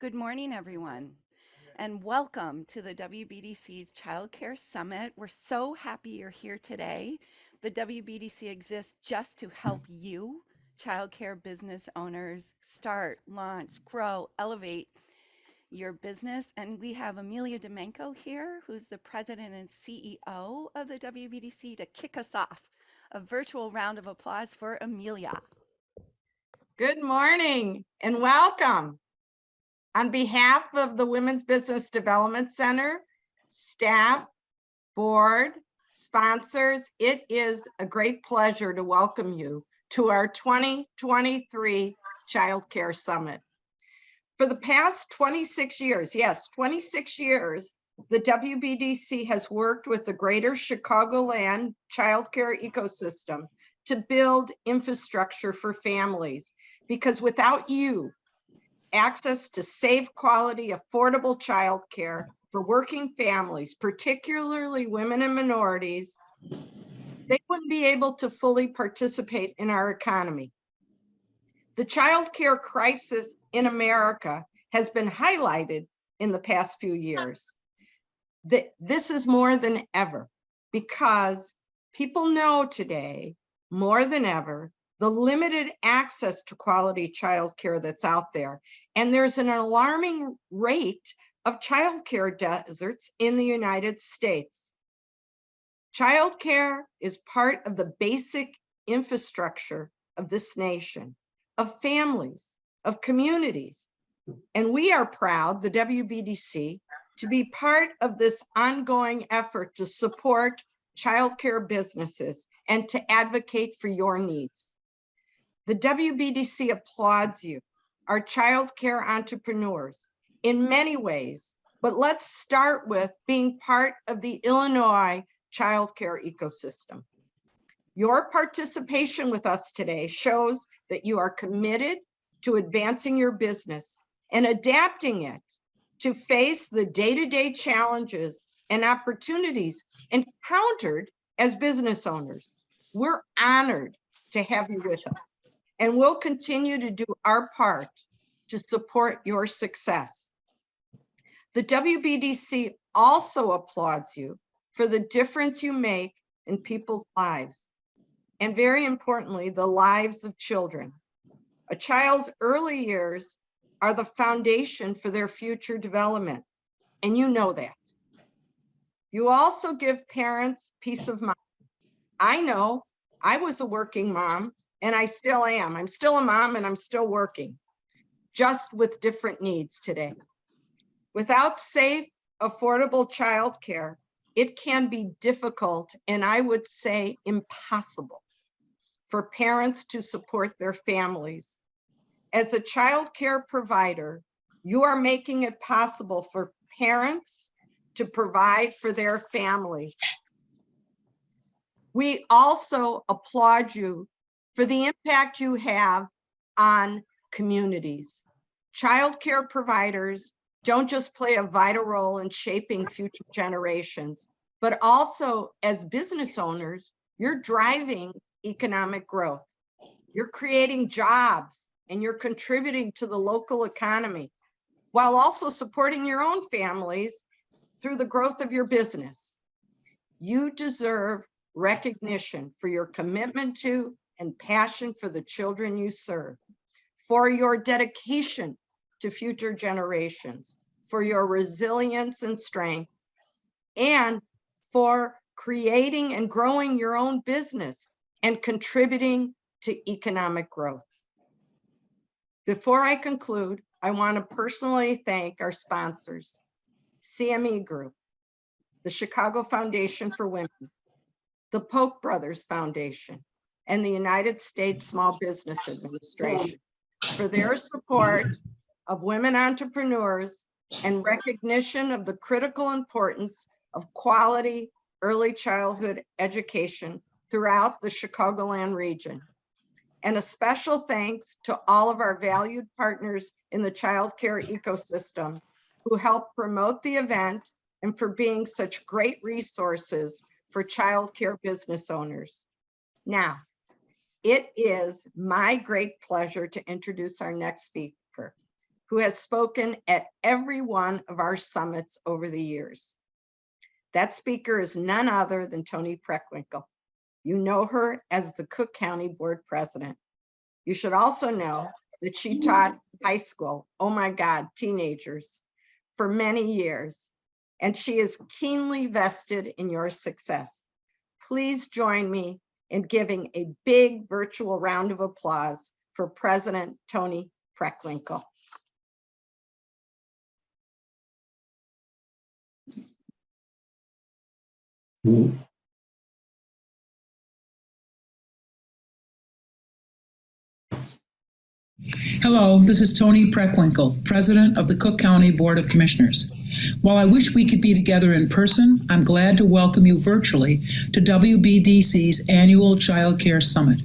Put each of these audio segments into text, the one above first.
Good morning, everyone, and welcome to the WBDC's Childcare Summit. We're so happy you're here today. The WBDC exists just to help you, childcare business owners, start, launch, grow, elevate your business. And we have Amelia Domenko here, who's the president and CEO of the WBDC, to kick us off. A virtual round of applause for Amelia. Good morning and welcome. On behalf of the Women's Business Development Center, staff, board, sponsors, it is a great pleasure to welcome you to our 2023 Childcare Summit. For the past 26 years, yes, 26 years, the WBDC has worked with the greater Chicagoland childcare ecosystem to build infrastructure for families, because without you, access to safe, quality, affordable childcare for working families, particularly women and minorities, they wouldn't be able to fully participate in our economy. The childcare crisis in America has been highlighted in the past few years. This is more than ever, because people know today, more than ever, the limited access to quality childcare that's out there. And there's an alarming rate of childcare deserts in the United States. Childcare is part of the basic infrastructure of this nation, of families, of communities. And we are proud, the WBDC, to be part of this ongoing effort to support childcare businesses and to advocate for your needs. The WBDC applauds you, our childcare entrepreneurs, in many ways, but let's start with being part of the Illinois childcare ecosystem. Your participation with us today shows that you are committed to advancing your business and adapting it to face the day-to-day challenges and opportunities encountered as business owners. We're honored to have you with us, and we'll continue to do our part to support your success. The WBDC also applauds you for the difference you make in people's lives, and very importantly, the lives of children. A child's early years are the foundation for their future development, and you know that. You also give parents peace of mind. I know I was a working mom, and I still am. I'm still a mom and I'm still working, just with different needs today. Without safe, affordable childcare, it can be difficult, and I would say impossible, for parents to support their families. As a childcare provider, you are making it possible for parents to provide for their families. We also applaud you for the impact you have on communities. Childcare providers don't just play a vital role in shaping future generations, but also as business owners, you're driving economic growth. You're creating jobs and you're contributing to the local economy while also supporting your own families through the growth of your business. You deserve recognition for your commitment to and passion for the children you serve, for your dedication to future generations, for your resilience and strength, and for creating and growing your own business and contributing to economic growth. Before I conclude, I want to personally thank our sponsors, CME Group, the Chicago Foundation for Women, the Polk Brothers Foundation, and the United States Small Business Administration for their support of women entrepreneurs and recognition of the critical importance of quality early childhood education throughout the Chicagoland region. And a special thanks to all of our valued partners in the childcare ecosystem who help promote the event and for being such great resources for childcare business owners. Now, it is my great pleasure to introduce our next speaker, who has spoken at every one of our summits over the years. That speaker is none other than Toni Preckwinkle. You know her as the Cook County Board President. You should also know that she taught high school, oh my God, teenagers, for many years, and she is keenly vested in your success. Please join me in giving a big virtual round of applause for President Toni Preckwinkle. Hello, this is Toni Preckwinkle, President of the Cook County Board of Commissioners. While I wish we could be together in person, I'm glad to welcome you virtually to WBDC's annual Childcare Summit.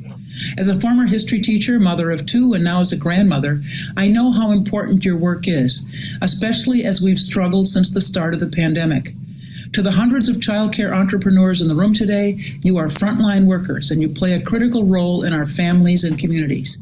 As a former history teacher, mother of two, and now as a grandmother, I know how important your work is, especially as we've struggled since the start of the pandemic. To the hundreds of childcare entrepreneurs in the room today, you are frontline workers and you play a critical role in our families and communities.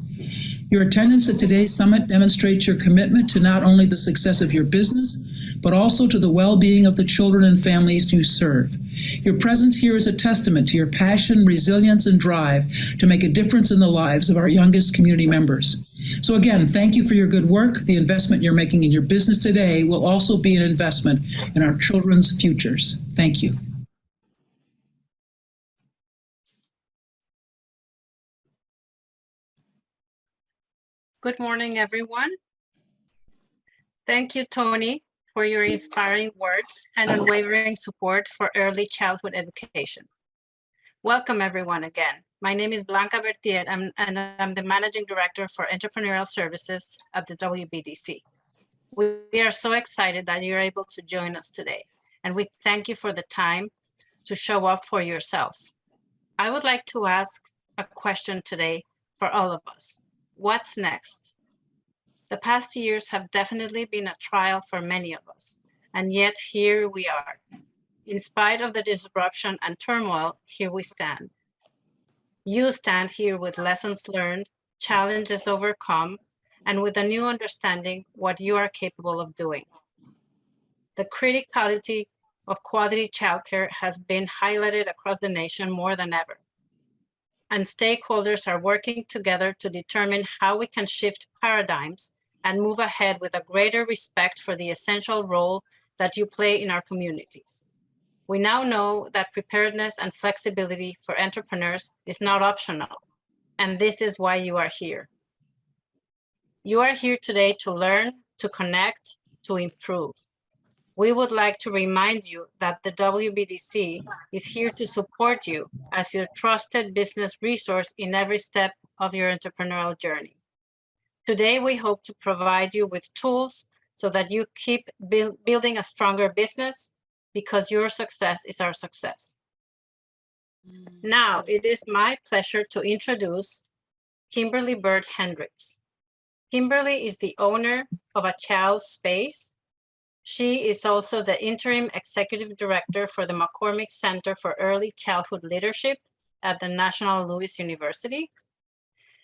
Your attendance at today's summit demonstrates your commitment to not only the success of your business, but also to the well-being of the children and families you serve. Your presence here is a testament to your passion, resilience, and drive to make a difference in the lives of our youngest community members. So again, thank you for your good work. The investment you're making in your business today will also be an investment in our children's futures. Thank you. Good morning, everyone. Thank you, Toni, for your inspiring words and unwavering support for early childhood education. Welcome, everyone, again. My name is Blanca Bertier, and I'm the Managing Director for Entrepreneurial Services at the WBDC. We are so excited that you're able to join us today, and we thank you for the time to show up for yourselves. I would like to ask a question today for all of us. What's next? The past years have definitely been a trial for many of us, and yet here we are. In spite of the disruption and turmoil, here we stand. You stand here with lessons learned, challenges overcome, and with a new understanding what you are capable of doing. The criticality of quality childcare has been highlighted across the nation more than ever. And stakeholders are working together to determine how we can shift paradigms and move ahead with a greater respect for the essential role that you play in our communities. We now know that preparedness and flexibility for entrepreneurs is not optional, and this is why you are here. You are here today to learn, to connect, to improve. We would like to remind you that the WBDC is here to support you as your trusted business resource in every step of your entrepreneurial journey. Today, we hope to provide you with tools so that you keep building a stronger business, because your success is our success. Now, it is my pleasure to introduce Kimberly Bird Hendricks. Kimberly is the owner of A Child's Space. She is also the interim executive director for the McCormick Center for Early Childhood Leadership at the National Louis University.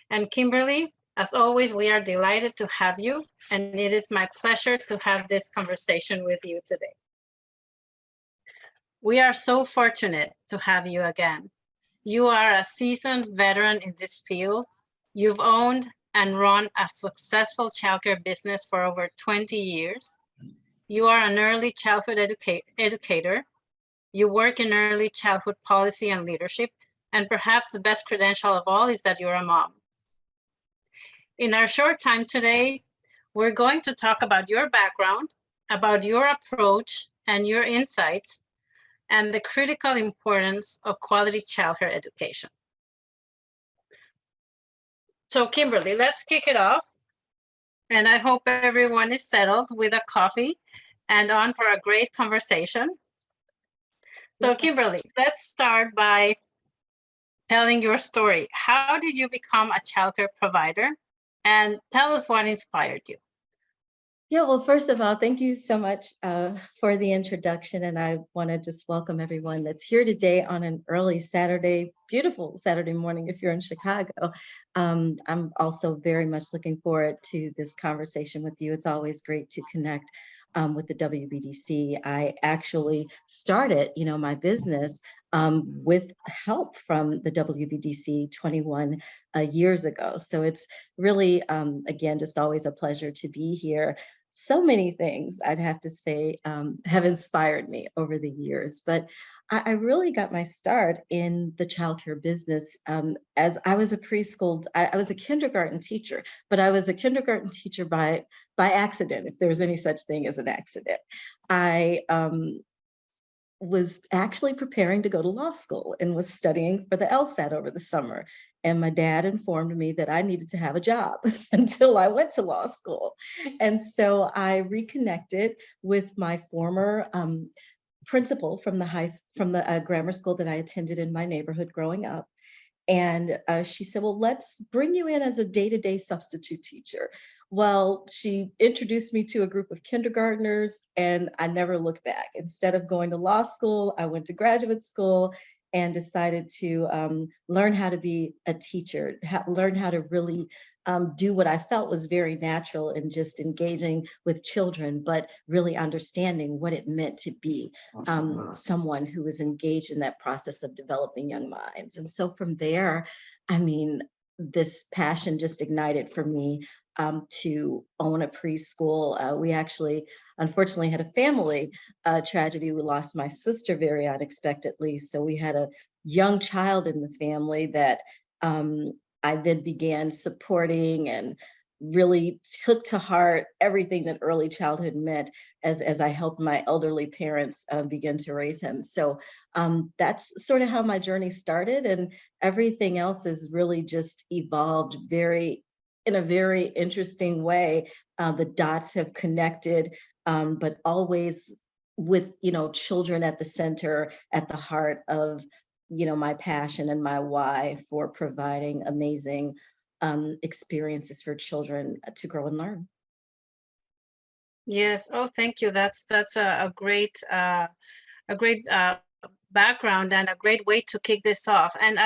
And Kimberly, as always, we are delighted to have you, and it is my pleasure to have this conversation with you today. We are so fortunate to have you again. You are a seasoned veteran in this field. You've owned and run a successful childcare business for over 20 years. You are an early childhood educator. You work in early childhood policy and leadership, and perhaps the best credential of all is that you're a mom. In our short time today, we're going to talk about your background, about your approach and your insights, and the critical importance of quality childcare education. So Kimberly, let's kick it off. And I hope everyone is settled with a coffee and on for a great conversation. So Kimberly, let's start by telling your story. How did you become a childcare provider? And tell us what inspired you. Yeah, well, first of all, thank you so much for the introduction. And I want to just welcome everyone that's here today on an early Saturday, beautiful Saturday morning if you're in Chicago. I'm also very much looking forward to this conversation with you. It's always great to connect with the WBDC. I actually started, my business with help from the WBDC 21 years ago. So it's really, again, just always a pleasure to be here. So many things I'd have to say have inspired me over the years, but I really got my start in the childcare business as I was a preschool. I was a kindergarten teacher, but I was a kindergarten teacher by accident, if there was any such thing as an accident. I was actually preparing to go to law school and was studying for the LSAT over the summer. And my dad informed me that I needed to have a job until I went to law school. And so I reconnected with my former principal from the grammar school that I attended in my neighborhood growing up. And she said, well, let's bring you in as a day-to-day substitute teacher. Well, she introduced me to a group of kindergartners and I never looked back. Instead of going to law school, I went to graduate school and decided to learn how to be a teacher, learn how to really do what I felt was very natural in just engaging with children, but really understanding what it meant to be someone who was engaged in that process of developing young minds. And so from there, I mean, this passion just ignited for me to own a preschool. We actually, unfortunately, had a family tragedy. We lost my sister very unexpectedly. So we had a young child in the family that I then began supporting and really took to heart everything that early childhood meant as I helped my elderly parents begin to raise him. So that's sort of how my journey started, and everything else has really just evolved in a very interesting way. The dots have connected, but always with children at the center, at the heart of my passion and my why for providing amazing experiences for children to grow and learn. Yes. Oh, thank you. That's a great background and a great way to kick this off. And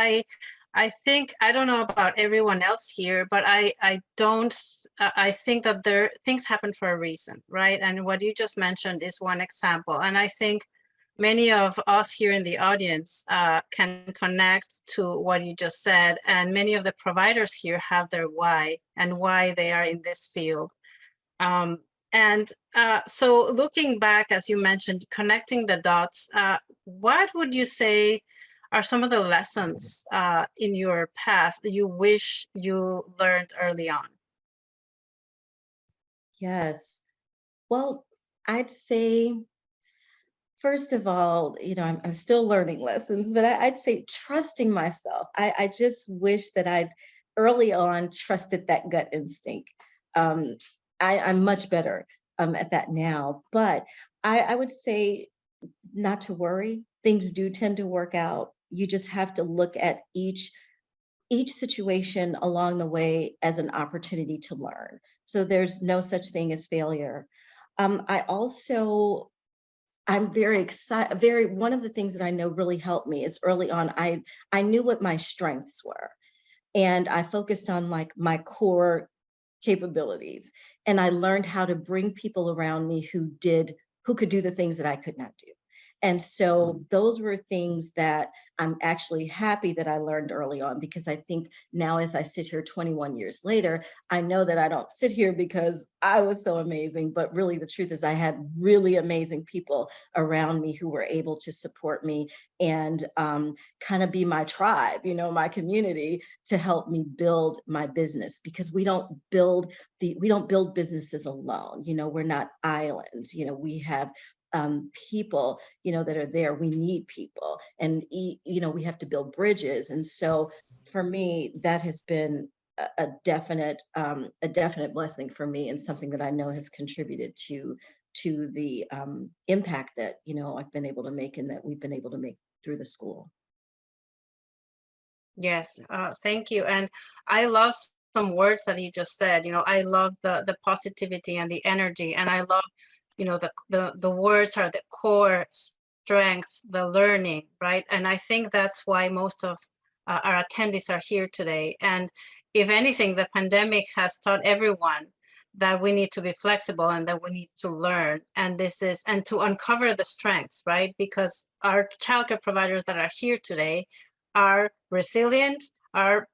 I think, I don't know about everyone else here, but I don't I think that things happen for a reason, right? And what you just mentioned is one example. And I think many of us here in the audience can connect to what you just said. And many of the providers here have their why and why they are in this field. So looking back, as you mentioned, connecting the dots, what would you say are some of the lessons in your path that you wish you learned early on? Yes. Well, I'd say, first of all, I'm still learning lessons, but I'd say trusting myself. I just wish that I'd early on trusted that gut instinct. Um, I'm much better at that now, but I would say not to worry. Things do tend to work out. You just have to look at each situation along the way as an opportunity to learn. So there's no such thing as failure. I'm very excited. One of the things that I know really helped me is early on, I knew what my strengths were, and I focused on like my core capabilities. And I learned how to bring people around me who could do the things that I could not do. And so those were things that I'm actually happy that I learned early on, because I think now as I sit here 21 years later, I know that I don't sit here because I was so amazing, but really the truth is I had really amazing people around me who were able to support me and kind of be my tribe, my community, to help me build my business, because we don't build businesses alone. We're not islands. We have people, that are there. We need people, and we have to build bridges. And so, for me, that has been a definite blessing for me, and something that I know has contributed to the impact that I've been able to make, and that we've been able to make through the school. Yes, thank you. And I love some words that you just said. I love the positivity and the energy, and I love, the words are the core strength, the learning, right? And I think that's why most of our attendees are here today. And if anything, the pandemic has taught everyone that we need to be flexible and that we need to learn. And to uncover the strengths, right? Because our childcare providers that are here today are resilient, are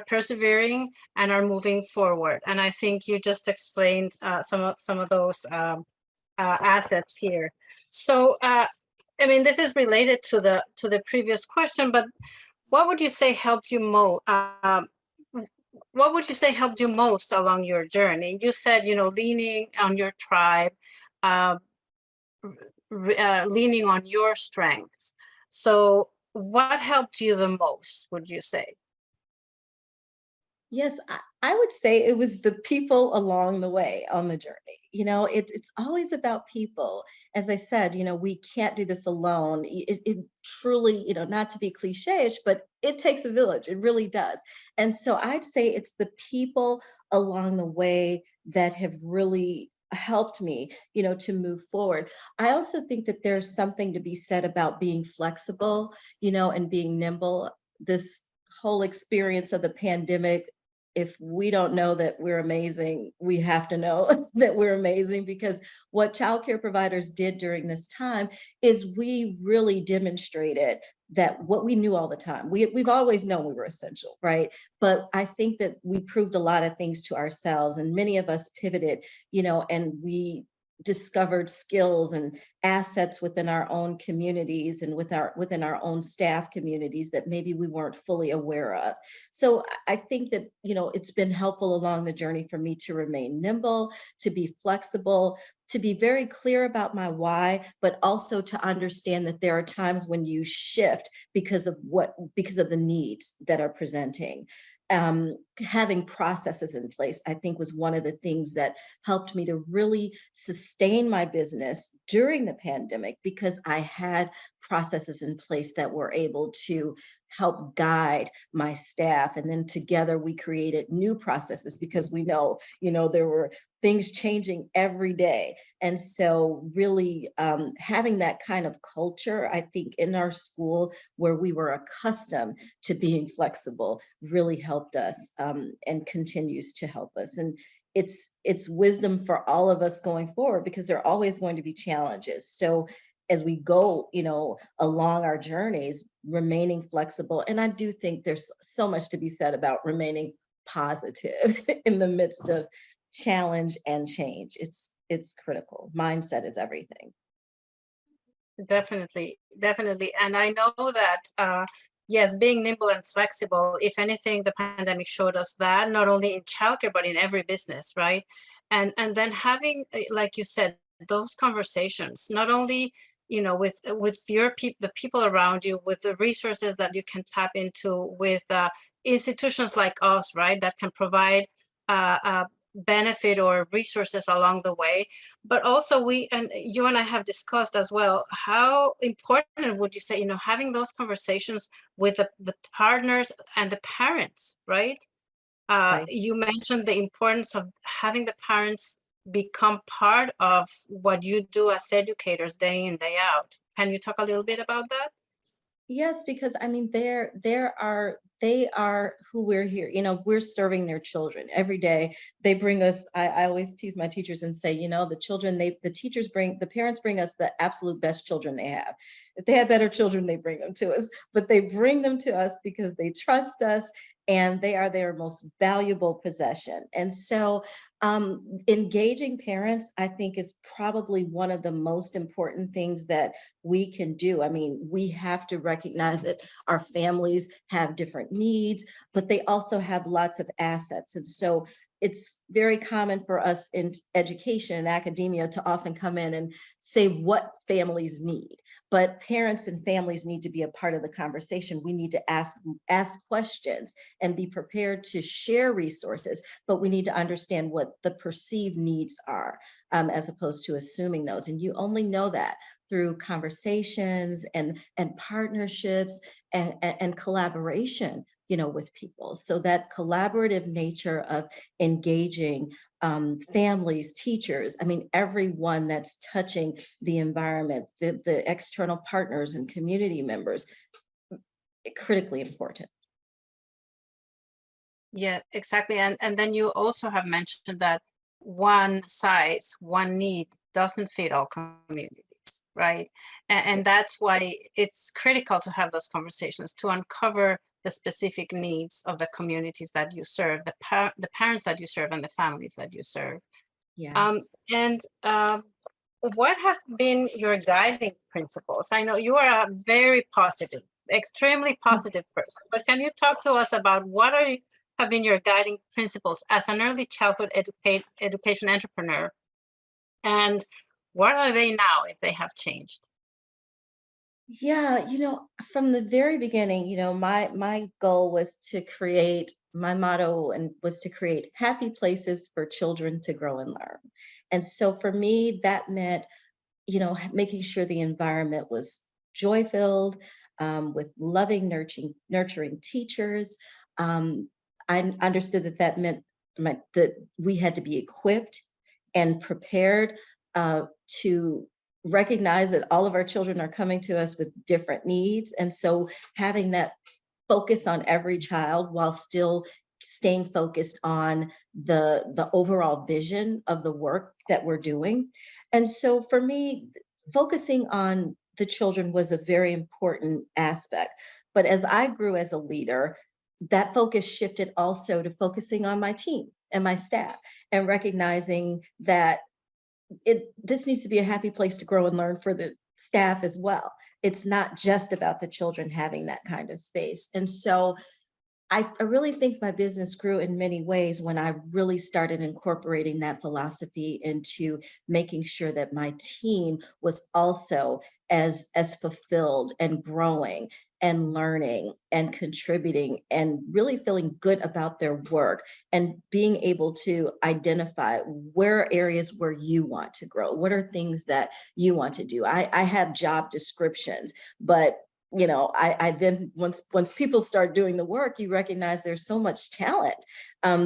persevering, and are moving forward. And I think you just explained some of those assets here. So, I mean, this is related to the previous question, but what would you say helped you most? What would you say helped you most along your journey? You said, leaning on your tribe, uh, leaning on your strengths. So, what helped you the most, would you say? Yes, I would say it was the people along the way on the journey. It's always about people. As I said, we can't do this alone. It truly, not to be cliche-ish, but it takes a village. It really does. And so I'd say it's the people along the way that have really helped me, to move forward. I also think that there's something to be said about being flexible, and being nimble. This whole experience of the pandemic, if we don't know that we're amazing, we have to know that we're amazing, because what childcare providers did during this time is we really demonstrated that what we knew all the time. We've always known we were essential, right? But I think that we proved a lot of things to ourselves, and many of us pivoted, and we discovered skills and assets within our own communities and within our own staff communities that maybe we weren't fully aware of. So I think that, it's been helpful along the journey for me to remain nimble, to be flexible, to be very clear about my why, but also to understand that there are times when you shift because of the needs that are presenting. Having processes in place, I think, was one of the things that helped me to really sustain my business during the pandemic, because I had processes in place that were able to help guide my staff. And then together we created new processes, because we know, there were things changing every day. And so really having that kind of culture, I think, in our school where we were accustomed to being flexible really helped us, and continues to help us. And it's wisdom for all of us going forward, because there are always going to be challenges. So as we go, along our journeys, remaining flexible. And I do think there's so much to be said about remaining positive in the midst of challenge and change. It's critical. Mindset is everything. Definitely, definitely. And I know that, yes, being nimble and flexible, if anything, the pandemic showed us that, not only in childcare, but in every business, right? And then having, like you said, those conversations, not only, with the people around you, with the resources that you can tap into, with institutions like us, right, that can provide benefit or resources along the way. But also you and I have discussed as well, how important would you say, having those conversations with the partners and the parents, right? Right. You mentioned the importance of having the parents become part of what you do as educators day in, day out. Can you talk a little bit about that? Yes, because I mean, they are who we're here. We're serving their children every day. They bring us. I always tease my teachers and say, the parents bring us the absolute best children they have. If they have better children, they bring them to us. But they bring them to us because they trust us, and they are their most valuable possession. And so engaging parents, I think, is probably one of the most important things that we can do. I mean, we have to recognize that our families have different needs, but they also have lots of assets. And so it's very common for us in education and academia to often come in and say what families need. But parents and families need to be a part of the conversation. We need to ask questions and be prepared to share resources, but we need to understand what the perceived needs are, as opposed to assuming those. And you only know that through conversations and partnerships and collaboration with people. So that collaborative nature of engaging families, teachers, I mean, everyone that's touching the environment, the external partners and community members, critically important. Yeah, exactly. And then you also have mentioned that one size, one need doesn't fit all communities, right? And that's why it's critical to have those conversations to uncover the specific needs of the communities that you serve, the parents that you serve, and the families that you serve. Yes. And what have been your guiding principles? I know you are a very positive, extremely positive person, but can you talk to us about have been your guiding principles as an early childhood education entrepreneur? And what are they now if they have changed? Yeah, from the very beginning, my goal was to create my motto and was to create happy places for children to grow and learn. And so for me, that meant, making sure the environment was joy-filled, with loving, nurturing teachers. I understood that meant that we had to be equipped and prepared to recognize that all of our children are coming to us with different needs. And so having that focus on every child while still staying focused on the overall vision of the work that we're doing. And so for me, focusing on the children was a very important aspect. But as I grew as a leader, that focus shifted also to focusing on my team and my staff and recognizing that this needs to be a happy place to grow and learn for the staff as well. It's not just about the children having that kind of space. And so I really think my business grew in many ways when I really started incorporating that philosophy into making sure that my team was also as fulfilled and growing and learning and contributing and really feeling good about their work and being able to identify where are areas where you want to grow. What are things that you want to do? I have job descriptions, but I then once people start doing the work, you recognize there's so much talent.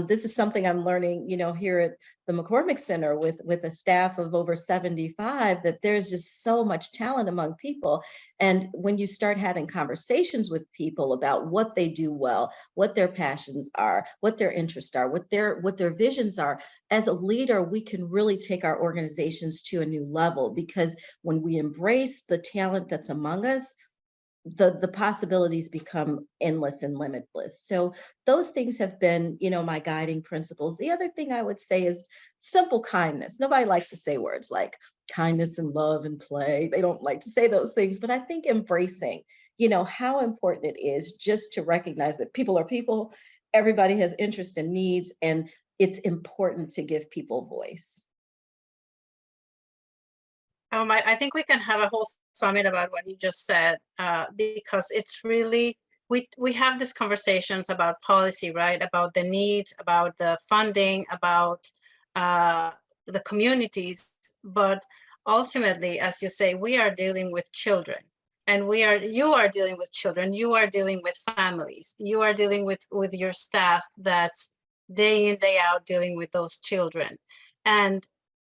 This is something I'm learning, here at the McCormick Center with a staff of over 75, that there's just so much talent among people. And when you start having conversations with people about what they do well, what their passions are, what their interests are, what their visions are, as a leader, we can really take our organizations to a new level, because when we embrace the talent that's among us, the possibilities become endless and limitless. So those things have been, my guiding principles. The other thing I would say is simple kindness. Nobody likes to say words like kindness and love and play. They don't like to say those things, but I think embracing, how important it is just to recognize that people are people, everybody has interests and needs, and it's important to give people voice. I think we can have a whole summit about what you just said, because it's really, we have these conversations about policy, right? About the needs, about the funding, about the communities. But ultimately, as you say, we are dealing with children. And you are dealing with children, you are dealing with families, you are dealing with your staff that's day in, day out dealing with those children. And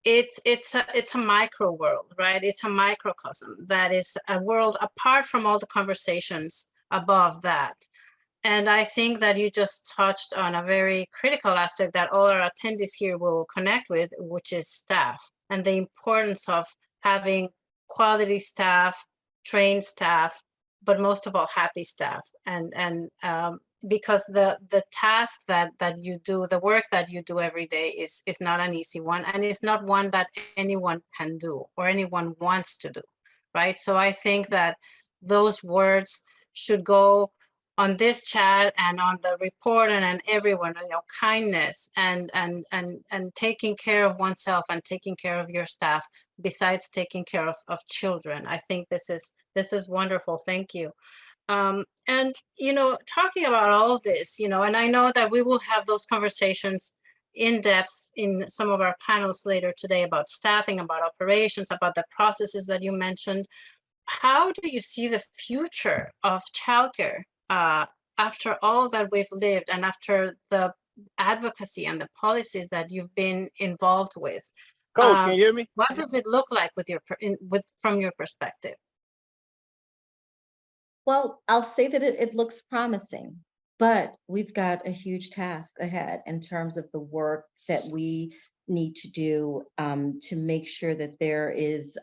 it's a micro world, right? It's a microcosm that is a world apart from all the conversations above that. And I think that you just touched on a very critical aspect that all our attendees here will connect with, which is staff and the importance of having quality staff, trained staff, but most of all, happy staff. And because the task that you do, the work that you do every day is not an easy one, and it's not one that anyone can do or anyone wants to do, right? So I think that those words should go on this chat and on the report and everyone, kindness and taking care of oneself and taking care of your staff, besides taking care of children. I think this is wonderful. Thank you. And talking about all of this, and I know that we will have those conversations in depth in some of our panels later today about staffing, about operations, about the processes that you mentioned. How do you see the future of childcare after all that we've lived and after the advocacy and the policies that you've been involved with, Coach, can you hear me? what does it look like from your perspective? Well, I'll say that it looks promising, but we've got a huge task ahead in terms of the work that we need to do to make sure that there is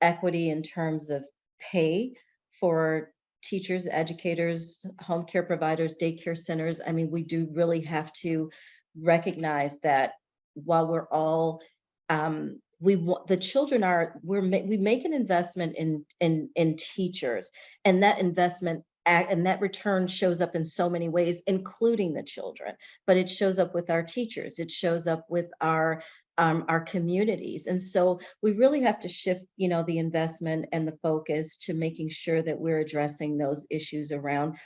equity in terms of pay for teachers, educators, home care providers, daycare centers. I mean, we do really have to recognize that while we're all the children are we make an investment in teachers, and that investment and that return shows up in so many ways, including the children. But it shows up with our teachers. It shows up with our communities. And so we really have to shift, the investment and the focus to making sure that we're addressing those issues around,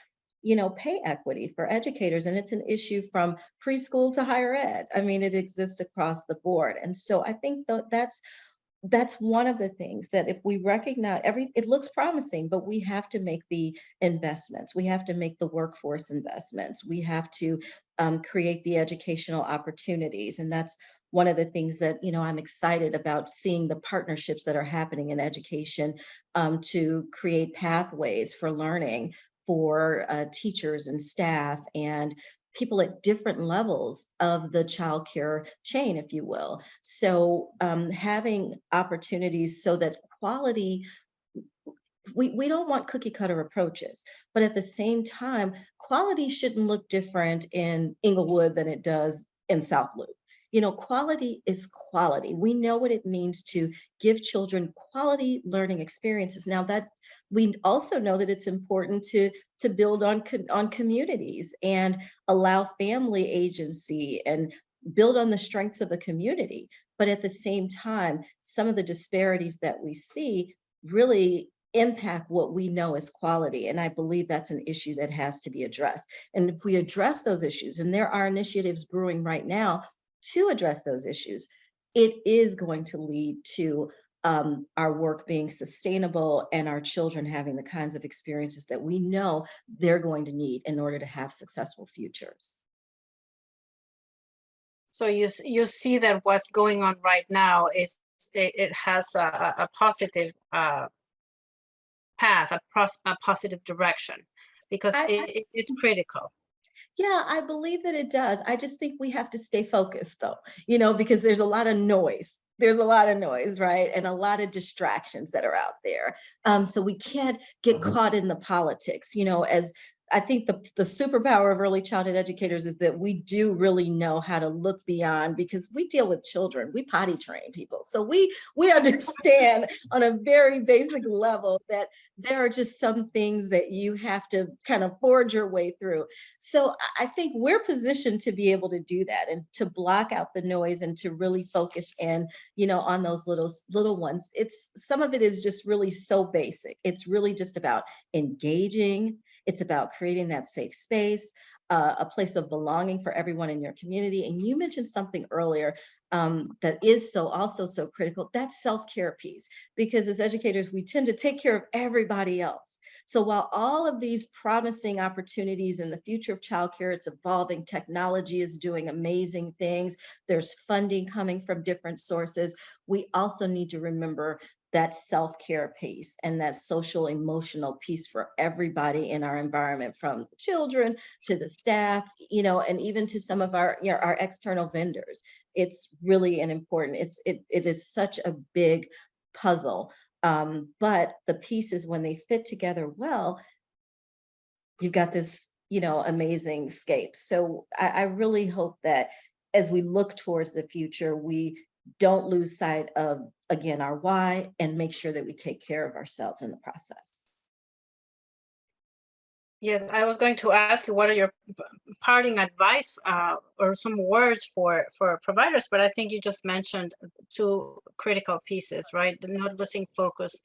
pay equity for educators. And it's an issue from preschool to higher ed. I mean, it exists across the board. And so I think that's one of the things that if we recognize it looks promising, but we have to make the investments. We have to make the workforce investments. We have to create the educational opportunities. And that's one of the things that, I'm excited about, seeing the partnerships that are happening in education to create pathways for learning for teachers and staff and people at different levels of the childcare chain, if you will. So having opportunities so that quality, we don't want cookie cutter approaches, but at the same time, quality shouldn't look different in Inglewood than it does in South Loop. Quality is quality. We know what it means to give children quality learning experiences. Now that we also know that it's important to build on communities and allow family agency and build on the strengths of a community. But at the same time, some of the disparities that we see really impact what we know as quality. And I believe that's an issue that has to be addressed. And if we address those issues, and there are initiatives brewing right now to address those issues, it is going to lead to our work being sustainable and our children having the kinds of experiences that we know they're going to need in order to have successful futures. So you see that what's going on right now is it has a positive path, a positive direction, because it is critical. Yeah, I believe that it does. I just think we have to stay focused though, because there's a lot of noise. There's a lot of noise, right? And a lot of distractions that are out there. So we can't get caught in the politics, as I think the superpower of early childhood educators is that we do really know how to look beyond, because we deal with children, we potty train people. So we understand on a very basic level that there are just some things that you have to kind of forge your way through. So I think we're positioned to be able to do that and to block out the noise and to really focus in, on those little ones. Some of it is just really so basic. It's really just about engaging. It's about creating that safe space, a place of belonging for everyone in your community. And you mentioned something earlier that is also so critical, that self-care piece, because as educators, we tend to take care of everybody else. So while all of these promising opportunities in the future of childcare, it's evolving, technology is doing amazing things, there's funding coming from different sources, we also need to remember that self-care piece and that social emotional piece for everybody in our environment, from children to the staff, and even to some of our external vendors. It's really an important, it is such a big puzzle. But the pieces, when they fit together well, you've got this, amazing scape. So I really hope that as we look towards the future, we don't lose sight of, again, our why, and make sure that we take care of ourselves in the process. Yes, I was going to ask you, what are your parting advice or some words for providers, but I think you just mentioned two critical pieces, right? Not losing focus,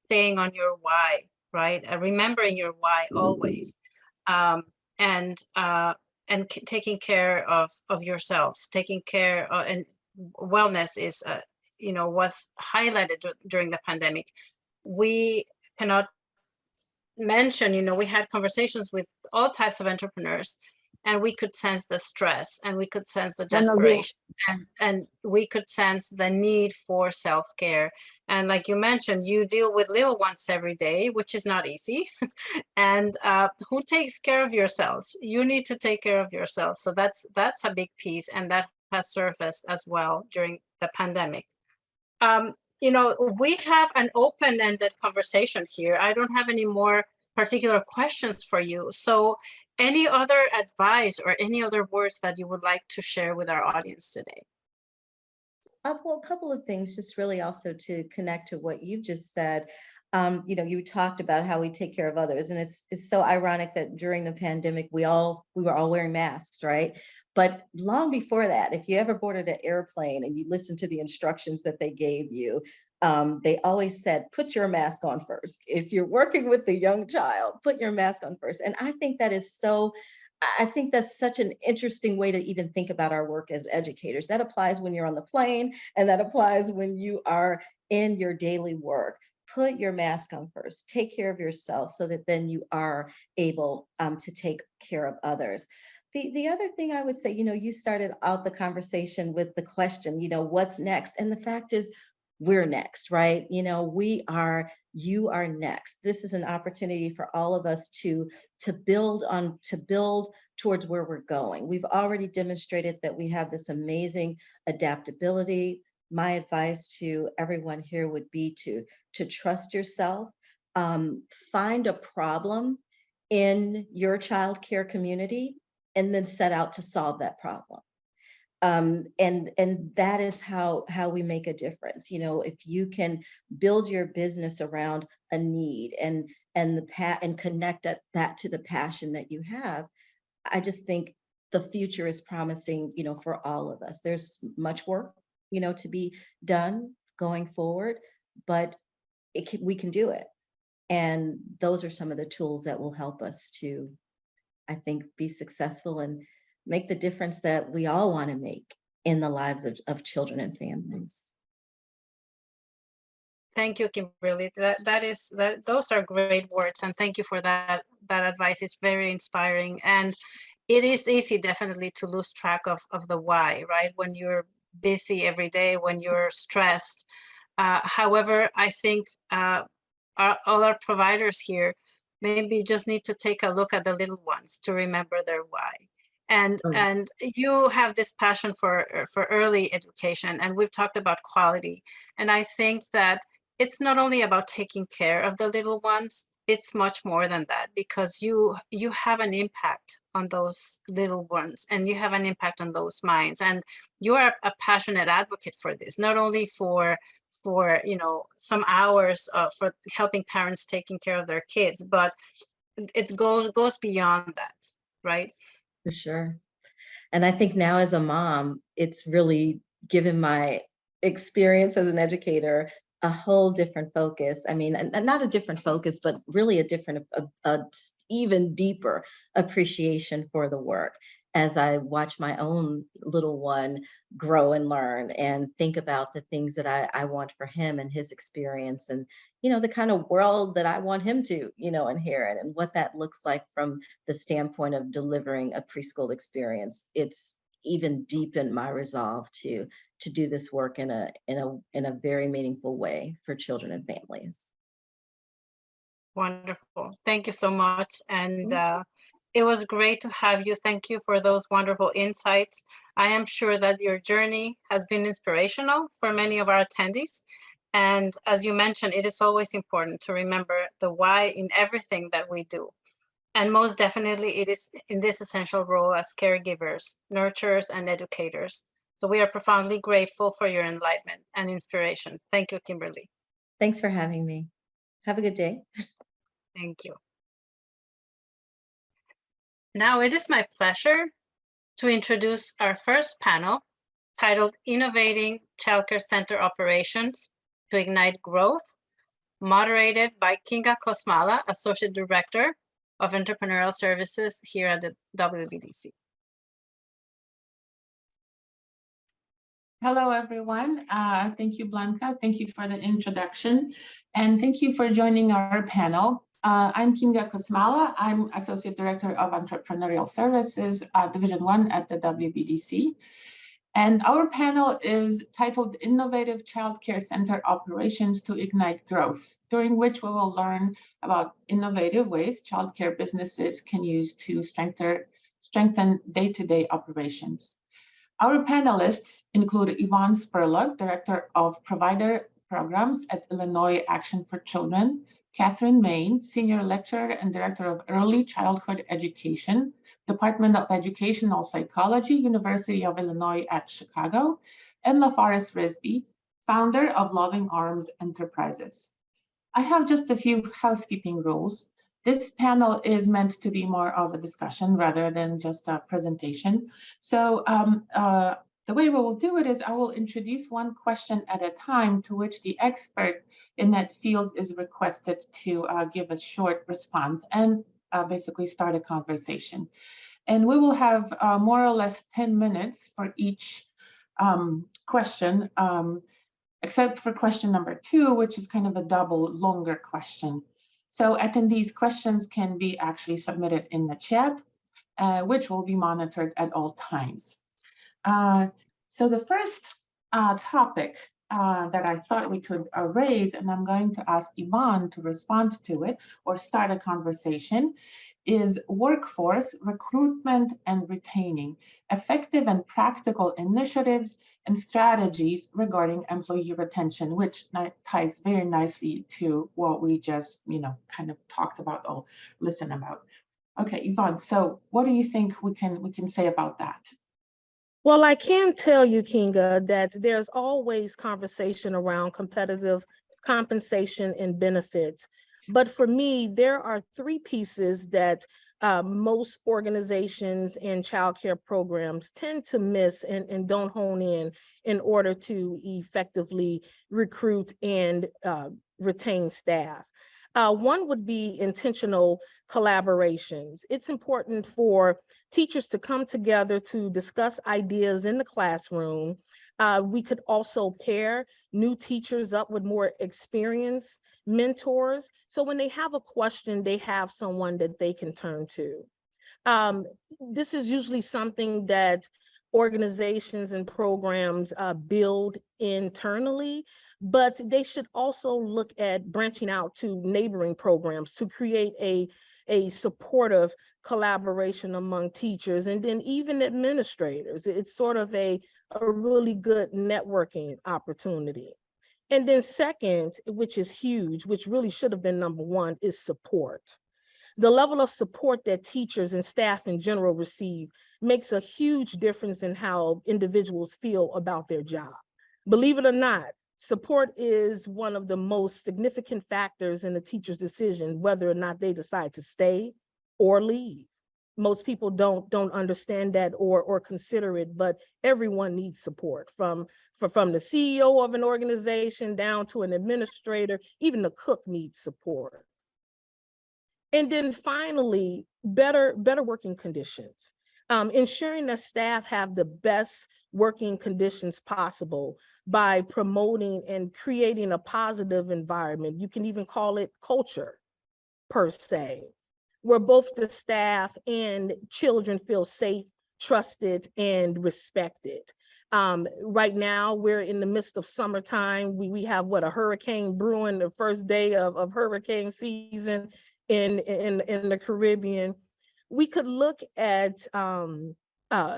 staying on your why, right? Remembering your why always, and taking care of yourselves, taking care and wellness is, was highlighted during the pandemic. We cannot mentioned, we had conversations with all types of entrepreneurs, and we could sense the stress, and we could sense the desperation, and we could sense the need for self-care. And like you mentioned, you deal with little ones every day, which is not easy. And who takes care of yourselves? You need to take care of yourself. So that's a big piece, and that has surfaced as well during the pandemic. We have an open-ended conversation here. I don't have any more particular questions for you. So any other advice or any other words that you would like to share with our audience today? Well, a couple of things, just really also to connect to what you've just said. You talked about how we take care of others, and it's so ironic that during the pandemic we were all wearing masks, right? But long before that, if you ever boarded an airplane and you listened to the instructions that they gave you, they always said, put your mask on first. If you're working with a young child, put your mask on first. And I think that's such an interesting way to even think about our work as educators. That applies when you're on the plane, and that applies when you are in your daily work. Put your mask on first. Take care of yourself so that then you are able to take care of others. The other thing I would say, you started out the conversation with the question, what's next? And the fact is, we're next, right? You are next. This is an opportunity for all of us to build towards where we're going. We've already demonstrated that we have this amazing adaptability. My advice to everyone here would be to trust yourself, find a problem in your childcare community, and then set out to solve that problem. And that is how we make a difference. If you can build your business around a need and connect that to the passion that you have, I just think the future is promising, for all of us. There's much work, to be done going forward, but we can do it. And those are some of the tools that will help us to, I think, be successful and make the difference that we all want to make in the lives of children and families. Thank you, Kimberly. Those are great words, and thank you for that advice. It's very inspiring, and it is easy, definitely, to lose track of the why, right? When you're busy every day, when you're stressed. However, I think all our providers here maybe just need to take a look at the little ones to remember their why. And you have this passion for early education, and we've talked about quality. And I think that it's not only about taking care of the little ones, it's much more than that, because you have an impact on those little ones, and you have an impact on those minds. And you are a passionate advocate for this, not only for some hours for helping parents taking care of their kids, but it goes beyond that, right? For sure. And I think now as a mom, it's really given my experience as an educator a whole different focus. I mean, and not a different focus, but really a different, even deeper appreciation for the work as I watch my own little one grow and learn and think about the things that I want for him and his experience, and the kind of world that I want him to inherit, and what that looks like from the standpoint of delivering a preschool experience. It's even deepened my resolve to do this work in a very meaningful way for children and families. Wonderful. Thank you so much. And it was great to have you. Thank you for those wonderful insights. I am sure that your journey has been inspirational for many of our attendees. And as you mentioned, it is always important to remember the why in everything that we do. And most definitely, it is in this essential role as caregivers, nurturers, and educators. So we are profoundly grateful for your enlightenment and inspiration. Thank you, Kimberly. Thanks for having me. Have a good day. Thank you. Now it is my pleasure to introduce our first panel, titled Innovating Childcare Center Operations to Ignite Growth, moderated by Kinga Kosmala, Associate Director of Entrepreneurial Services here at the WBDC. Hello, everyone. Thank you, Blanca. Thank you for the introduction. And thank you for joining our panel. I'm Kinga Kosmala. I'm Associate Director of Entrepreneurial Services, Division 1 at the WBDC. And our panel is titled Innovative Childcare Center Operations to Ignite Growth, during which we will learn about innovative ways childcare businesses can use to strengthen day-to-day operations. Our panelists include Yvonne Spurlock, Director of Provider Programs at Illinois Action for Children, Catherine Main, Senior Lecturer and Director of Early Childhood Education, Department of Educational Psychology, University of Illinois at Chicago, and LaForest Risby, founder of Loving Arms Enterprises. I have just a few housekeeping rules. This panel is meant to be more of a discussion rather than just a presentation. So the way we will do it is I will introduce one question at a time to which the expert in that field is requested to give a short response and basically start a conversation. And we will have more or less 10 minutes for each question, except for question number 2, which is kind of a double longer question. So attendees' questions can be actually submitted in the chat, which will be monitored at all times. So the first topic that I thought we could raise, and I'm going to ask Yvonne to respond to it or start a conversation, is workforce recruitment and retaining, effective and practical initiatives and strategies regarding employee retention, which ties very nicely to what we just, kind of talked about or listened about. Okay, Yvonne, so what do you think we can say about that? Well, I can tell you, Kinga, that there's always conversation around competitive compensation and benefits. But for me, there are 3 pieces that most organizations and childcare programs tend to miss and don't hone in order to effectively recruit and retain staff. One would be intentional collaborations. It's important for teachers to come together to discuss ideas in the classroom. We could also pair new teachers up with more experienced mentors. So when they have a question, they have someone that they can turn to. This is usually something that organizations and programs build internally, but they should also look at branching out to neighboring programs to create a supportive collaboration among teachers and then even administrators. It's sort of a really good networking opportunity. And then second, which is huge, which really should have been number 1, is support. The level of support that teachers and staff in general receive makes a huge difference in how individuals feel about their job. Believe it or not, support is one of the most significant factors in the teacher's decision whether or not they decide to stay or leave. Most people don't understand that or consider it, but everyone needs support from the CEO of an organization down to an administrator. Even the cook needs support. And then finally, better working conditions. Ensuring that staff have the best working conditions possible by promoting and creating a positive environment. You can even call it culture, per se, where both the staff and children feel safe, trusted, and respected. Right now, we're in the midst of summertime. We have a hurricane brewing, the first day of hurricane season in the Caribbean. We could look at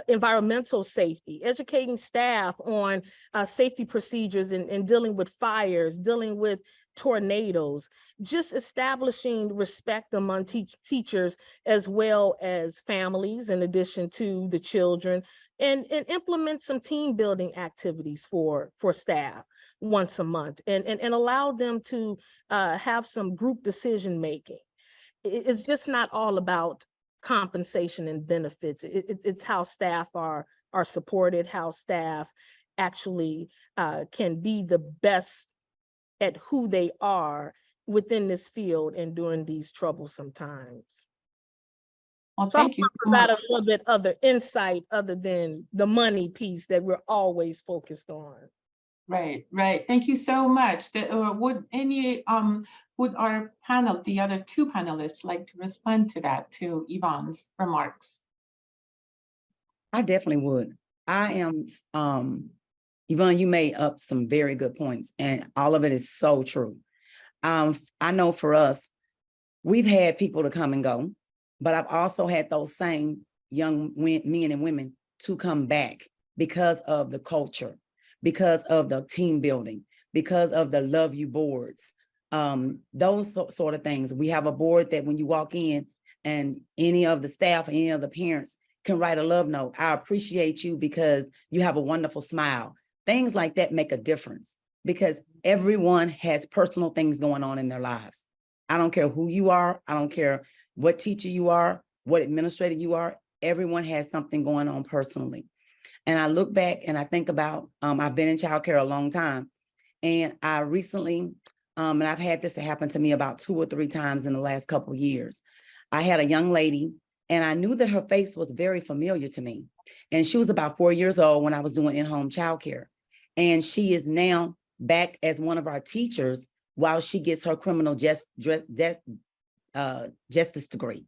environmental safety, educating staff on safety procedures and dealing with fires, dealing with tornadoes, just establishing respect among teachers as well as families, in addition to the children, and implement some team building activities for staff once a month and allow them to have some group decision making. It's just not all about compensation and benefits. It's how staff are supported, how staff actually can be the best at who they are within this field and during these troublesome times. Well, thank you so much. Provide a little bit other insight other than the money piece that we're always focused on. Right. Thank you so much. Would any would our panel, the other two panelists, like to respond to that, to Yvonne's remarks? I definitely would. I am, Yvonne, you made up some very good points, and all of it is so true. I know for us, we've had people to come and go, but I've also had those same young men and women to come back because of the culture, because of the team building, because of the Love You boards, those sort of things. We have a board that when you walk in and any of the staff, any of the parents can write a love note. I appreciate you because you have a wonderful smile. Things like that make a difference because everyone has personal things going on in their lives. I don't care who you are. I don't care what teacher you are, what administrator you are. Everyone has something going on personally. And I look back and I think about, I've been in childcare a long time. And I recently, and I've had this happen to me about 2 or 3 times in the last couple of years. I had a young lady and I knew that her face was very familiar to me. And she was about 4 years old when I was doing in-home childcare. And she is now back as one of our teachers while she gets her criminal justice degree.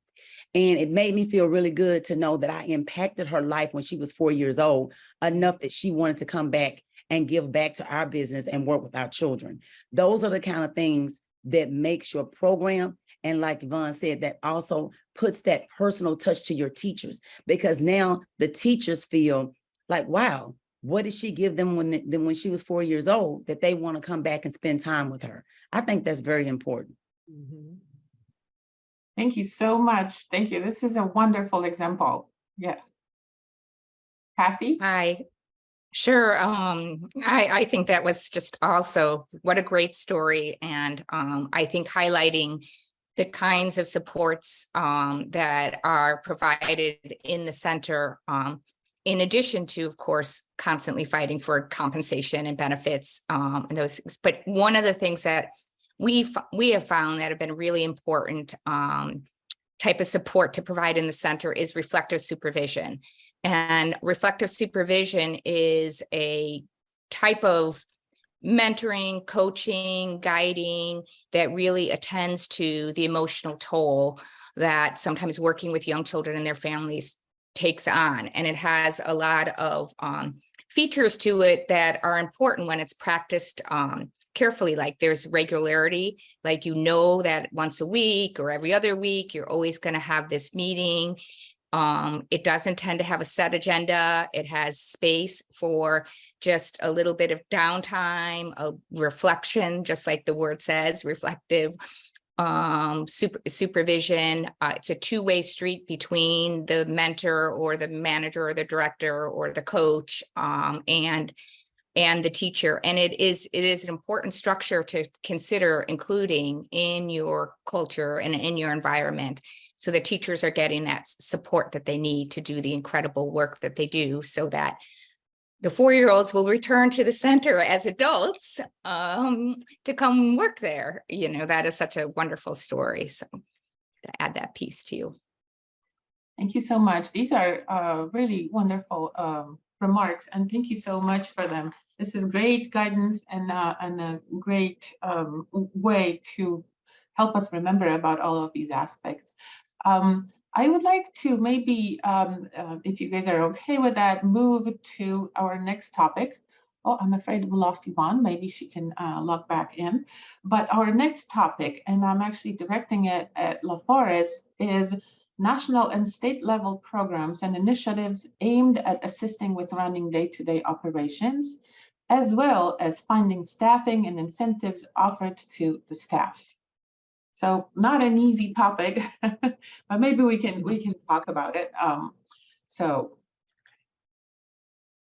And it made me feel really good to know that I impacted her life when she was 4 years old enough that she wanted to come back and give back to our business and work with our children. Those are the kind of things that makes your program. And like Yvonne said, that also puts that personal touch to your teachers, because now the teachers feel like, wow, what did she give them when she was 4 years old that they want to come back and spend time with her? I think that's very important. Mm-hmm. Thank you so much. Thank you. This is a wonderful example. Yeah. Kathy? Hi. Sure. I think that was just also what a great story. And I think highlighting the kinds of supports that are provided in the center, in addition to, of course, constantly fighting for compensation and benefits and those things. But one of the things that we have found that have been really important type of support to provide in the center is reflective supervision. And reflective supervision is a type of mentoring, coaching, guiding that really attends to the emotional toll that sometimes working with young children and their families takes on. And it has a lot of features to it that are important when it's practiced carefully. Like there's regularity, like you know that once a week or every other week, you're always going to have this meeting. It doesn't tend to have a set agenda. It has space for just a little bit of downtime, a reflection, just like the word says, reflective supervision. It's a two-way street between the mentor or the manager or the director or the coach and the teacher. And it is an important structure to consider including in your culture and in your environment, so that teachers are getting that support that they need to do the incredible work that they do, so that the 4-year-olds will return to the center as adults to come work there. You know, that is such a wonderful story. So to add that piece to you. Thank you so much. These are really wonderful remarks, and thank you so much for them. This is great guidance and a great way to help us remember about all of these aspects. I would like to maybe, if you guys are okay with that, move to our next topic. Oh, I'm afraid we lost Yvonne. Maybe she can log back in. But our next topic, and I'm actually directing it at LaForest, is national and state level programs and initiatives aimed at assisting with running day-to-day operations, as well as finding staffing and incentives offered to the staff. So not an easy topic, but maybe we can talk about it.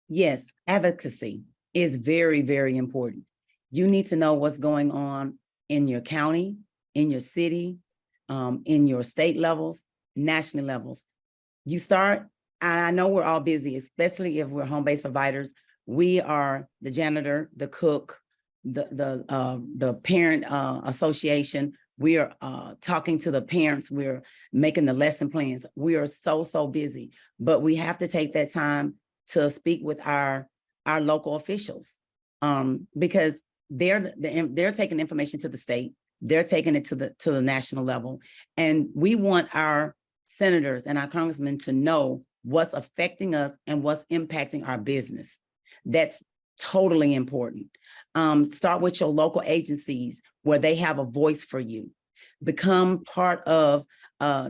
Yes, advocacy is very, very important. You need to know what's going on in your county, in your city, in your state levels, national levels. You start, I know we're all busy, especially if we're home-based providers. We are the janitor, the cook, the parent association. We are talking to the parents. We're making the lesson plans. We are so busy, but we have to take that time to speak with our local officials because they're taking information to the state. they're taking it to the national level. And we want our senators and our congressmen to know what's affecting us and what's impacting our business. That's totally important. Start with your local agencies where they have a voice for you. Become part of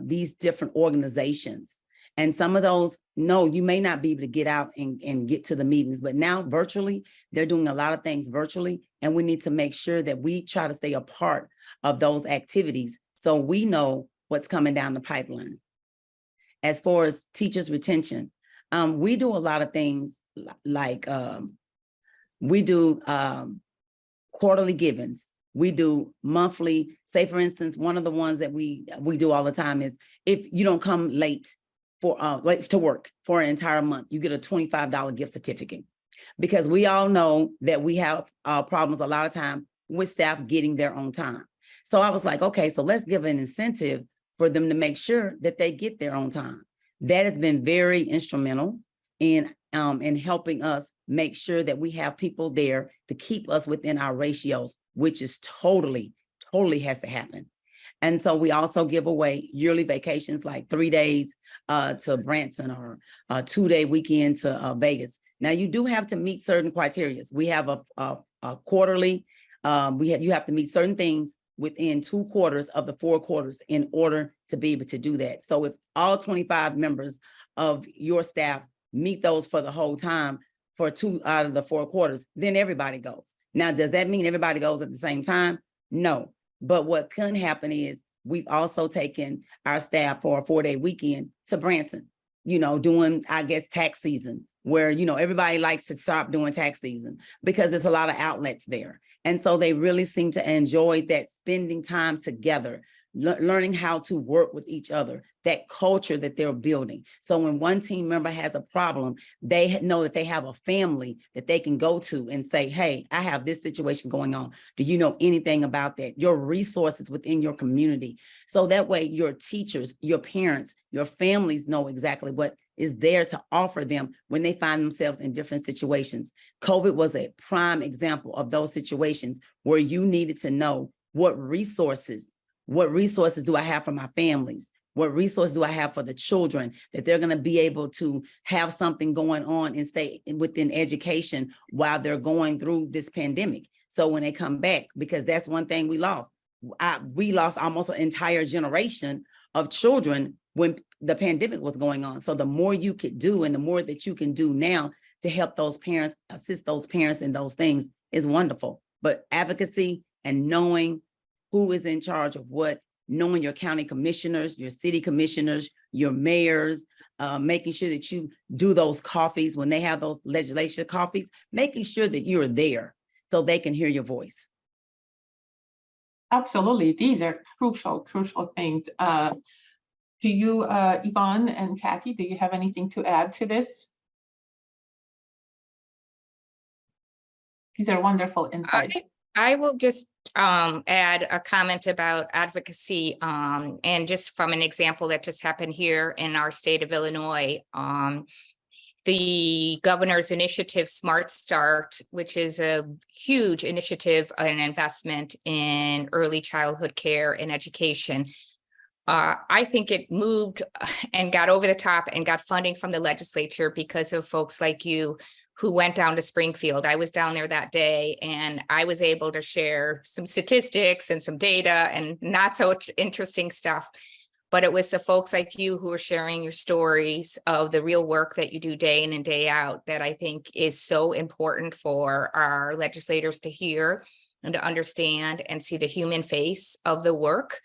these different organizations. And some of those, no, you may not be able to get out and get to the meetings, but now virtually, they're doing a lot of things virtually. And we need to make sure that we try to stay a part of those activities so we know what's coming down the pipeline. As far as teachers' retention, we do a lot of things like we do quarterly givens. We do monthly. Say, for instance, one of the ones that we do all the time is if you don't come late to work for an entire month, you get a $25 gift certificate. Because we all know that we have problems a lot of time with staff getting their own time. So I was like, okay, so let's give an incentive for them to make sure that they get their own time. That has been very instrumental in helping us make sure that we have people there to keep us within our ratios, which is totally has to happen. And so we also give away yearly vacations, like 3 days to Branson or a 2-day weekend to Vegas. Now you do have to meet certain criteria. We have a quarterly, you have to meet certain things within 2 quarters of the 4 quarters in order to be able to do that. So if all 25 members of your staff meet those for the whole time for 2 out of the 4 quarters, then everybody goes. Now, does that mean everybody goes at the same time? No. But what can happen is we've also taken our staff for a 4-day weekend to Branson, doing, I guess, tax season, where, everybody likes to stop doing tax season because there's a lot of outlets there. And so they really seem to enjoy that, spending time together, learning how to work with each other, that culture that they're building. So when one team member has a problem, they know that they have a family that they can go to and say, hey, I have this situation going on. Do you know anything about that? Your resources within your community. So that way your teachers, your parents, your families know exactly what is there to offer them when they find themselves in different situations. COVID was a prime example of those situations where you needed to know what resources do I have for my families? What resources do I have for the children that they're going to be able to have something going on and stay within education while they're going through this pandemic? So when they come back, because that's one thing we lost. We lost almost an entire generation of children when the pandemic was going on. So the more you could do and the more that you can do now to help those parents, assist those parents in those things is wonderful. But advocacy and knowing who is in charge of what, knowing your county commissioners, your city commissioners, your mayors, making sure that you do those coffees when they have those legislation coffees, making sure that you're there so they can hear your voice. Absolutely. These are crucial things. Do you, Yvonne and Kathy, do you have anything to add to this? These are wonderful insights. I will just add a comment about advocacy, and just from an example that just happened here in our state of Illinois. The governor's initiative, Smart Start, which is a huge initiative and investment in early childhood care and education. I think it moved and got over the top and got funding from the legislature because of folks like you who went down to Springfield. I was down there that day and I was able to share some statistics and some data and not so interesting stuff. But it was the folks like you who are sharing your stories of the real work that you do day in and day out that I think is so important for our legislators to hear and to understand and see the human face of the work.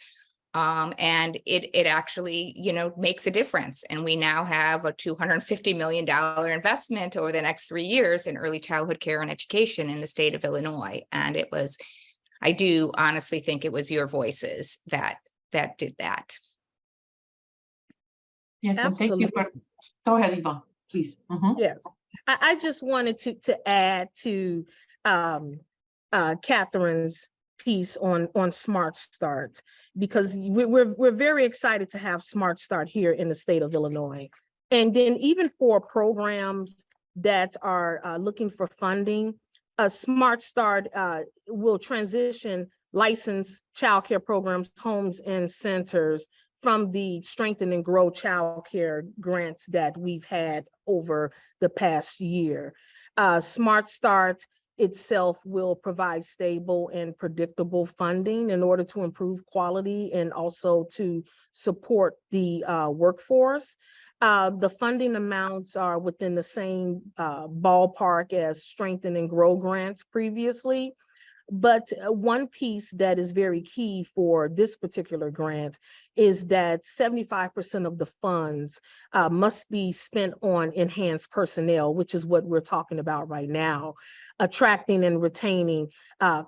And it actually, makes a difference. And we now have a $250 million investment over the next 3 years in early childhood care and education in the state of Illinois. And I do honestly think it was your voices that did that. Yes, and thank you for, go ahead, Yvonne, please. Yes, I just wanted to add to Catherine's piece on Smart Start, because we're very excited to have Smart Start here in the state of Illinois. And then even for programs that are looking for funding, Smart Start will transition licensed childcare programs, homes, and centers from the Strengthen and Grow childcare grants that we've had over the past year. Smart Start itself will provide stable and predictable funding in order to improve quality and also to support the workforce. The funding amounts are within the same ballpark as Strengthen and Grow grants previously. But one piece that is very key for this particular grant is that 75% of the funds must be spent on enhanced personnel, which is what we're talking about right now, attracting and retaining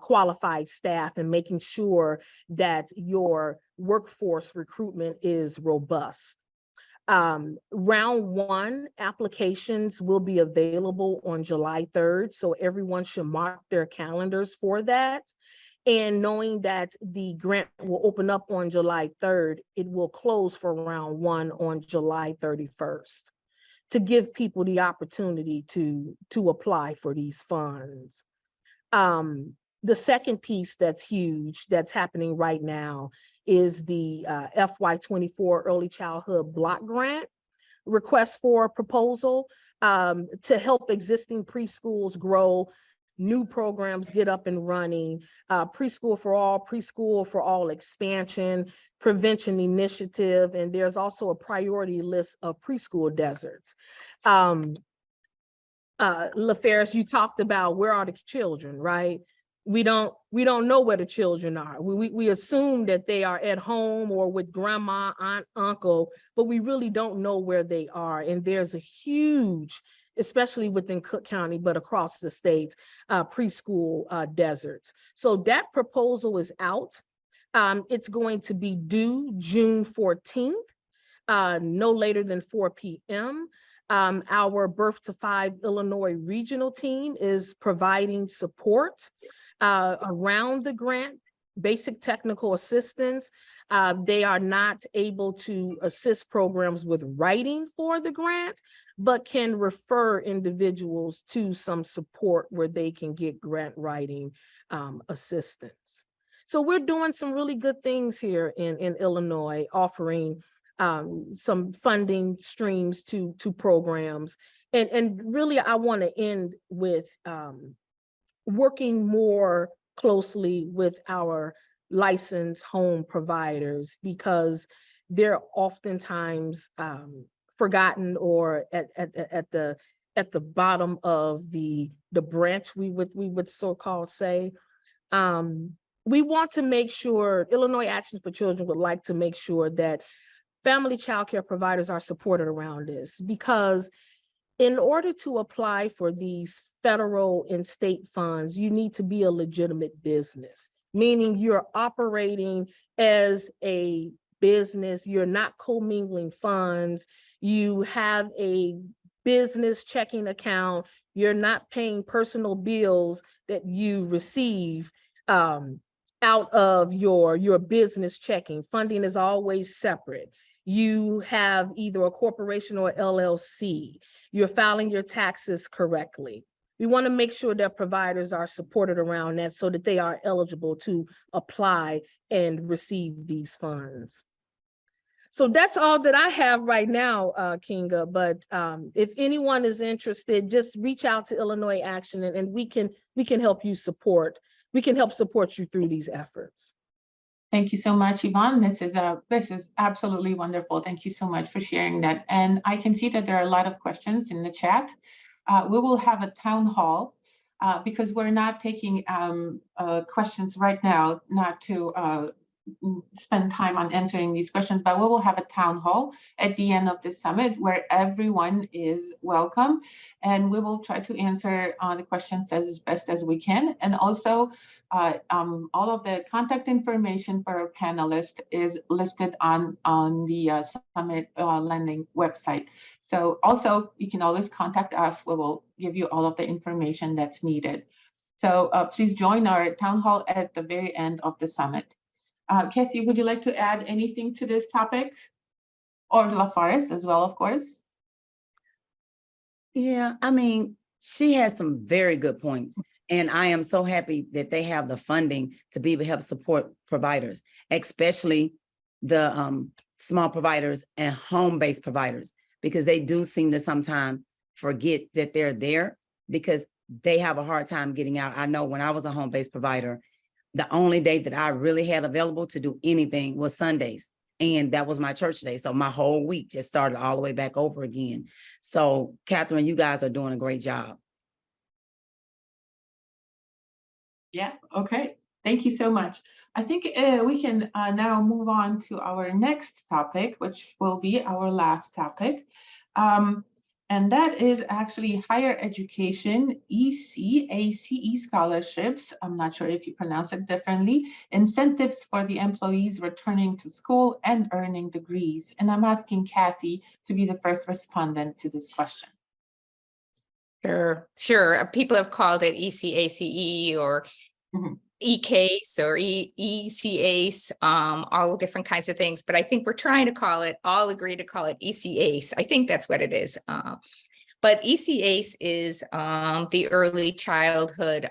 qualified staff and making sure that your workforce recruitment is robust. Round one applications will be available on July 3rd, so everyone should mark their calendars for that. And knowing that the grant will open up on July 3rd, it will close for round one on July 31st to give people the opportunity to apply for these funds. The second piece that's huge that's happening right now is the FY24 Early Childhood Block Grant request for proposal to help existing preschools grow, new programs get up and running, preschool for all expansion, prevention initiative, and there's also a priority list of preschool deserts. LaFerris, you talked about where are the children, right? We don't know where the children are. We assume that they are at home or with grandma, aunt, uncle, but we really don't know where they are. And there's a huge, especially within Cook County, but across the state, preschool deserts. So that proposal is out. It's going to be due June 14th, no later than 4 p.m. Our Birth to 5 Illinois regional team is providing support around the grant, basic technical assistance. They are not able to assist programs with writing for the grant, but can refer individuals to some support where they can get grant writing assistance. So we're doing some really good things here in Illinois, offering some funding streams to programs. And really, I want to end with working more closely with our licensed home providers, because they're oftentimes forgotten or at the bottom of the branch, we would so-called say. We want to make sure, Illinois Action for Children would like to make sure that family child care providers are supported around this, because in order to apply for these federal and state funds, you need to be a legitimate business, meaning you're operating as a business, you're not commingling funds, you have a business checking account, you're not paying personal bills that you receive out of your business checking. Funding is always separate. You have either a corporation or LLC. You're filing your taxes correctly. We want to make sure that providers are supported around that so that they are eligible to apply and receive these funds. So that's all that I have right now, Kinga, but if anyone is interested, just reach out to Illinois Action and we can help you support. We can help support you through these efforts. Thank you so much, Yvonne. This is absolutely wonderful. Thank you so much for sharing that. And I can see that there are a lot of questions in the chat. We will have a town hall because we're not taking questions right now, not to spend time on answering these questions, but we will have a town hall at the end of the summit where everyone is welcome, and we will try to answer the questions as best as we can. And also all of the contact information for our panelists is listed on the Summit Landing website. So also you can always contact us. We will give you all of the information that's needed. So please join our town hall at the very end of the summit. Kathy, would you like to add anything to this topic? Or LaForest as well, of course. Yeah, I mean, she has some very good points. And I am so happy that they have the funding to be able to help support providers, especially the small providers and home-based providers, because they do seem to sometimes forget that they're there because they have a hard time getting out. I know when I was a home-based provider, the only day that I really had available to do anything was Sundays. And that was my church day. So my whole week just started all the way back over again. So Catherine, you guys are doing a great job. Yeah, okay. Thank you so much. I think we can now move on to our next topic, which will be our last topic. And that is actually higher education, ECACE scholarships. I'm not sure if you pronounce it differently. Incentives for the employees returning to school and earning degrees. And I'm asking Kathy to be the first respondent to this question. Sure. People have called it ECACE or ECASE or ECACE, all different kinds of things, but I think we're trying to all agree to call it ECACE. I think that's what it is. But ECACE is the Early Childhood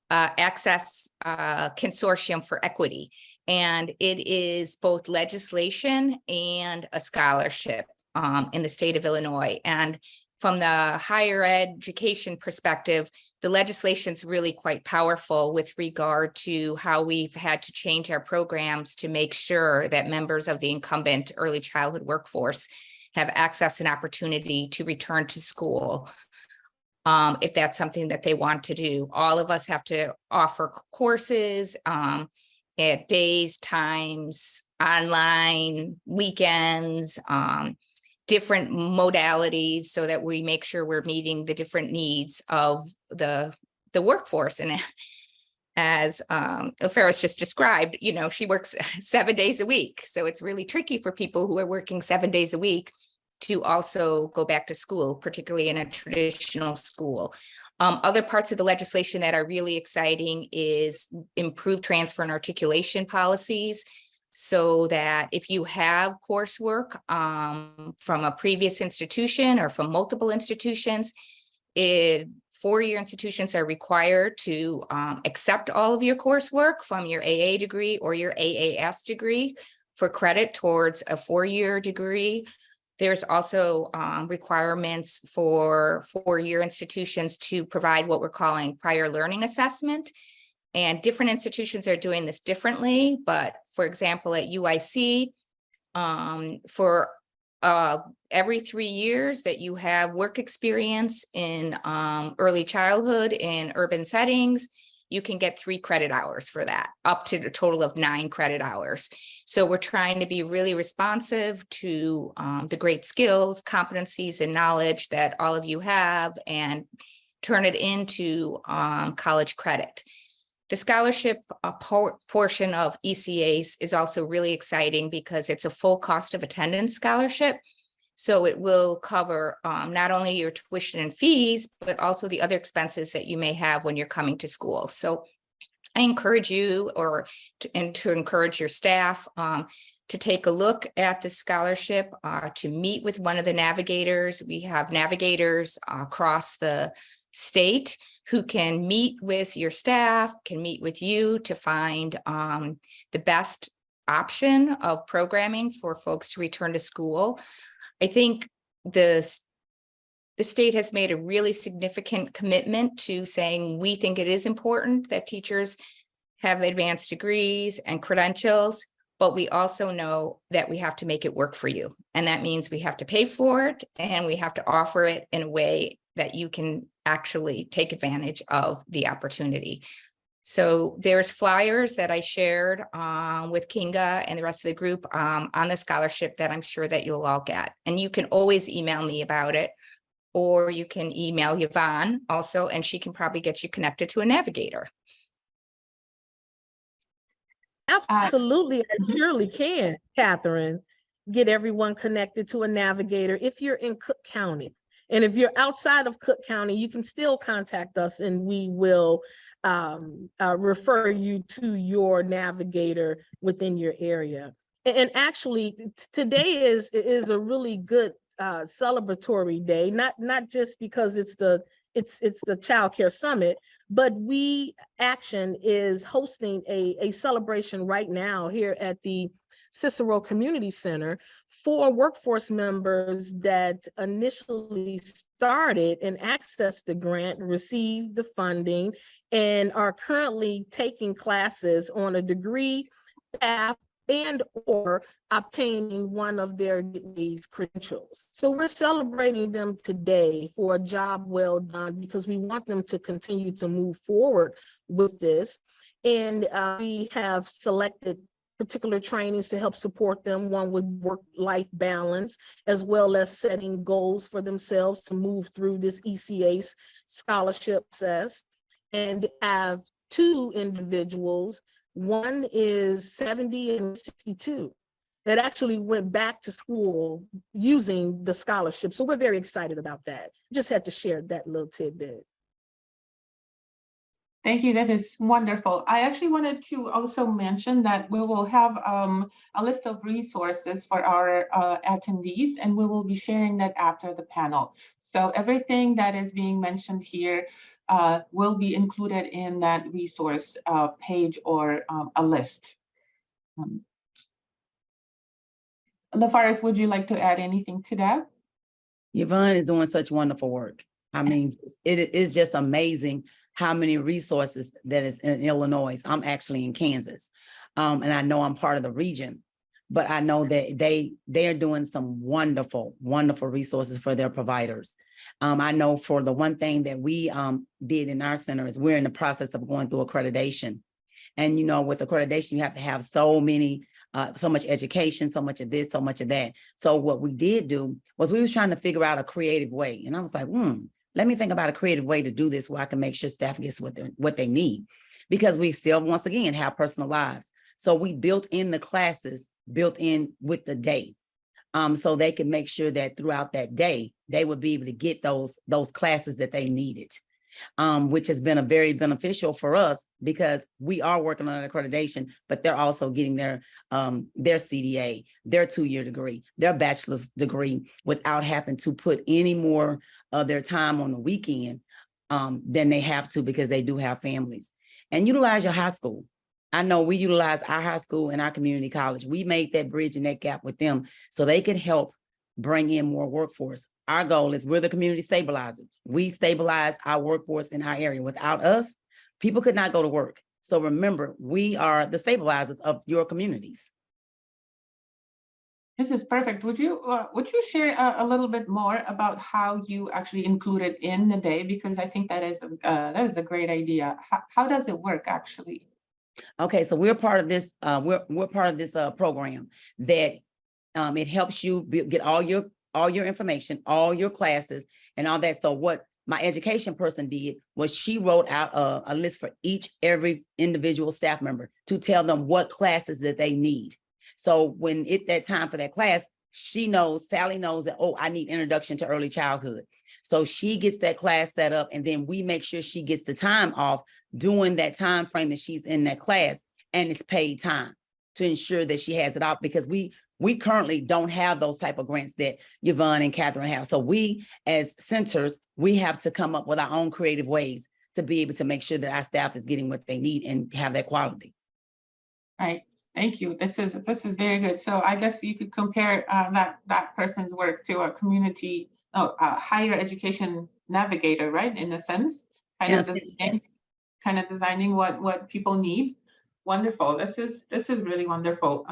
Access Consortium for Equity, and it is both legislation and a scholarship in the state of Illinois. And from the higher education perspective, the legislation is really quite powerful with regard to how we've had to change our programs to make sure that members of the incumbent early childhood workforce have access and opportunity to return to school. If that's something that they want to do. All of us have to offer courses at days, times, online, weekends, different modalities so that we make sure we're meeting the different needs of the workforce. And as Ferris just described, she works 7 days a week. So it's really tricky for people who are working 7 days a week to also go back to school, particularly in a traditional school. Other parts of the legislation that are really exciting is improved transfer and articulation policies, so that if you have coursework from a previous institution or from multiple institutions, four-year institutions are required to accept all of your coursework from your AA degree or your AAS degree for credit towards a four-year degree. There's also requirements for four-year institutions to provide what we're calling prior learning assessment. And different institutions are doing this differently. But for example, at UIC, for every 3 years that you have work experience in early childhood in urban settings, you can get 3 credit hours for that, up to a total of 9 credit hours. So we're trying to be really responsive to the great skills, competencies, and knowledge that all of you have and turn it into college credit. The scholarship portion of ECACE is also really exciting because it's a full cost of attendance scholarship. So it will cover not only your tuition and fees, but also the other expenses that you may have when you're coming to school. So I encourage you to encourage your staff to take a look at the scholarship, to meet with one of the navigators. We have navigators across the state who can meet with your staff, can meet with you to find the best option of programming for folks to return to school. I think the state has made a really significant commitment to saying we think it is important that teachers have advanced degrees and credentials, but we also know that we have to make it work for you. And that means we have to pay for it and we have to offer it in a way that you can actually take advantage of the opportunity. So there's flyers that I shared with Kinga and the rest of the group on the scholarship that I'm sure that you'll all get. And you can always email me about it, or you can email Yvonne also, and she can probably get you connected to a navigator. Absolutely, I surely can, Catherine, get everyone connected to a navigator if you're in Cook County. And if you're outside of Cook County, you can still contact us and we will refer you to your navigator within your area. And actually, today is a really good celebratory day, not just because it's the it's the Childcare Summit, but We Action is hosting a celebration right now here at the Cicero Community Center for workforce members that initially started and accessed the grant, received the funding, and are currently taking classes on a degree path and or obtaining one of their degrees credentials. So we're celebrating them today for a job well done because we want them to continue to move forward with this. And we have selected particular trainings to help support them, one with work-life balance, as well as setting goals for themselves to move through this ECA scholarship process. And have two individuals, one is 70 and 62, that actually went back to school using the scholarship. So we're very excited about that. Just had to share that little tidbit. Thank you. That is wonderful. I actually wanted to also mention that we will have a list of resources for our attendees, and we will be sharing that after the panel. So everything that is being mentioned here will be included in that resource page or a list. LaFaris, would you like to add anything to that? Yvonne is doing such wonderful work. I mean, it is just amazing how many resources that is in Illinois. I'm actually in Kansas, and I know I'm part of the region, but I know that they are doing some wonderful, wonderful resources for their providers. I know for the one thing that we did in our center is we're in the process of going through accreditation. And, you know, with accreditation, you have to have so much education, so much of this, so much of that. So what we did do was we was trying to figure out a creative way. And I was like, let me think about a creative way to do this where I can make sure staff gets what they need, because we still, once again, have personal lives. So we built in the classes, built in with the day. So they could make sure that throughout that day, they would be able to get those classes that they needed, which has been a very beneficial for us because we are working on an accreditation, but they're also getting their CDA, their 2-year degree, their bachelor's degree without having to put any more of their time on the weekend than they have to, because they do have families. And utilize your high school. I know we utilize our high school and our community college. We made that bridge and that gap with them so they could help bring in more workforce. Our goal is we're the community stabilizers. We stabilize our workforce in our area. Without us, people could not go to work. So remember, we are the stabilizers of your communities. This is perfect. Would you share a little bit more about how you actually include it in the day? Because I think that is a great idea. How does it work actually? Okay, so we're part of this. We're part of this program that it helps you get all your information, all your classes, and all that. So what my education person did was she wrote out a list for every individual staff member to tell them what classes that they need. So when it's that time for that class, Sally knows that, oh, I need introduction to early childhood. So she gets that class set up, and then we make sure she gets the time off during that time frame that she's in that class, and it's paid time to ensure that she has it off, because we currently don't have those type of grants that Yvonne and Catherine have. So we, as centers, we have to come up with our own creative ways to be able to make sure that our staff is getting what they need and have that quality. Right. Thank you. This is very good. So I guess you could compare that person's work to a community, higher education navigator, right? In a sense, kind of designing what people need. Wonderful. This is really wonderful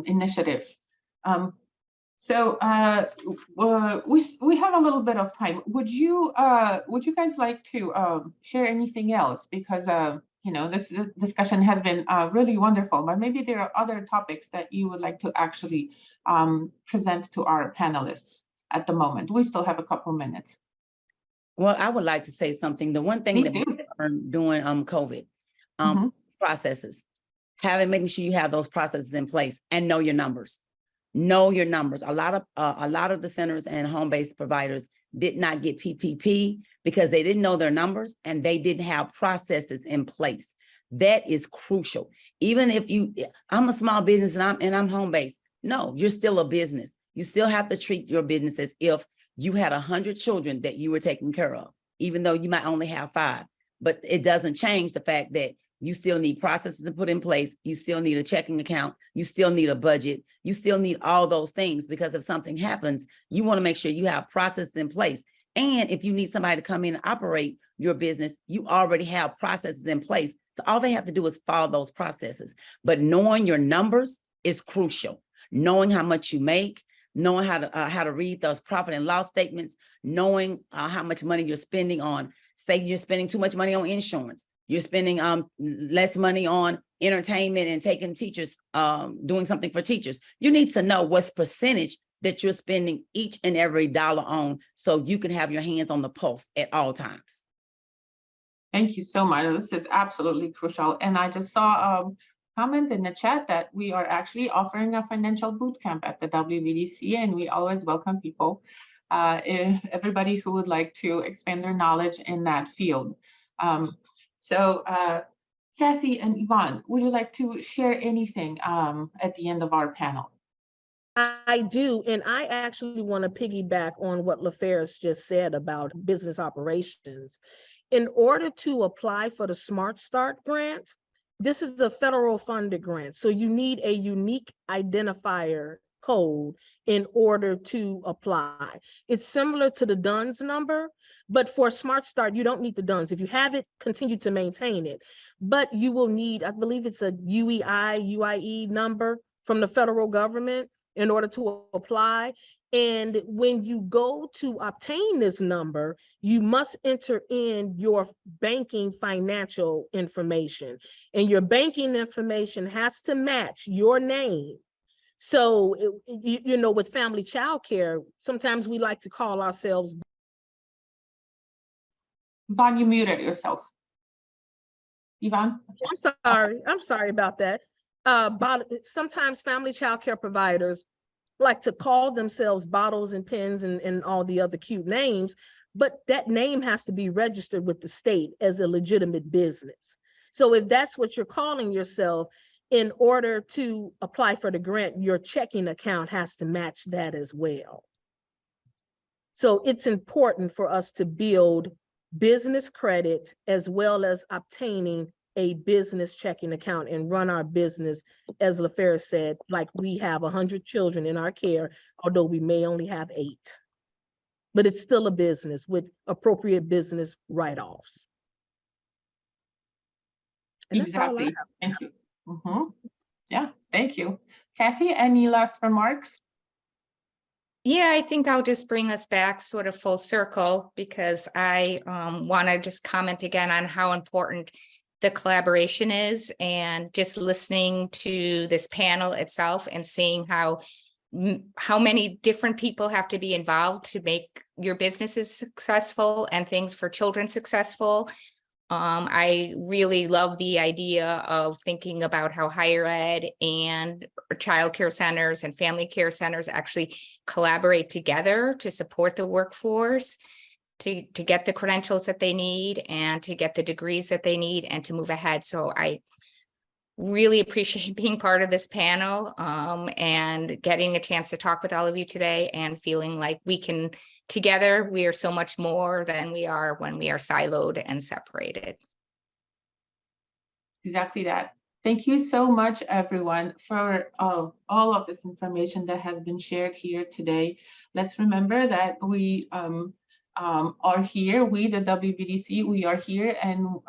initiative. So we have a little bit of time. Would you guys like to share anything else? Because this discussion has been really wonderful, but maybe there are other topics that you would like to actually present to our panelists at the moment. We still have a couple minutes. Well, I would like to say something. The one thing that we learned during COVID, processes, making sure you have those processes in place and know your numbers. Know your numbers. A lot of the centers and home-based providers did not get PPP because they didn't know their numbers and they didn't have processes in place. That is crucial. Even if I'm a small business and I'm home-based. No, you're still a business. You still have to treat your business as if you had 100 children that you were taking care of. even though you might only have 5. But it doesn't change the fact that you still need processes to put in place. You still need a checking account. You still need a budget. You still need all those things, because if something happens, you want to make sure you have processes in place. And if you need somebody to come in and operate your business, you already have processes in place. So all they have to do is follow those processes. But knowing your numbers is crucial. Knowing how much you make, knowing how to read those profit and loss statements, knowing how much money you're spending on, say you're spending too much money on insurance, you're spending less money on entertainment and taking teachers, doing something for teachers. You need to know what's percentage that you're spending each and every dollar on, so you can have your hands on the pulse at all times. Thank you so much. This is absolutely crucial. And I just saw a comment in the chat that we are actually offering a financial boot camp at the WBDC, and we always welcome people, everybody who would like to expand their knowledge in that field. So Kathy and Yvonne, would you like to share anything at the end of our panel? I do, and I actually want to piggyback on what LaFerris just said about business operations. In order to apply for the Smart Start grant, this is a federal funded grant, so you need a unique identifier code in order to apply. It's similar to the DUNS number, but for Smart Start, you don't need the DUNS. If you have it, continue to maintain it. But you will need, I believe it's a UIE number from the federal government in order to apply. And when you go to obtain this number, you must enter in your banking financial information. And your banking information has to match your name. So, you know, with family childcare, sometimes we like to call ourselves. Yvonne, you muted yourself. Yvonne? I'm sorry about that. Sometimes family childcare providers like to call themselves Bottles and Pens and all the other cute names, but that name has to be registered with the state as a legitimate business. So if that's what you're calling yourself, in order to apply for the grant, your checking account has to match that as well. So it's important for us to build business credit as well as obtaining a business checking account and run our business, as LaFerris said, like we have 100 children in our care, although we may only have 8. But it's still a business with appropriate business write-offs. Exactly. Thank you. Yeah, thank you. Kathy, any last remarks? Yeah, I think I'll just bring us back sort of full circle, because I want to just comment again on how important the collaboration is, and just listening to this panel itself and seeing how many different people have to be involved to make your businesses successful and things for children successful. I really love the idea of thinking about how higher ed and child care centers and family care centers actually collaborate together to support the workforce, to get the credentials that they need and to get the degrees that they need and to move ahead. So I really appreciate being part of this panel and getting a chance to talk with all of you today, and feeling like we can, together, we are so much more than we are when we are siloed and separated. Exactly that. Thank you so much, everyone, for all of this information that has been shared here today. Let's remember that we are here, we, the WBDC, we are here, and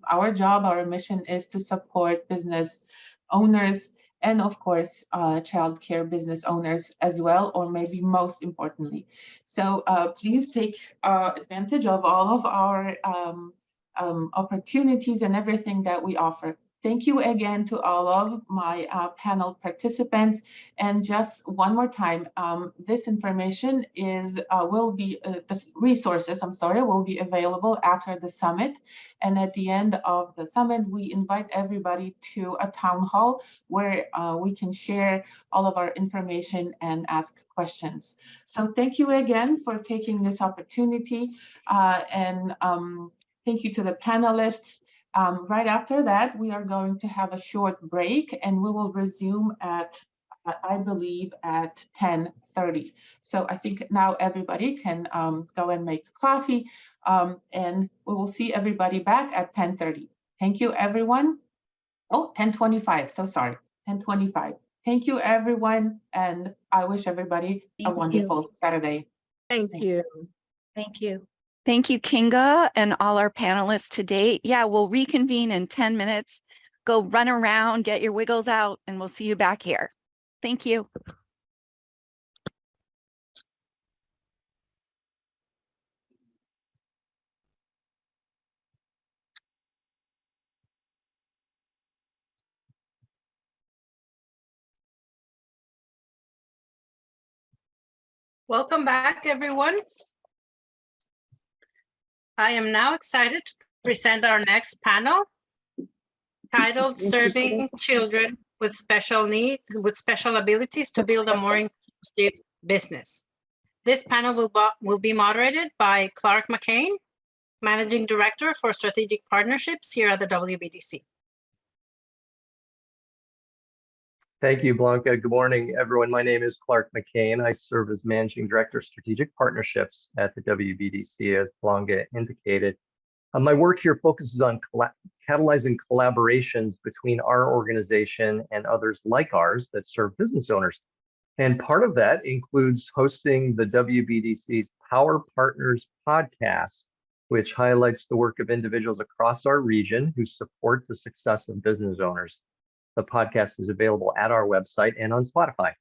our job, our mission is to support business owners and, of course, childcare business owners as well, or maybe most importantly. So please take advantage of all of our opportunities and everything that we offer. Thank you again to all of my panel participants. And just one more time, this information will be, the resources, will be available after the summit. And at the end of the summit, we invite everybody to a town hall where we can share all of our information and ask questions. So thank you again for taking this opportunity, and thank you to the panelists. Right after that, we are going to have a short break, and we will resume at I believe at 10:30. So I think now everybody can go and make coffee, and we will see everybody back at 10:30. Thank you, everyone. Oh, 10:25, so sorry, 10:25. Thank you, everyone, and I wish everybody a wonderful Saturday. Thank Thanks. you. Thank you. Thank you, Kinga, and all our panelists to date. Yeah, we'll reconvene in 10 minutes. Go run around, get your wiggles out, and we'll see you back here. Thank you. Welcome back, everyone. I am now excited to present our next panel titled Serving Children with Special Needs, with Special Abilities to Build a More Inclusive Business. This panel will be moderated by Clark McCain, Managing Director for Strategic Partnerships here at the WBDC. Thank you, Blanca. Good morning, everyone. My name is Clark McCain. I serve as Managing Director of Strategic Partnerships at the WBDC, as Blanca indicated. My work here focuses on catalyzing collaborations between our organization and others like ours that serve business owners. And part of that includes hosting the WBDC's Power Partners podcast, which highlights the work of individuals across our region who support the success of business owners. The podcast is available at our website and on Spotify.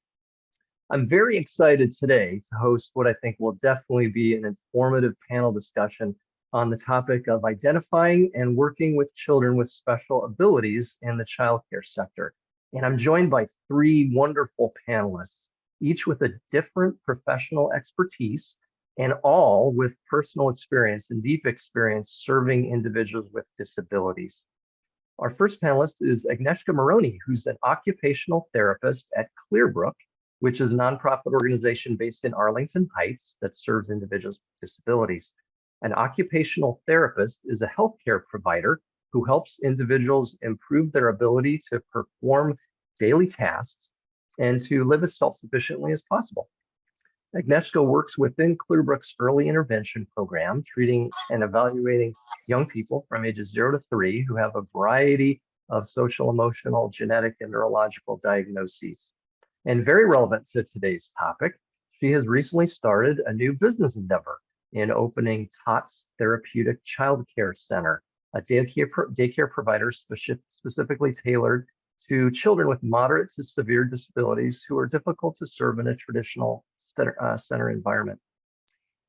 I'm very excited today to host what I think will definitely be an informative panel discussion on the topic of identifying and working with children with special abilities in the childcare sector. And I'm joined by three wonderful panelists, each with a different professional expertise and all with personal experience and deep experience serving individuals with disabilities. Our first panelist is Agnieszka Maroney, who's an occupational therapist at Clearbrook, which is a nonprofit organization based in Arlington Heights that serves individuals with disabilities. An occupational therapist is a healthcare provider who helps individuals improve their ability to perform daily tasks and to live as self-sufficiently as possible. Agnieszka works within Clearbrook's early intervention program, treating and evaluating young people from ages 0 to 3 who have a variety of social, emotional, genetic, and neurological diagnoses. And very relevant to today's topic, she has recently started a new business endeavor in opening TOTS Therapeutic Childcare Center, a daycare provider specifically tailored to children with moderate to severe disabilities who are difficult to serve in a traditional center environment.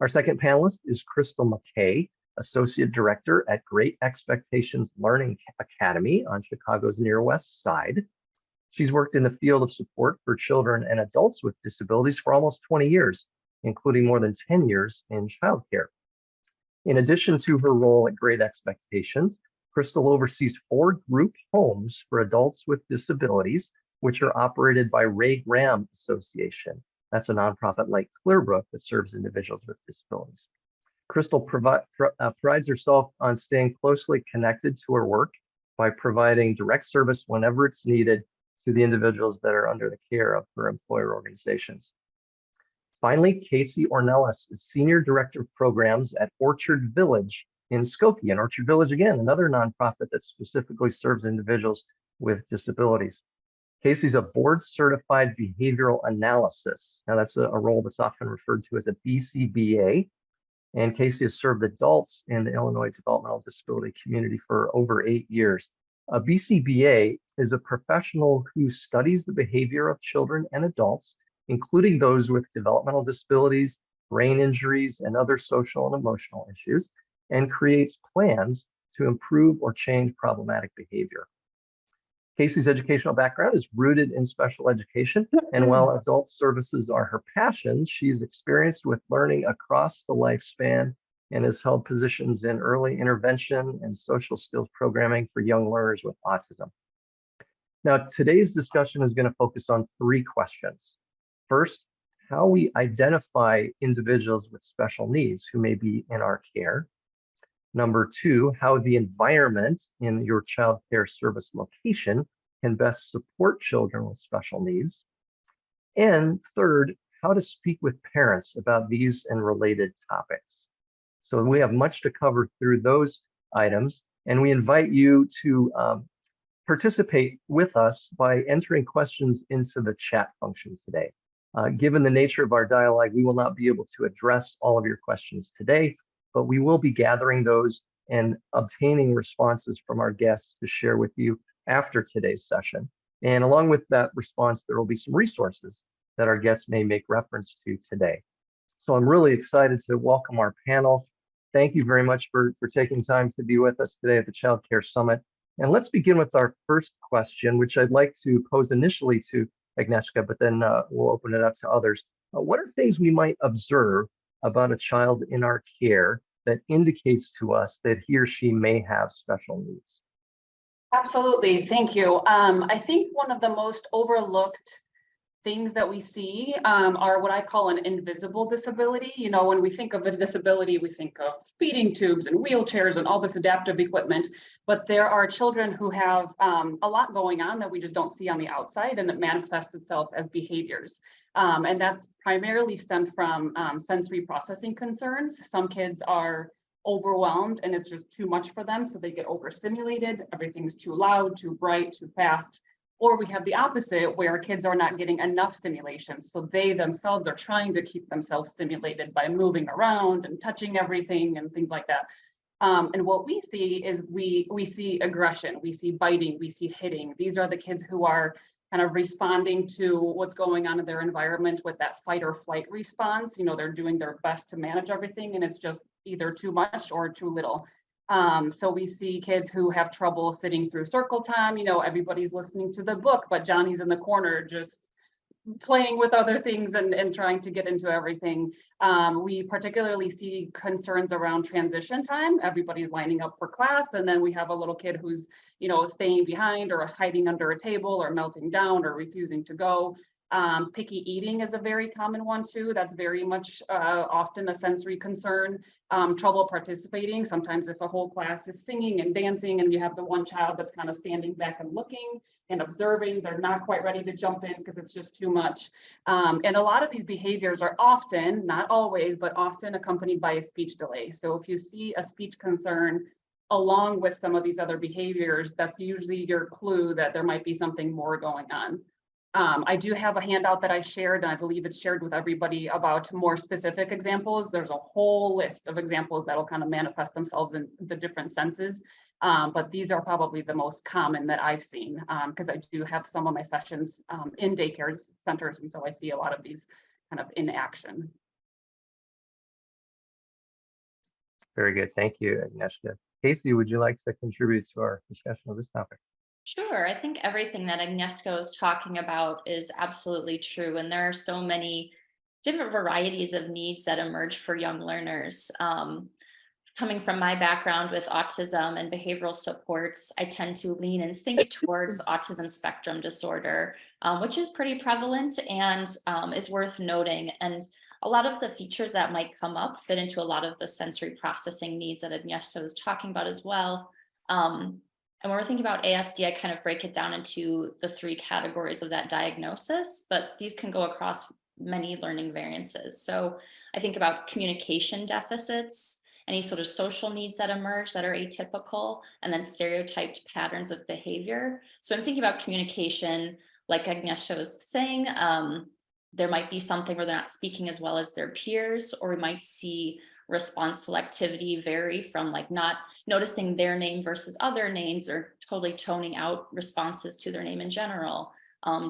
Our second panelist is Crystal McKay, Associate Director at Great Expectations Learning Academy on Chicago's Near West Side. She's worked in the field of support for children and adults with disabilities for almost 20 years, including more than 10 years in childcare. In addition to her role at Great Expectations, Crystal oversees 4 group homes for adults with disabilities, which are operated by Ray Graham Association. That's a nonprofit like Clearbrook that serves individuals with disabilities. Crystal prides herself on staying closely connected to her work by providing direct service whenever it's needed to the individuals that are under the care of her employer organizations. Finally, Casey Ornelas is Senior Director of Programs at Orchard Village in Skokie. And Orchard Village, again, another nonprofit that specifically serves individuals with disabilities. Casey's a board-certified behavioral analysis. Now, that's a role that's often referred to as a BCBA. And Casey has served adults in the Illinois developmental disability community for over 8 years. A BCBA is a professional who studies the behavior of children and adults, including those with developmental disabilities, brain injuries, and other social and emotional issues, and creates plans to improve or change problematic behavior. Casey's educational background is rooted in special education, and while adult services are her passion, she's experienced with learning across the lifespan and has held positions in early intervention and social skills programming for young learners with autism. Now, today's discussion is going to focus on 3 questions. First, how we identify individuals with special needs who may be in our care. Number 2, how the environment in your child care service location can best support children with special needs. And third, how to speak with parents about these and related topics. So we have much to cover through those items, and we invite you to participate with us by entering questions into the chat function today. Given the nature of our dialogue, we will not be able to address all of your questions today, but we will be gathering those and obtaining responses from our guests to share with you after today's session. And along with that response, there will be some resources that our guests may make reference to today. So I'm really excited to welcome our panel. Thank you very much for taking time to be with us today at the Childcare Summit. And let's begin with our first question, which I'd like to pose initially to Agnieszka, but then we'll open it up to others. What are things we might observe about a child in our care that indicates to us that he or she may have special needs? Absolutely, thank you. I think one of the most overlooked things that we see are what I call an invisible disability. You know, when we think of a disability, we think of feeding tubes and wheelchairs and all this adaptive equipment, but there are children who have a lot going on that we just don't see on the outside, and it manifests itself as behaviors. And that's primarily stemmed from sensory processing concerns. Some kids are overwhelmed and it's just too much for them, so they get overstimulated. Everything's too loud, too bright, too fast. Or we have the opposite, where kids are not getting enough stimulation, so they themselves are trying to keep themselves stimulated by moving around and touching everything and things like that. And what we see is we see aggression, we see biting, we see hitting. These are the kids who are kind of responding to what's going on in their environment with that fight or flight response. You know, they're doing their best to manage everything, and it's just either too much or too little. So we see kids who have trouble sitting through circle time. You know, everybody's listening to the book, but Johnny's in the corner just playing with other things and trying to get into everything. We particularly see concerns around transition time. Everybody's lining up for class, and then we have a little kid who's, you know, staying behind or hiding under a table or melting down or refusing to go. Picky eating is a very common one too. That's very much often a sensory concern. Trouble participating. Sometimes if a whole class is singing and dancing and you have the one child that's kind of standing back and looking and observing, they're not quite ready to jump in because it's just too much. And a lot of these behaviors are often, not always, but often accompanied by a speech delay. So if you see a speech concern along with some of these other behaviors, that's usually your clue that there might be something more going on. I do have a handout that I shared, and I believe it's shared with everybody, about more specific examples. There's a whole list of examples that'll kind of manifest themselves in the different senses. But these are probably the most common that I've seen, because I do have some of my sessions in daycare centers, and so I see a lot of these kind of in action. Very good. Thank you, Agnieszka. Casey, would you like to contribute to our discussion of this topic? Sure. I think everything that Agnieszka was talking about is absolutely true. And there are so many different varieties of needs that emerge for young learners. Coming from my background with autism and behavioral supports, I tend to lean and think towards autism spectrum disorder, which is pretty prevalent and is worth noting. And a lot of the features that might come up fit into a lot of the sensory processing needs that Agnieszka was talking about as well. And when we're thinking about ASD, I kind of break it down into the three categories of that diagnosis, but these can go across many learning variances. So I think about communication deficits, any sort of social needs that emerge that are atypical, and then stereotyped patterns of behavior. So I'm thinking about communication, like Agnieszka was saying, there might be something where they're not speaking as well as their peers, or we might see response selectivity vary from like not noticing their name versus other names, or totally toning out responses to their name in general.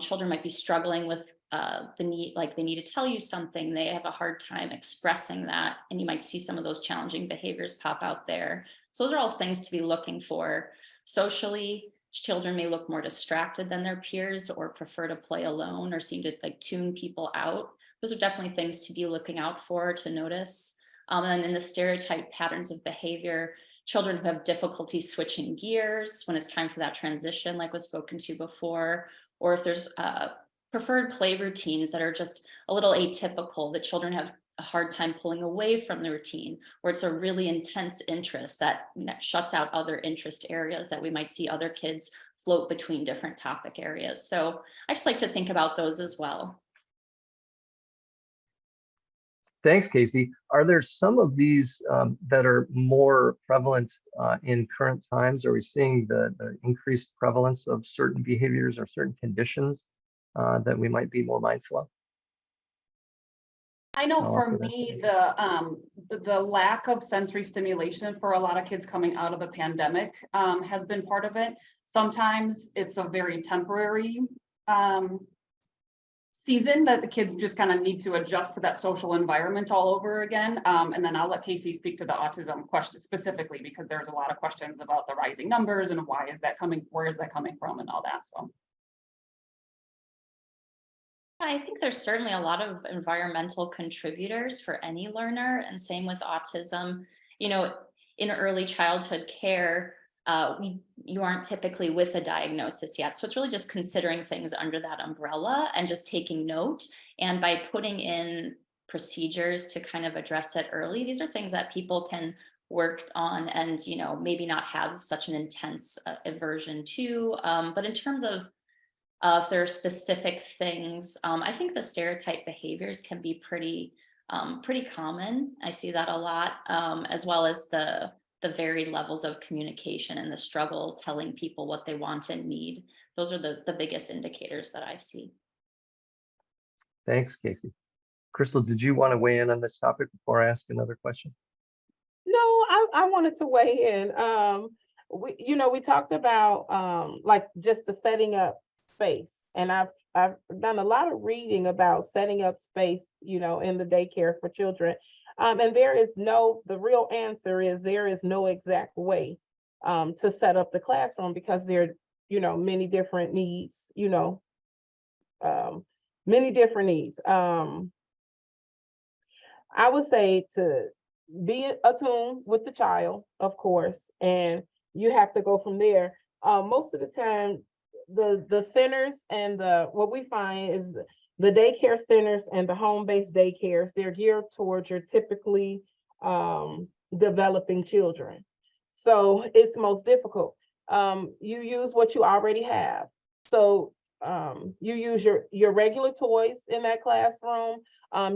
Children might be struggling with the need, like they need to tell you something, they have a hard time expressing that, and you might see some of those challenging behaviors pop out there. So those are all things to be looking for. Socially, children may look more distracted than their peers, or prefer to play alone, or seem to like tune people out. Those are definitely things to be looking out for, to notice. And in the stereotype patterns of behavior, children who have difficulty switching gears when it's time for that transition, like was spoken to before, or if there's preferred play routines that are just a little atypical, that children have a hard time pulling away from the routine, or it's a really intense interest that shuts out other interest areas that we might see other kids float between different topic areas. So I just like to think about those as well. Thanks, Casey. Are there some of these that are more prevalent in current times? Are we seeing the increased prevalence of certain behaviors or certain conditions that we might be more mindful of? I know I'll for offer that. me, the lack of sensory stimulation for a lot of kids coming out of the pandemic has been part of it. Sometimes it's a very temporary season that the kids just kind of need to adjust to that social environment all over again. And then I'll let Casey speak to the autism question specifically, because there's a lot of questions about the rising numbers and why is that coming, where is that coming from and all that, so. I think there's certainly a lot of environmental contributors for any learner, and same with autism. You know, in early childhood care, you aren't typically with a diagnosis yet. So it's really just considering things under that umbrella and just taking note. And by putting in procedures to kind of address it early, these are things that people can work on and, you know, maybe not have such an intense aversion to. But in terms of if there are specific things, I think the stereotype behaviors can be pretty common. I see that a lot, as well as the varied levels of communication and the struggle telling people what they want and need. Those are the biggest indicators that I see. Thanks, Casey. Crystal, did you want to weigh in on this topic before I ask another question? No, I wanted to weigh in. We talked about like just the setting up space, and I've done a lot of reading about setting up space, in the daycare for children. And the real answer is there is no exact way to set up the classroom, because there are, many different needs, many different needs. I would say to be attuned with the child, of course, and you have to go from there. Most of the time, the centers and what we find is the daycare centers and the home-based daycares, they're geared towards your typically developing children. So it's most difficult. You use what you already have. So you use your regular toys in that classroom.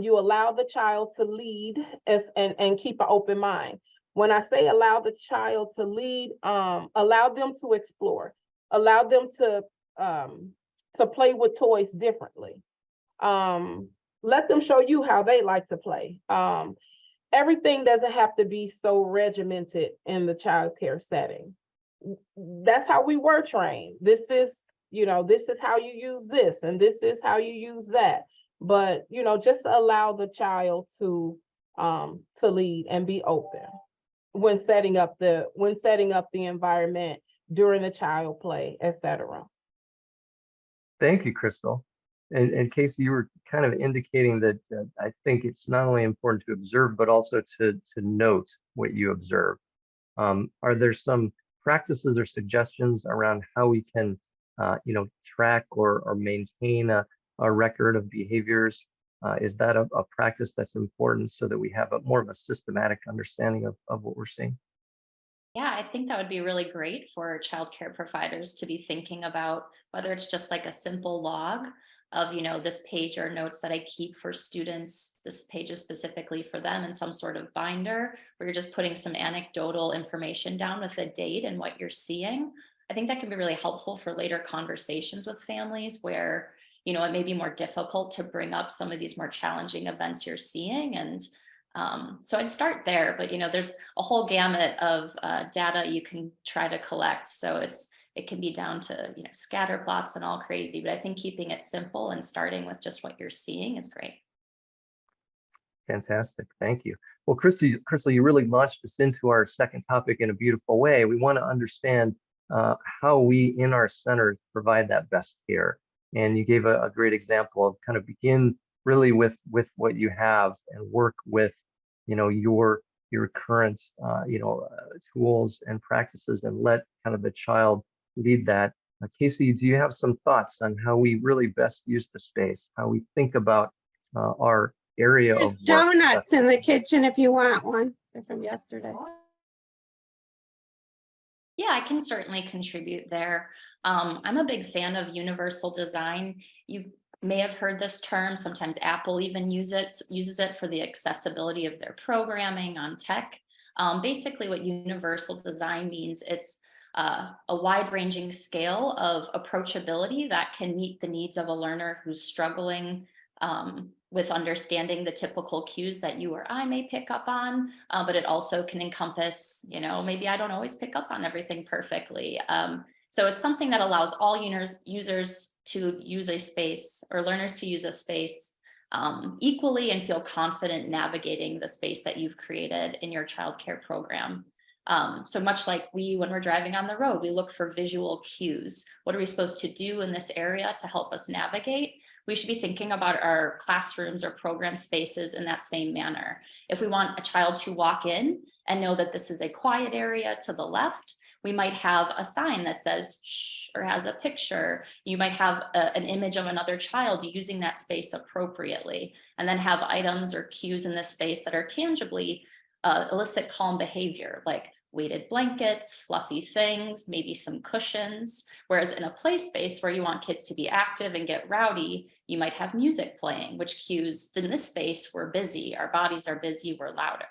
You allow the child to lead and keep an open mind. When I say allow the child to lead, allow them to explore, allow them to play with toys differently. Let them show you how they like to play. Everything doesn't have to be so regimented in the childcare setting. That's how we were trained. This is how you use this, and this is how you use that. But, just allow the child to lead and be open when setting up the environment during the child play, etc. Thank you, Crystal. And Casey, you were kind of indicating that I think it's not only important to observe, but also to note what you observe. Are there some practices or suggestions around how we can, track or maintain a record of behaviors? Is that a practice that's important so that we have more of a systematic understanding of what we're seeing? Yeah, I think that would be really great for childcare providers to be thinking about, whether it's just like a simple log of, this page are notes that I keep for students. This page is specifically for them in some sort of binder, where you're just putting some anecdotal information down with a date and what you're seeing. I think that can be really helpful for later conversations with families where, it may be more difficult to bring up some of these more challenging events you're seeing. And so I'd start there, but there's a whole gamut of data you can try to collect. So it can be down to scatter plots and all crazy, but I think keeping it simple and starting with just what you're seeing is great. Fantastic, thank you. Well, Crystal, you really launched us into our second topic in a beautiful way. We want to understand how we in our centers provide that best care. And you gave a great example of kind of begin really with what you have and work with, your current, tools and practices, and let kind of the child lead that. Casey, do you have some thoughts on how we really best use the space, how we think about our area There's of work? donuts in the kitchen if you want one. They're from yesterday. Yeah, I can certainly contribute there. I'm a big fan of universal design. may have heard this term. Sometimes Apple even uses it for the accessibility of their programming on tech. Basically, what universal design means, it's a wide-ranging scale of approachability that can meet the needs of a learner who's struggling with understanding the typical cues that you or I may pick up on, but it also can encompass, maybe I don't always pick up on everything perfectly. So it's something that allows all users to use a space, or learners to use a space equally, and feel confident navigating the space that you've created in your childcare program. So much like when we're driving on the road, we look for visual cues. What are we supposed to do in this area to help us navigate? We should be thinking about our classrooms or program spaces in that same manner. If we want a child to walk in and know that this is a quiet area to the left, we might have a sign that says shh, or has a picture. You might have an image of another child using that space appropriately, and then have items or cues in this space that are tangibly elicit calm behavior, like weighted blankets, fluffy things, maybe some cushions. Whereas in a play space where you want kids to be active and get rowdy, you might have music playing, which cues, in this space, we're busy, our bodies are busy, we're louder.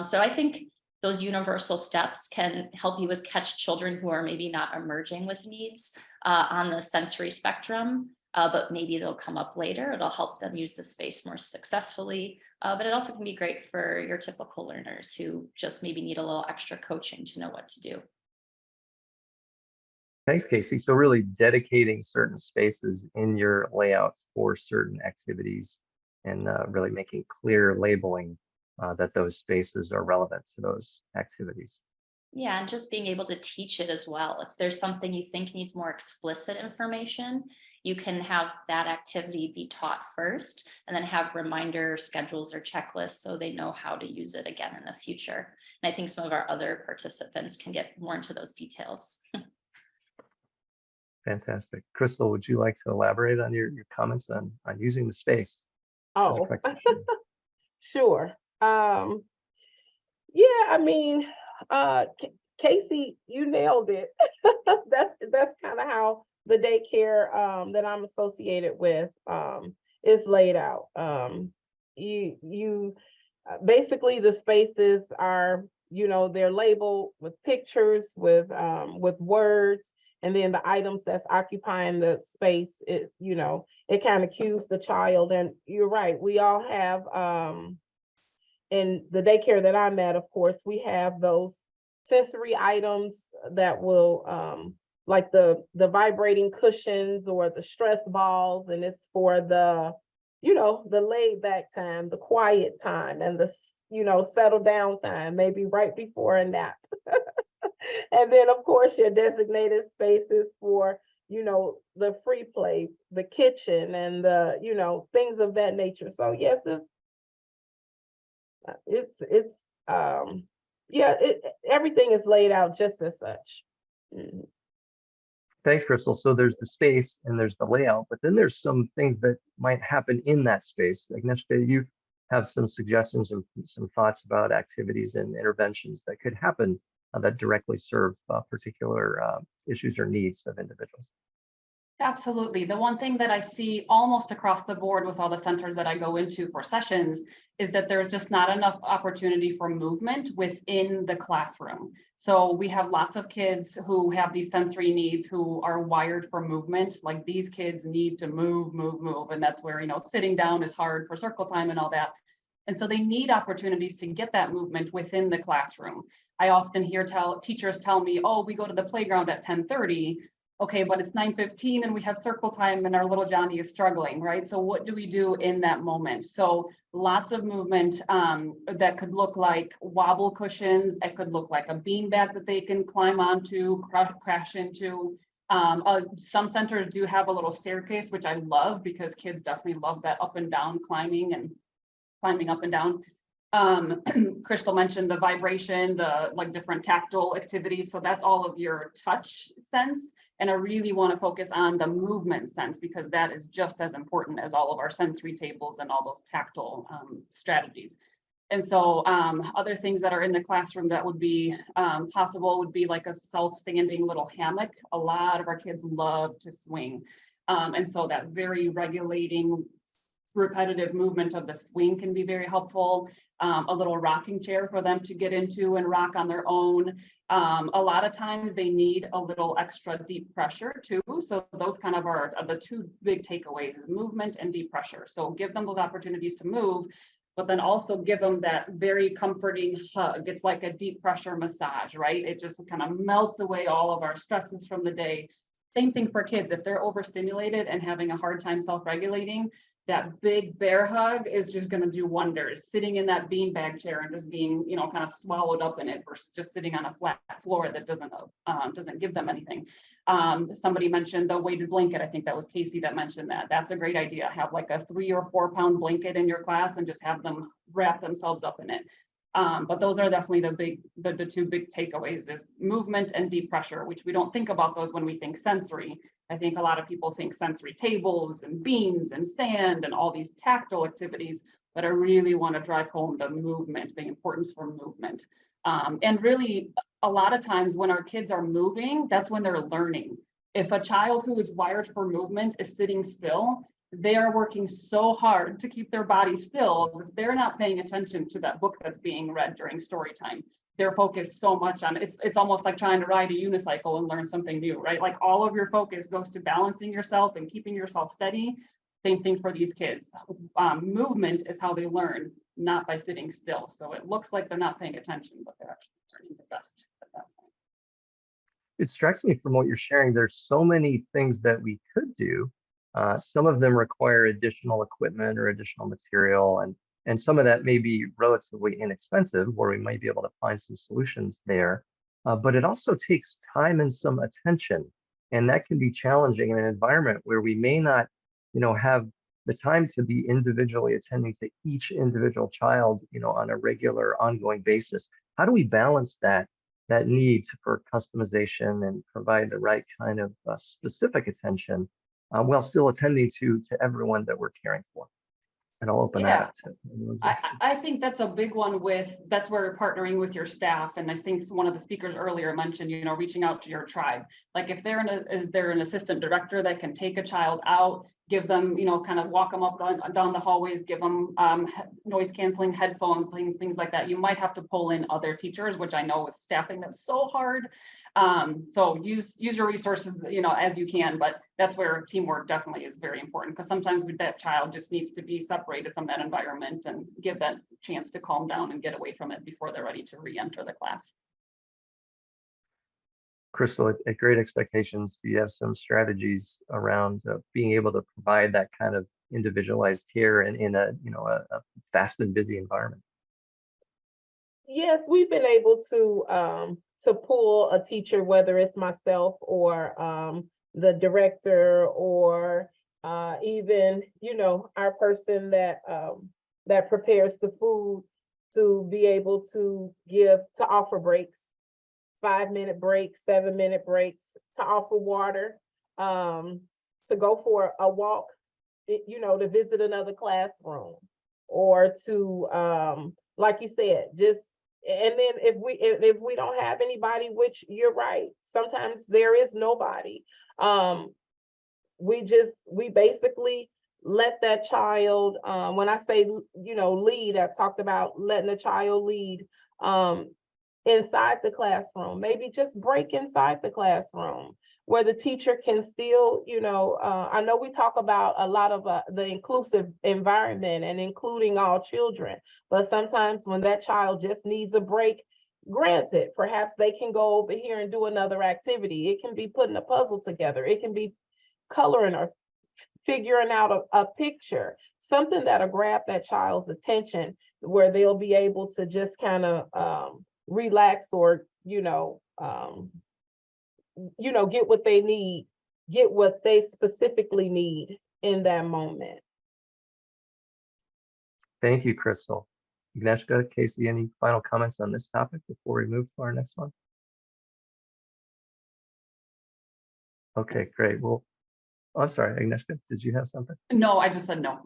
So I think those universal steps can help you catch children who are maybe not emerging with needs on the sensory spectrum, but maybe they'll come up later. It'll help them use the space more successfully. But it also can be great for your typical learners who just maybe need a little extra coaching to know what to do. Thanks, Casey. So really dedicating certain spaces in your layout for certain activities, and really making clear labeling that those spaces are relevant to those activities. Yeah, and just being able to teach it as well. If there's something you think needs more explicit information, you can have that activity be taught first, and then have reminder schedules or checklists so they know how to use it again in the future. And I think some of our other participants can get more into those details. Fantastic. Crystal, would you like to elaborate on your comments on using the space as a Oh, practitioner? sure. Yeah, I mean, Casey, you nailed it. That's kind of how the daycare that I'm associated with is laid out. You basically, the spaces are, they're labeled with pictures, with words, and then the items that's occupying the space, it kind of cues the child. And you're right, we all have in the daycare that I'm at, of course, we have those sensory items that will like the vibrating cushions or the stress balls, and it's for the the laid back time, the quiet time, and the settle down time, maybe right before a nap. And then of course your designated spaces for the free play, the kitchen, and the things of that nature. So yes, it's yeah, everything is laid out just as such. Mhm. Thanks, Crystal. So there's the space and there's the layout, but then there's some things that might happen in that space. Agnieszka, you have some suggestions and some thoughts about activities and interventions that could happen that directly serve particular issues or needs of individuals. Absolutely. The one thing that I see almost across the board with all the centers that I go into for sessions is that there's just not enough opportunity for movement within the classroom. So we have lots of kids who have these sensory needs who are wired for movement. Like, these kids need to move. And that's where, sitting down is hard for circle time and all that. And so they need opportunities to get that movement within the classroom. I often hear teachers tell me, oh, we go to the playground at 10:30. Okay, but it's 9:15 and we have circle time and our little Johnny is struggling, right? So what do we do in that moment? So lots of movement that could look like wobble cushions. It could look like a beanbag that they can climb onto, crash into. Some centers do have a little staircase, which I love because kids definitely love that up and down climbing and climbing up and down. Crystal mentioned the vibration, the different tactile activities. So that's all of your touch sense. And I really want to focus on the movement sense, because that is just as important as all of our sensory tables and all those tactile strategies. And so other things that are in the classroom that would be possible would be like a self-standing little hammock. A lot of our kids love to swing. And so that very regulating, repetitive movement of the swing can be very helpful. A little rocking chair for them to get into and rock on their own. A lot of times they need a little extra deep pressure too. So those kind of are the two big takeaways, is movement and deep pressure. So give them those opportunities to move, but then also give them that very comforting hug. It's like a deep pressure massage, right? It just kind of melts away all of our stresses from the day. Same thing for kids. If they're overstimulated and having a hard time self-regulating, that big bear hug is just going to do wonders. Sitting in that beanbag chair and just being, you know, kind of swallowed up in it versus just sitting on a flat floor that doesn't give them anything. Somebody mentioned the weighted blanket. I think that was Casey that mentioned that. That's a great idea. Have like a 3 or 4 pound blanket in your class and just have them wrap themselves up in it. But those are definitely the two big takeaways, is movement and deep pressure, which we don't think about those when we think sensory. I think a lot of people think sensory tables and beans and sand and all these tactile activities, but I really want to drive home the movement, the importance for movement. And really, a lot of times when our kids are moving, that's when they're learning. If a child who is wired for movement is sitting still, they are working so hard to keep their body still that they're not paying attention to that book that's being read during story time. They're focused so much on it's almost like trying to ride a unicycle and learn something new, right? Like all of your focus goes to balancing yourself and keeping yourself steady. Same thing for these kids. Movement is how they learn, not by sitting still. So it looks like they're not paying attention, but they're actually learning the best at that point. It strikes me from what you're sharing, there's so many things that we could do. Some of them require additional equipment or additional material, and some of that may be relatively inexpensive, where we might be able to find some solutions there. But it also takes time and some attention, and that can be challenging in an environment where we may not, have the time to be individually attending to each individual child, on a regular, ongoing basis. How do we balance that need for customization and provide the right kind of specific attention while still attending to everyone that we're caring for? And I'll open that up to. I think that's a big one that's where you're partnering with your staff. And I think one of the speakers earlier mentioned, reaching out to your tribe. Like if is there an assistant director that can take a child out, give them, kind of walk them up down the hallways, give them noise canceling headphones, things like that. You might have to pull in other teachers, which I know with staffing, that's so hard. So use your resources, as you can, but that's where teamwork definitely is very important, because sometimes that child just needs to be separated from that environment and give that chance to calm down and get away from it before they're ready to re-enter the class. Crystal, at Great Expectations, do you have some strategies around being able to provide that kind of individualized care in a fast and busy environment? Yes, we've been able to pull a teacher, whether it's myself or the director or even, our person that prepares the food, to be able to offer breaks, 5-minute breaks, 7-minute breaks, to offer water, to go for a walk, to visit another classroom, or to, like you said, and then if we don't have anybody, which you're right, sometimes there is nobody, we basically let that child, when I say, lead, I talked about letting the child lead inside the classroom, maybe just break inside the classroom where the teacher can still, I know we talk about a lot of the inclusive environment and including all children, but sometimes when that child just needs a break, granted, perhaps they can go over here and do another activity. It can be putting a puzzle together. It can be coloring or figuring out a picture, something that'll grab that child's attention where they'll be able to just kind of relax or, get what they need, get what they specifically need in that moment. Thank you, Crystal. Agnieszka, Casey, any final comments on this topic before we move to our next one? Okay, great. Well, I'm sorry, Agnieszka, did you have something? No, I just said no.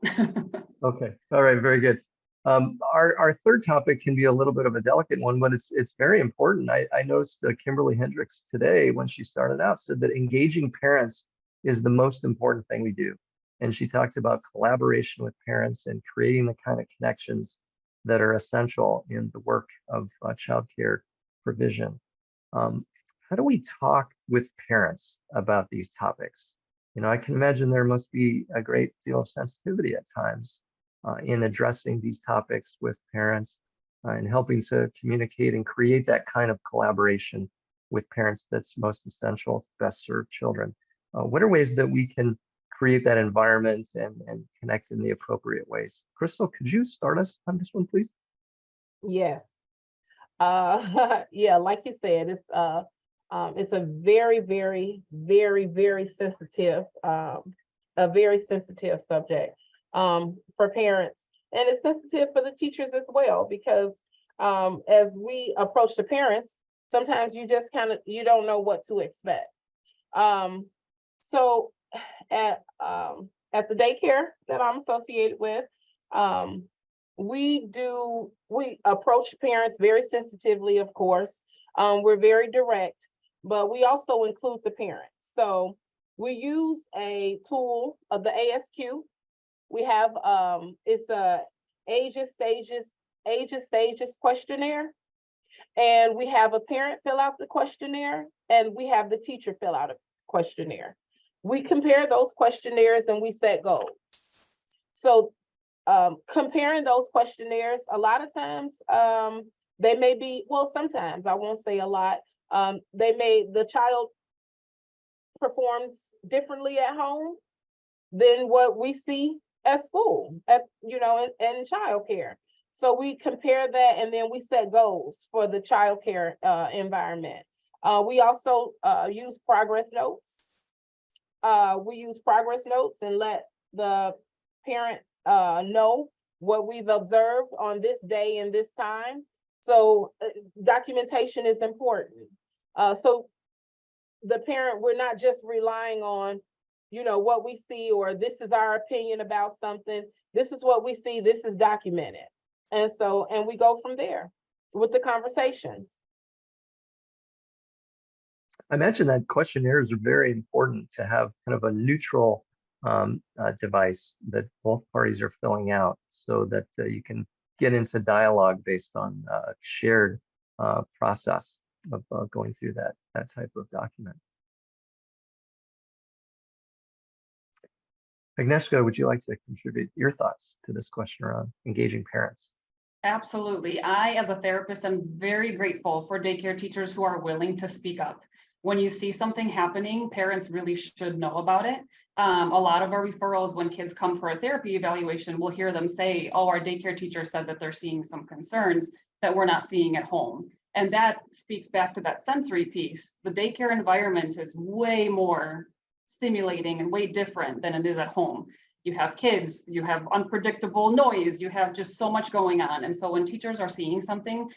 Okay, all right, very good. Our third topic can be a little bit of a delicate one, but it's very important. I noticed Kimberly Hendricks today, when she started out, said that engaging parents is the most important thing we do. And she talked about collaboration with parents and creating the kind of connections that are essential in the work of childcare provision. How do we talk with parents about these topics? You know, I can imagine there must be a great deal of sensitivity at times in addressing these topics with parents and helping to communicate and create that kind of collaboration with parents that's most essential to best serve children. What are ways that we can create that environment and connect in the appropriate ways? Crystal, could you start us on this one, please? Yes. Yeah, like you said, it's a very, very, very, very sensitive, a very sensitive subject for parents. And it's sensitive for the teachers as well, because as we approach the parents, sometimes you just you don't know what to expect. So at the daycare that I'm associated with, we approach parents very sensitively, of course. We're very direct, but we also include the parents. So we use a tool of the ASQ. We have it's a ages, stages questionnaire. And we have a parent fill out the questionnaire, and we have the teacher fill out a questionnaire. We compare those questionnaires and we set goals. So comparing those questionnaires, a lot of times they may be, well, sometimes, I won't say a lot, the child performs differently at home than what we see at school, in childcare. So we compare that, and then we set goals for the childcare environment. We also use progress notes. We use progress notes and let the parent know what we've observed on this day and this time. So documentation is important. So the parent, we're not just relying on, what we see, or this is our opinion about something. This is what we see, this is documented. And we go from there with the conversations. I imagine that questionnaires are very important to have kind of a neutral device that both parties are filling out, so that you can get into dialogue based on shared process of going through that type of document. Agnieszka, would you like to contribute your thoughts to this question around engaging parents? Absolutely. I, as a therapist, am very grateful for daycare teachers who are willing to speak up. When you see something happening, parents really should know about it. A lot of our referrals, when kids come for a therapy evaluation, we'll hear them say, oh, our daycare teacher said that they're seeing some concerns that we're not seeing at home. And that speaks back to that sensory piece. The daycare environment is way more stimulating and way different than it is at home. You have kids, you have unpredictable noise, you have just so much going on. And so when teachers are seeing something,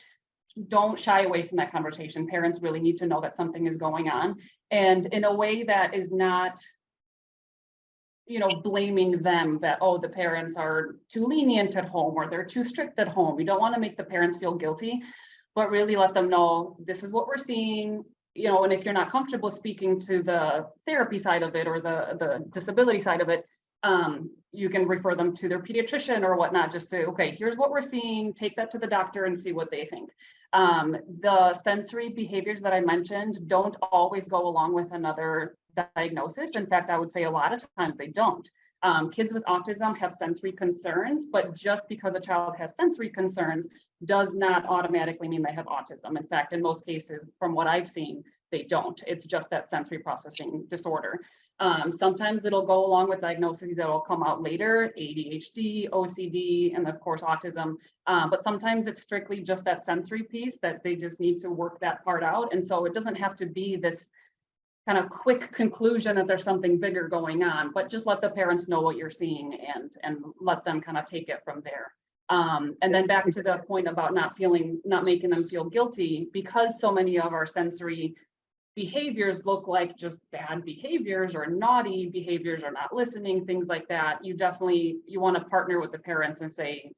don't shy away from that conversation. Parents really need to know that something is going on, and in a way that is not, blaming them that, oh, the parents are too lenient at home or they're too strict at home. We don't want to make the parents feel guilty, but really let them know this is what we're seeing. And if you're not comfortable speaking to the therapy side of it or the disability side of it, you can refer them to their pediatrician or whatnot, just to, okay, here's what we're seeing, take that to the doctor and see what they think. The sensory behaviors that I mentioned don't always go along with another diagnosis. In fact, I would say a lot of times they don't. Kids with autism have sensory concerns, but just because a child has sensory concerns does not automatically mean they have autism. In fact, in most cases, from what I've seen, they don't. It's just that sensory processing disorder. Sometimes it'll go along with diagnoses that will come out later, ADHD, OCD, and of course autism. But sometimes it's strictly just that sensory piece that they just need to work that part out. And so it doesn't have to be this kind of quick conclusion that there's something bigger going on, but just let the parents know what you're seeing and let them kind of take it from there. And then back to the point about not making them feel guilty, because so many of our sensory behaviors look like just bad behaviors or naughty behaviors or not listening, things like that. You want to partner with the parents and say,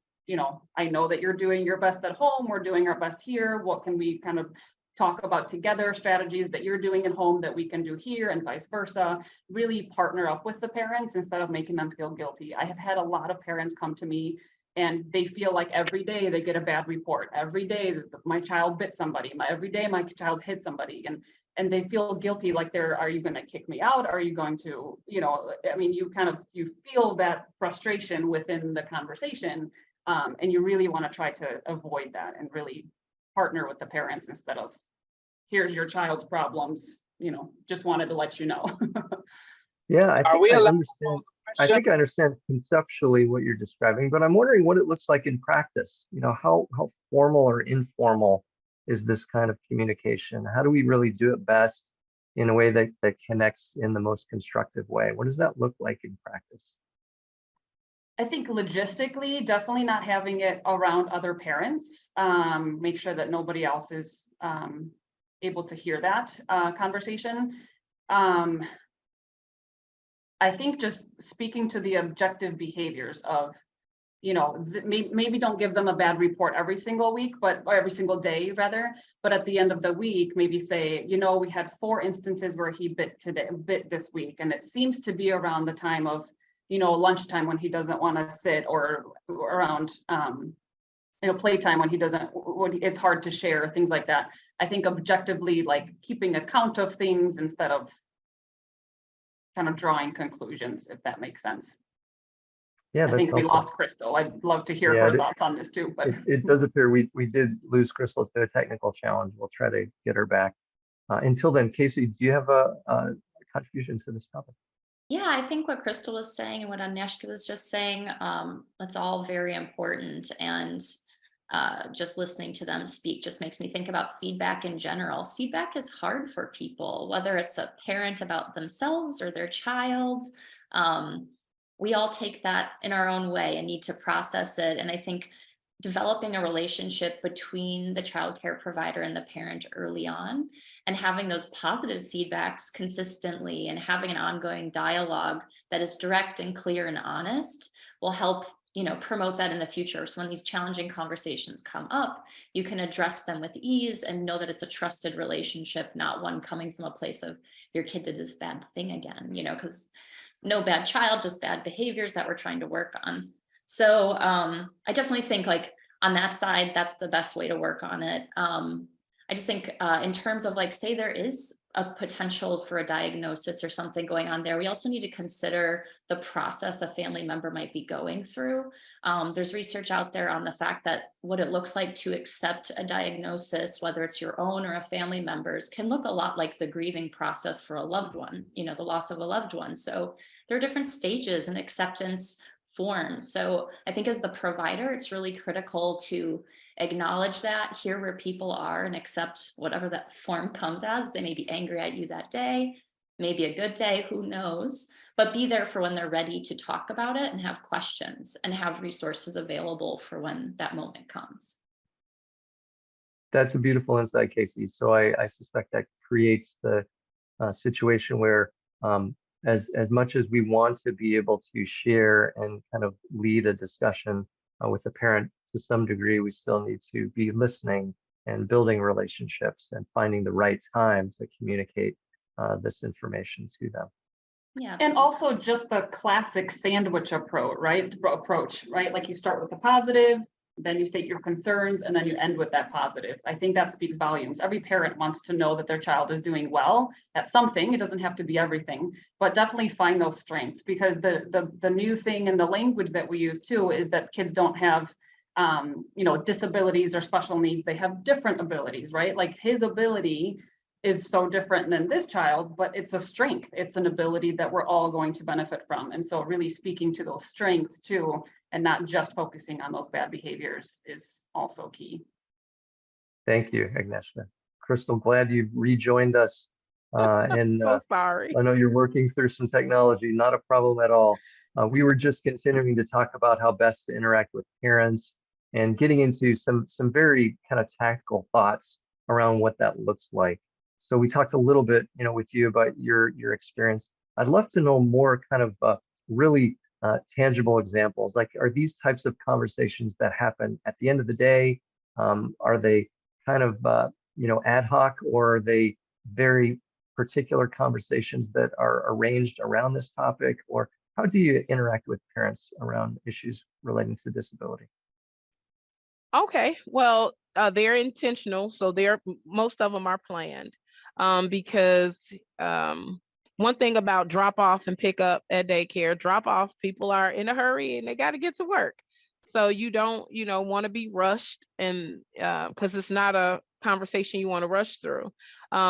I know that you're doing your best at home. We're doing our best here. What can we kind of talk about together strategies that you're doing at home that we can do here and vice versa. Really partner up with the parents instead of making them feel guilty. I have had a lot of parents come to me and they feel like every day they get a bad report. Every day my child bit somebody. Every day my child hit somebody, and they feel guilty. Like are you going to kick me out? Are you going to, I mean, you feel that frustration within the conversation, and you really want to try to avoid that and really partner with the parents instead of, here's your child's problems. Just wanted to let you know. Yeah, I Are think we I allowed understand. I think I understand conceptually what you're describing, but I'm wondering what it looks like in practice. How formal or informal is this kind of communication? How do we really do it best in a way that connects in the most constructive way? What does that look like in practice? I think logistically, definitely not having it around other parents. Make sure that nobody else is able to hear that conversation. I think just speaking to the objective behaviors of, maybe don't give them a bad report every single week, or every single day rather, but at the end of the week, maybe say, we had 4 instances where he bit this week. And it seems to be around the time of, lunchtime when he doesn't want to sit, or around, playtime when it's hard to share, things like that. I think objectively, like keeping account of things instead of kind of drawing conclusions, if that makes sense. Yeah, I think that's we helpful. lost Crystal. I'd love to hear Yeah, her thoughts on this too, but it does appear we did lose Crystal to a technical challenge. We'll try to get her back. Until then, Casey, do you have a contribution to this topic? Yeah, I think what Crystal was saying and what Agnieszka was just saying, it's all very important. And just listening to them speak just makes me think about feedback in general. Feedback is hard for people, whether it's a parent about themselves or their child. We all take that in our own way and need to process it. And I think developing a relationship between the childcare provider and the parent early on, and having those positive feedbacks consistently, and having an ongoing dialogue that is direct and clear and honest will help promote that in the future. So when these challenging conversations come up, you can address them with ease and know that it's a trusted relationship, not one coming from a place of your kid did this bad thing again, because no bad child, just bad behaviors that we're trying to work on. So I definitely think like on that side, that's the best way to work on it. I just think in terms of like, say there is a potential for a diagnosis or something going on there, we also need to consider the process a family member might be going through. There's research out there on the fact that what it looks like to accept a diagnosis, whether it's your own or a family member's, can look a lot like the grieving process for a loved one, the loss of a loved one. So there are different stages and acceptance forms. So I think as the provider, it's really critical to acknowledge that, hear where people are, and accept whatever that form comes as. They may be angry at you that day, maybe a good day, who knows, but be there for when they're ready to talk about it and have questions and have resources available for when that moment comes. That's a beautiful insight, Casey. So I suspect that creates the situation where as much as we want to be able to share and kind of lead a discussion with the parent, to some degree, we still need to be listening and building relationships and finding the right time to communicate this information to them. Yeah. And also just the classic sandwich approach, right? Like you start with the positive, then you state your concerns, and then you end with that positive. I think that speaks volumes. Every parent wants to know that their child is doing well at something. It doesn't have to be everything, but definitely find those strengths, because the new thing in the language that we use too is that kids don't have disabilities or special needs. They have different abilities, right? Like his ability is so different than this child, but it's a strength. It's an ability that we're all going to benefit from. And so really speaking to those strengths too, and not just focusing on those bad behaviors, is also key. Thank you, Agnieszka. Crystal, glad you rejoined us. So sorry. I know you're working through some technology, not a problem at all. We were just continuing to talk about how best to interact with parents and getting into some very kind of tactical thoughts around what that looks like. So we talked a little bit, with you about your experience. I'd love to know more kind of really tangible examples. Like, are these types of conversations that happen at the end of the day? Are they kind of, ad hoc, or are they very particular conversations that are arranged around this topic? Or how do you interact with parents around issues relating to disability? Okay, well, they're intentional, so most of them are planned. Because one thing about drop off and pick up at daycare, drop off, people are in a hurry and they got to get to work. So you don't, want to be rushed, and because it's not a conversation you want to rush through.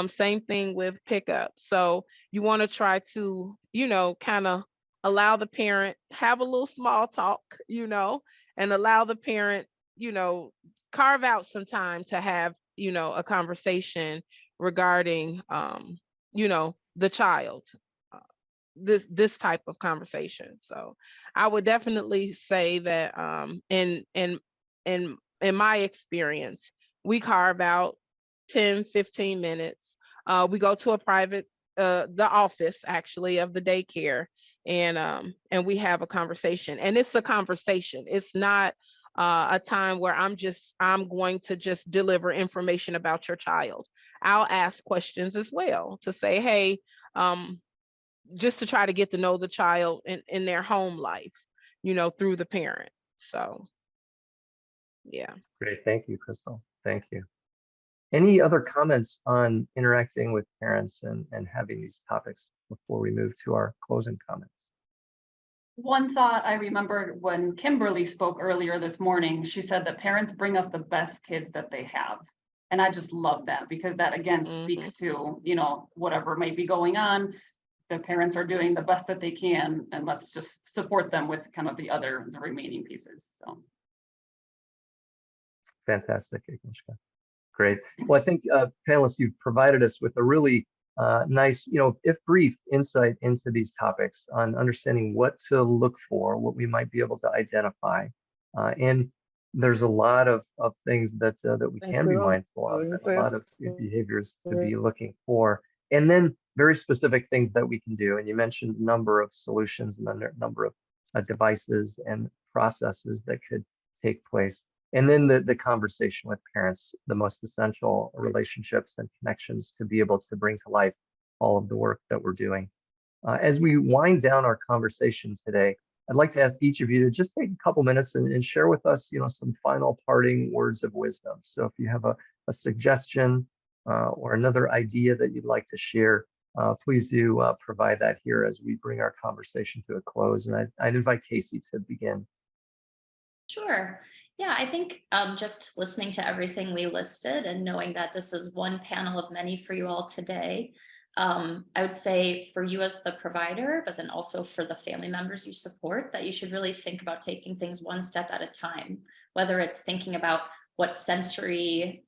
Same thing with pickup. So you want to try to, kind of allow the parent, have a little small talk, and allow the parent, carve out some time to have, a conversation regarding, the child, uh, this type of conversation. So I would definitely say that, in my experience, we carve out 10-15 minutes. We go to a private, the office actually of the daycare, and we have a conversation, and it's a conversation. It's not a time where I'm going to just deliver information about your child. I'll ask questions as well to say, hey, just to try to get to know the child in their home life, through the parent. So, yeah. Great, thank you, Crystal. Thank you. Any other comments on interacting with parents and having these topics before we move to our closing comments? One thought I remembered when Kimberly spoke earlier this morning, she said that parents bring us the best kids that they have. And I just love that, because that again speaks to, whatever might be going on, the parents are doing the best that they can, and let's just support them with kind of the remaining pieces. So. Fantastic, Agnieszka. Great. Well, I think panelists, you've provided us with a really nice, if brief, insight into these topics on understanding what to look for, what we might be able to identify. And there's a lot of things that we can be mindful of, and a lot of behaviors to be looking for. And then very specific things that we can do. And you mentioned a number of solutions and a number of devices and processes that could take place. And then the conversation with parents, the most essential relationships and connections to be able to bring to life all of the work that we're doing. As we wind down our conversation today, I'd like to ask each of you to just take a couple minutes and share with us, some final parting words of wisdom. So if you have a suggestion or another idea that you'd like to share, please do provide that here as we bring our conversation to a close. And I'd invite Casey to begin. Sure. Yeah, I think just listening to everything we listed and knowing that this is one panel of many for you all today, I would say for you as the provider, but then also for the family members you support, that you should really think about taking things one step at a time, whether it's thinking about what sensory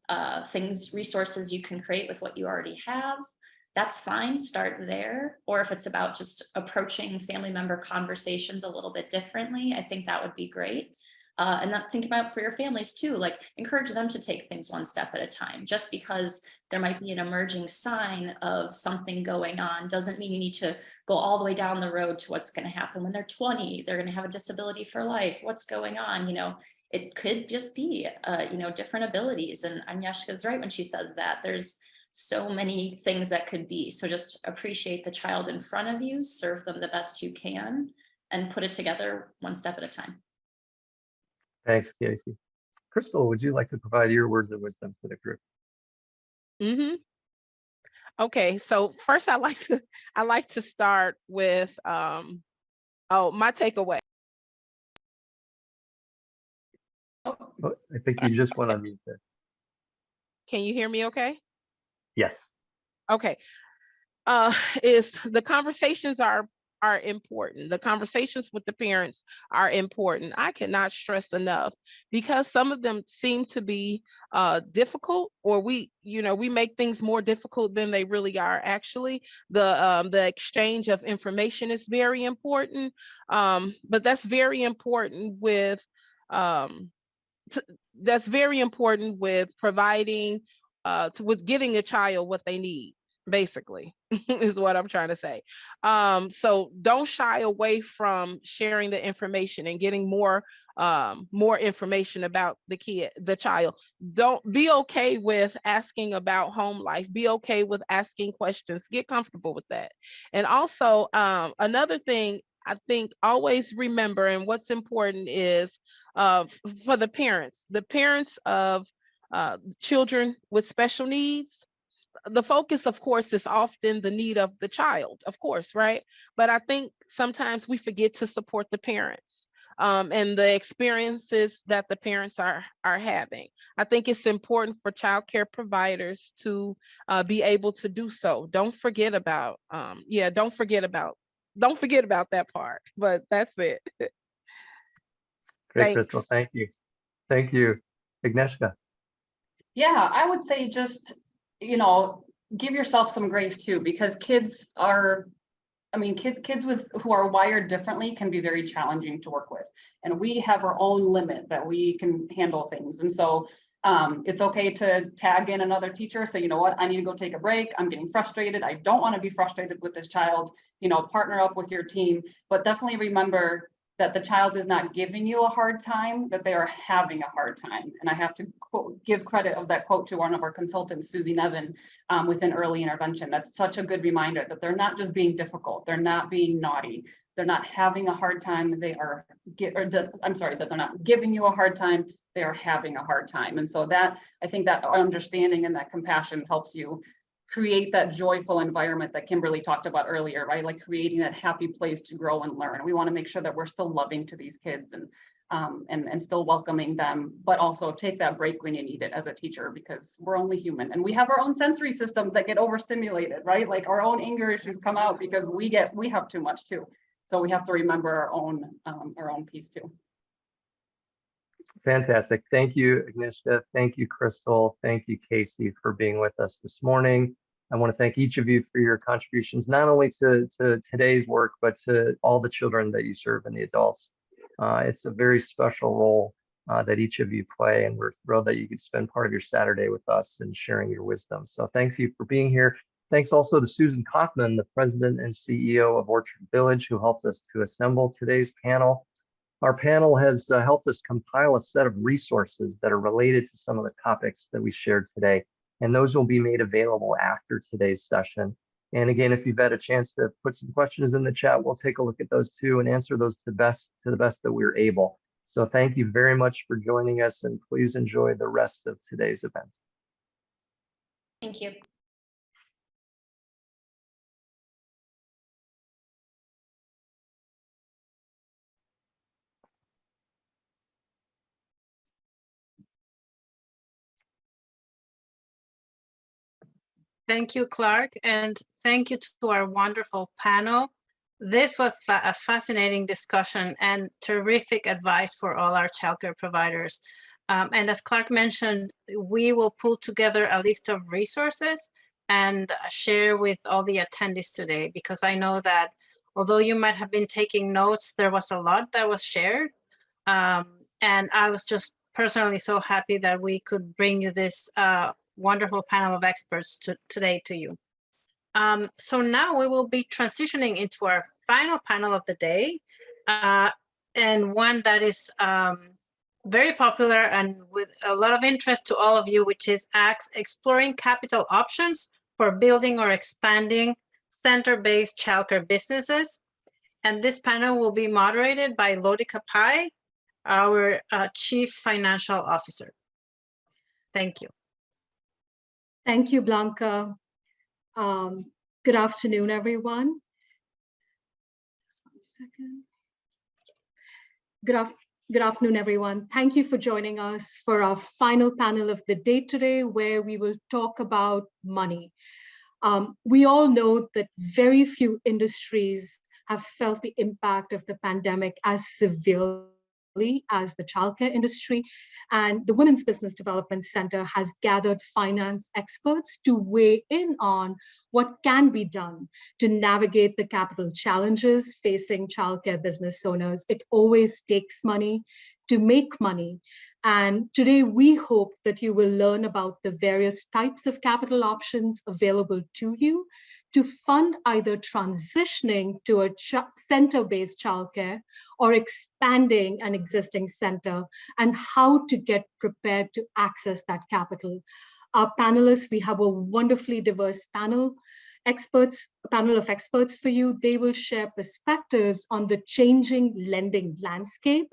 resources you can create with what you already have. That's fine, start there. Or if it's about just approaching family member conversations a little bit differently, I think that would be great. And then think about for your families too, like encourage them to take things one step at a time. Just because there might be an emerging sign of something going on doesn't mean you need to go all the way down the road to what's going to happen when they're 20, they're going to have a disability for life. What's going on? It could just be, different abilities. And Agnieszka's right when she says that there's so many things that could be. So just appreciate the child in front of you, serve them the best you can, and put it together one step at a time. Thanks, Casey. Crystal, would you like to provide your words of wisdom to the group? Okay, so first I like to start with my takeaway. Oh, I think you just went on mute there. Can you hear me okay? Yes. Okay. Is the conversations are important. The conversations with the parents are important. I cannot stress enough, because some of them seem to be difficult, or we make things more difficult than they really are. Actually, the exchange of information is very important, but that's very important with providing with getting a child what they need. basically, is what I'm trying to say. So don't shy away from sharing the information and getting more information about the child. Don't be okay with asking about home life. Be okay with asking questions. Get comfortable with that. And also, another thing I think, always remember, and what's important is for the parents of children with special needs. The focus, of course, is often the need of the child, of course, right? But I think sometimes we forget to support the parents and the experiences that the parents are having. I think it's important for childcare providers to be able to do so. Don't forget about, don't forget about that part. But that's it. Great, Crystal. Thanks. Thank you. Thank you. Agnieszka. Yeah, I would say just, give yourself some grace too, because kids who are wired differently can be very challenging to work with. And we have our own limit that we can handle things. And so it's okay to tag in another teacher. Say, you know what, I need to go take a break. I'm getting frustrated. I don't want to be frustrated with this child, partner up with your team, but definitely remember that the child is not giving you a hard time, that they are having a hard time. And I have to give credit of that quote to one of our consultants, Susie Nevin, within early intervention. That's such a good reminder that they're not just being difficult. They're not being naughty. They're not having a hard time. That they're not giving you a hard time. They are having a hard time. And so I think that understanding and that compassion helps you create that joyful environment that Kimberly talked about earlier, right? Like creating that happy place to grow and learn. We want to make sure that we're still loving to these kids and still welcoming them, but also take that break when you need it as a teacher, because we're only human and we have our own sensory systems that get overstimulated, right? Like our own anger issues come out because we have too much too. So we have to remember our own piece too. Fantastic. Thank you, Agnieszka. Thank you, Crystal. Thank you, Casey, for being with us this morning. I want to thank each of you for your contributions, not only to today's work, but to all the children that you serve and the adults. It's a very special role that each of you play, and we're thrilled that you could spend part of your Saturday with us and sharing your wisdom. So thank you for being here. Thanks also to Susan Kaufman, the president and CEO of Orchard Village, who helped us to assemble today's panel. Our panel has helped us compile a set of resources that are related to some of the topics that we shared today, and those will be made available after today's session. And again, if you've had a chance to put some questions in the chat, we'll take a look at those too and answer those to the best that we're able. So thank you very much for joining us, and please enjoy the rest of today's event. Thank you. Thank you, Clark, and thank you to our wonderful panel. This was a fascinating discussion and terrific advice for all our childcare providers. And as Clark mentioned, we will pull together a list of resources and share with all the attendees today, because I know that although you might have been taking notes, there was a lot that was shared. And I was just personally so happy that we could bring you this wonderful panel of experts today to you. So now we will be transitioning into our final panel of the day, and one that is very popular and with a lot of interest to all of you, which is exploring capital options for building or expanding center-based childcare businesses. And this panel will be moderated by Lodika Pai, our Chief Financial Officer. Thank you. Thank you, Blanca. Good afternoon, everyone. Just 1 second. Good afternoon, everyone. Thank you for joining us for our final panel of the day today, where we will talk about money. We all know that very few industries have felt the impact of the pandemic as severely as the childcare industry. And the Women's Business Development Center has gathered finance experts to weigh in on what can be done to navigate the capital challenges facing childcare business owners. It always takes money to make money. And today we hope that you will learn about the various types of capital options available to you to fund either transitioning to a center-based childcare or expanding an existing center, and how to get prepared to access that capital. Our panelists, we have a wonderfully diverse panel of experts for you. They will share perspectives on the changing lending landscape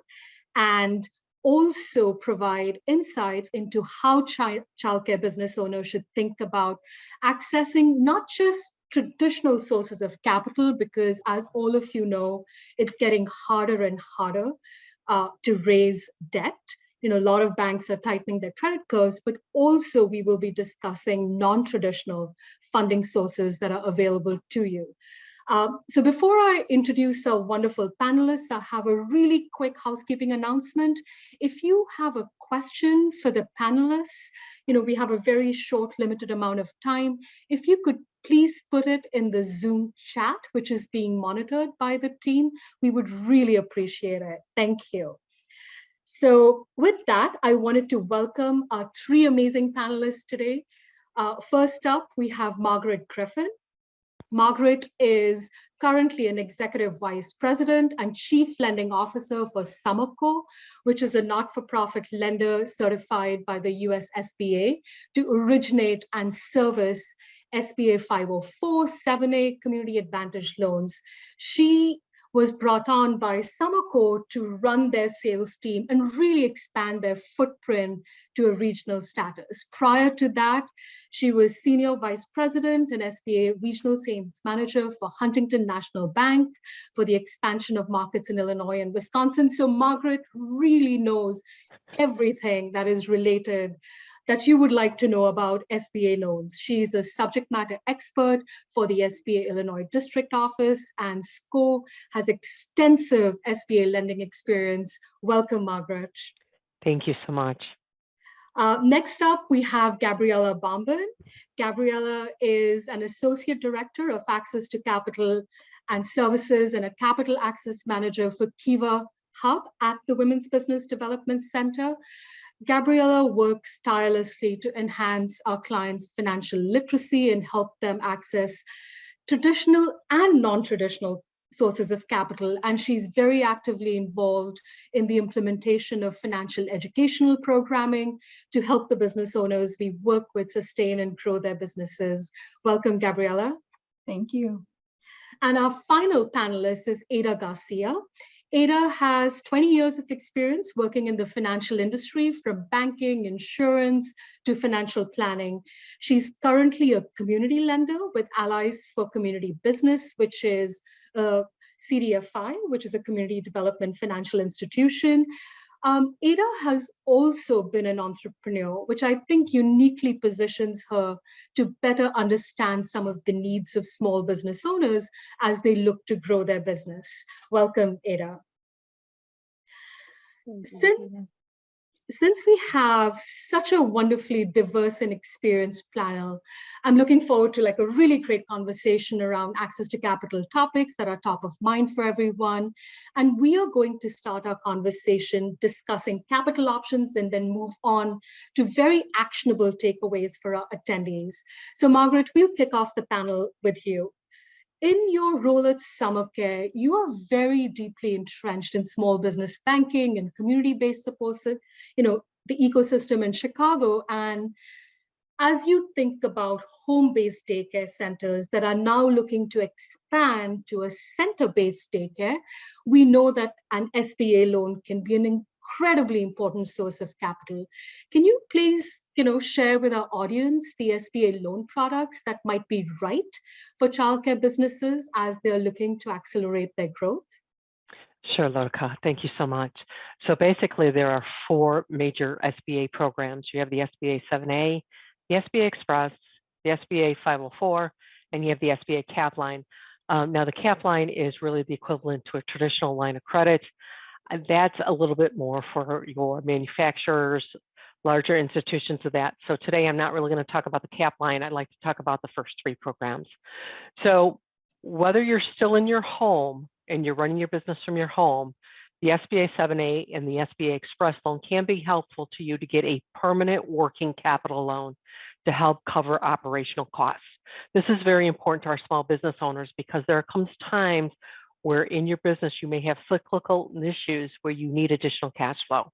and also provide insights into how childcare business owners should think about accessing not just traditional sources of capital, because as all of you know, it's getting harder and harder to raise debt. A lot of banks are tightening their credit curves, but also we will be discussing non-traditional funding sources that are available to you. So before I introduce our wonderful panelists, I have a really quick housekeeping announcement. If you have a question for the panelists, we have a very short, limited amount of time. If you could please put it in the Zoom chat, which is being monitored by the team, we would really appreciate it. Thank you. So with that, I wanted to welcome our three amazing panelists today. First up, we have Margaret Griffin. Margaret is currently an Executive Vice President and Chief Lending Officer for Summerco, which is a not-for-profit lender certified by the US SBA to originate and service SBA 504, 7A Community Advantage loans. She was brought on by Summerco to run their sales team and really expand their footprint to a regional status. Prior to that, she was Senior Vice President and SBA Regional Sales Manager for Huntington National Bank for the expansion of markets in Illinois and Wisconsin. So Margaret really knows everything that is related that you would like to know about SBA loans. She's a subject matter expert for the SBA Illinois District Office, and SCO has extensive SBA lending experience. Welcome, Margaret. Thank you so much. Next up, we have Gabriella Bombin. Gabriella is an Associate Director of Access to Capital and Services and a Capital Access Manager for Kiva Hub at the Women's Business Development Center. Gabriella works tirelessly to enhance our clients' financial literacy and help them access traditional and non-traditional sources of capital. And she's very actively involved in the implementation of financial educational programming to help the business owners we work with sustain and grow their businesses. Welcome, Gabriella. Thank you. And our final panelist is Ada Garcia. Ada has 20 years of experience working in the financial industry, from banking, insurance, to financial planning. She's currently a community lender with Allies for Community Business, which is a CDFI, which is a community development financial institution. Ada has also been an entrepreneur, which I think uniquely positions her to better understand some of the needs of small business owners as they look to grow their business. Welcome, Ada. Since we have such a wonderfully diverse and experienced panel, I'm looking forward to a really great conversation around access to capital topics that are top of mind for everyone. And we are going to start our conversation discussing capital options and then move on to very actionable takeaways for our attendees. So Margaret, we'll kick off the panel with you. In your role at Summercare, you are very deeply entrenched in small business banking and community-based support, the ecosystem in Chicago. And as you think about home-based daycare centers that are now looking to expand to a center-based daycare, we know that an SBA loan can be an incredibly important source of capital. Can you please, share with our audience the SBA loan products that might be right for childcare businesses as they're looking to accelerate their growth? Sure, Lorca. Thank you so much. So basically, there are four major SBA programs. You have the SBA 7A, the SBA Express, the SBA 504, and you have the SBA Cap Line. Now, the Cap Line is really the equivalent to a traditional line of credit. That's a little bit more for your manufacturers, larger institutions of that. So today I'm not really going to talk about the Cap Line. I'd like to talk about the first three programs. So whether you're still in your home and you're running your business from your home, The SBA 7A and the SBA Express loan can be helpful to you to get a permanent working capital loan to help cover operational costs. This is very important to our small business owners because there comes times where in your business you may have cyclical issues where you need additional cash flow.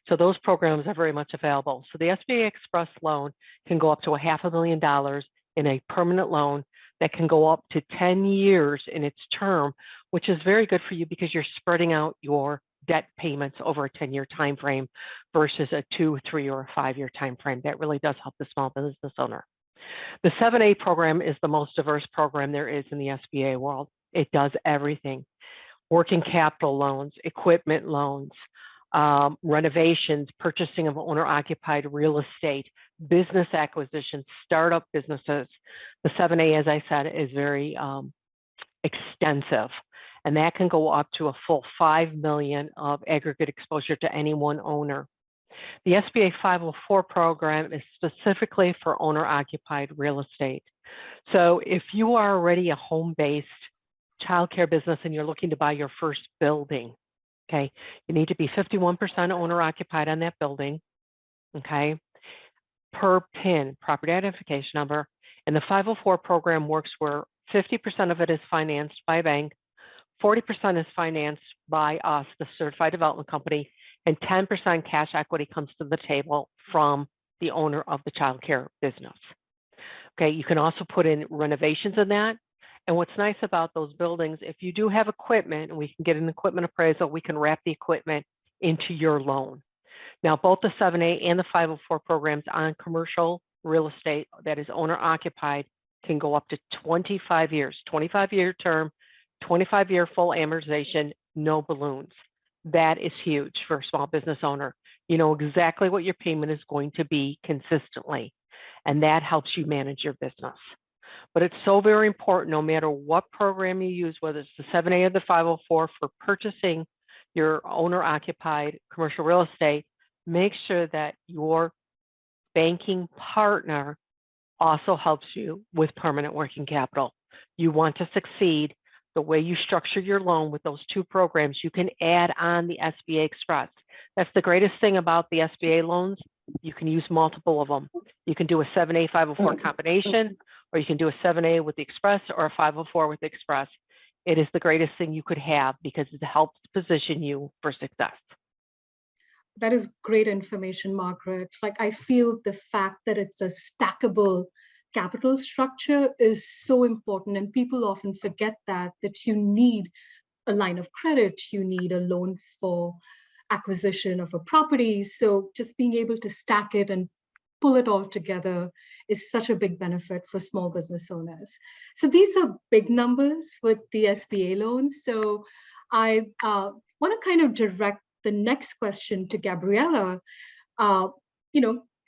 So those programs are very much available. So the SBA Express loan can go up to $500,000 in a permanent loan that can go up to 10 years in its term, which is very good for you because you're spreading out your debt payments over a 10-year time frame versus a 2, 3, or a 5-year time frame. That really does help the small business owner. The 7A program is the most diverse program there is in the SBA world. It does everything: working capital loans, equipment loans, renovations, purchasing of owner-occupied real estate, business acquisitions, startup businesses. The 7A, as I said, is very extensive, and that can go up to a full $5 million of aggregate exposure to any one owner. The SBA 504 program is specifically for owner-occupied real estate. So if you are already a home-based childcare business and you're looking to buy your first building, okay, you need to be 51% owner-occupied on that building, okay, per PIN, property identification number. And the 504 program works where 50% of it is financed by a bank, 40% is financed by us, the certified development company, and 10% cash equity comes to the table from the owner of the childcare business. Okay, you can also put in renovations in that. And what's nice about those buildings, if you do have equipment and we can get an equipment appraisal, we can wrap the equipment into your loan. Now, both the 7A and the 504 programs on commercial real estate that is owner occupied can go up to 25 years, 25-year term, 25-year full amortization, no balloons. That is huge for a small business owner. You know exactly what your payment is going to be consistently, and that helps you manage your business. But it's so very important, no matter what program you use, whether it's the 7A or the 504 for purchasing your owner-occupied commercial real estate, make sure that your banking partner also helps you with permanent working capital. You want to succeed. The way you structure your loan with those two programs, you can add on the SBA Express. That's the greatest thing about the SBA loans. You can use multiple of them. You can do a 7A 504 combination, or you can do a 7A with the Express or a 504 with the Express. It is the greatest thing you could have because it helps position you for success. That is great information, Margaret. Like, I feel the fact that it's a stackable capital structure is so important, and people often forget that you need a line of credit, you need a loan for acquisition of a property. So just being able to stack it and pull it all together is such a big benefit for small business owners. So these are big numbers with the SBA loans. So I want to kind of direct the next question to Gabriella, around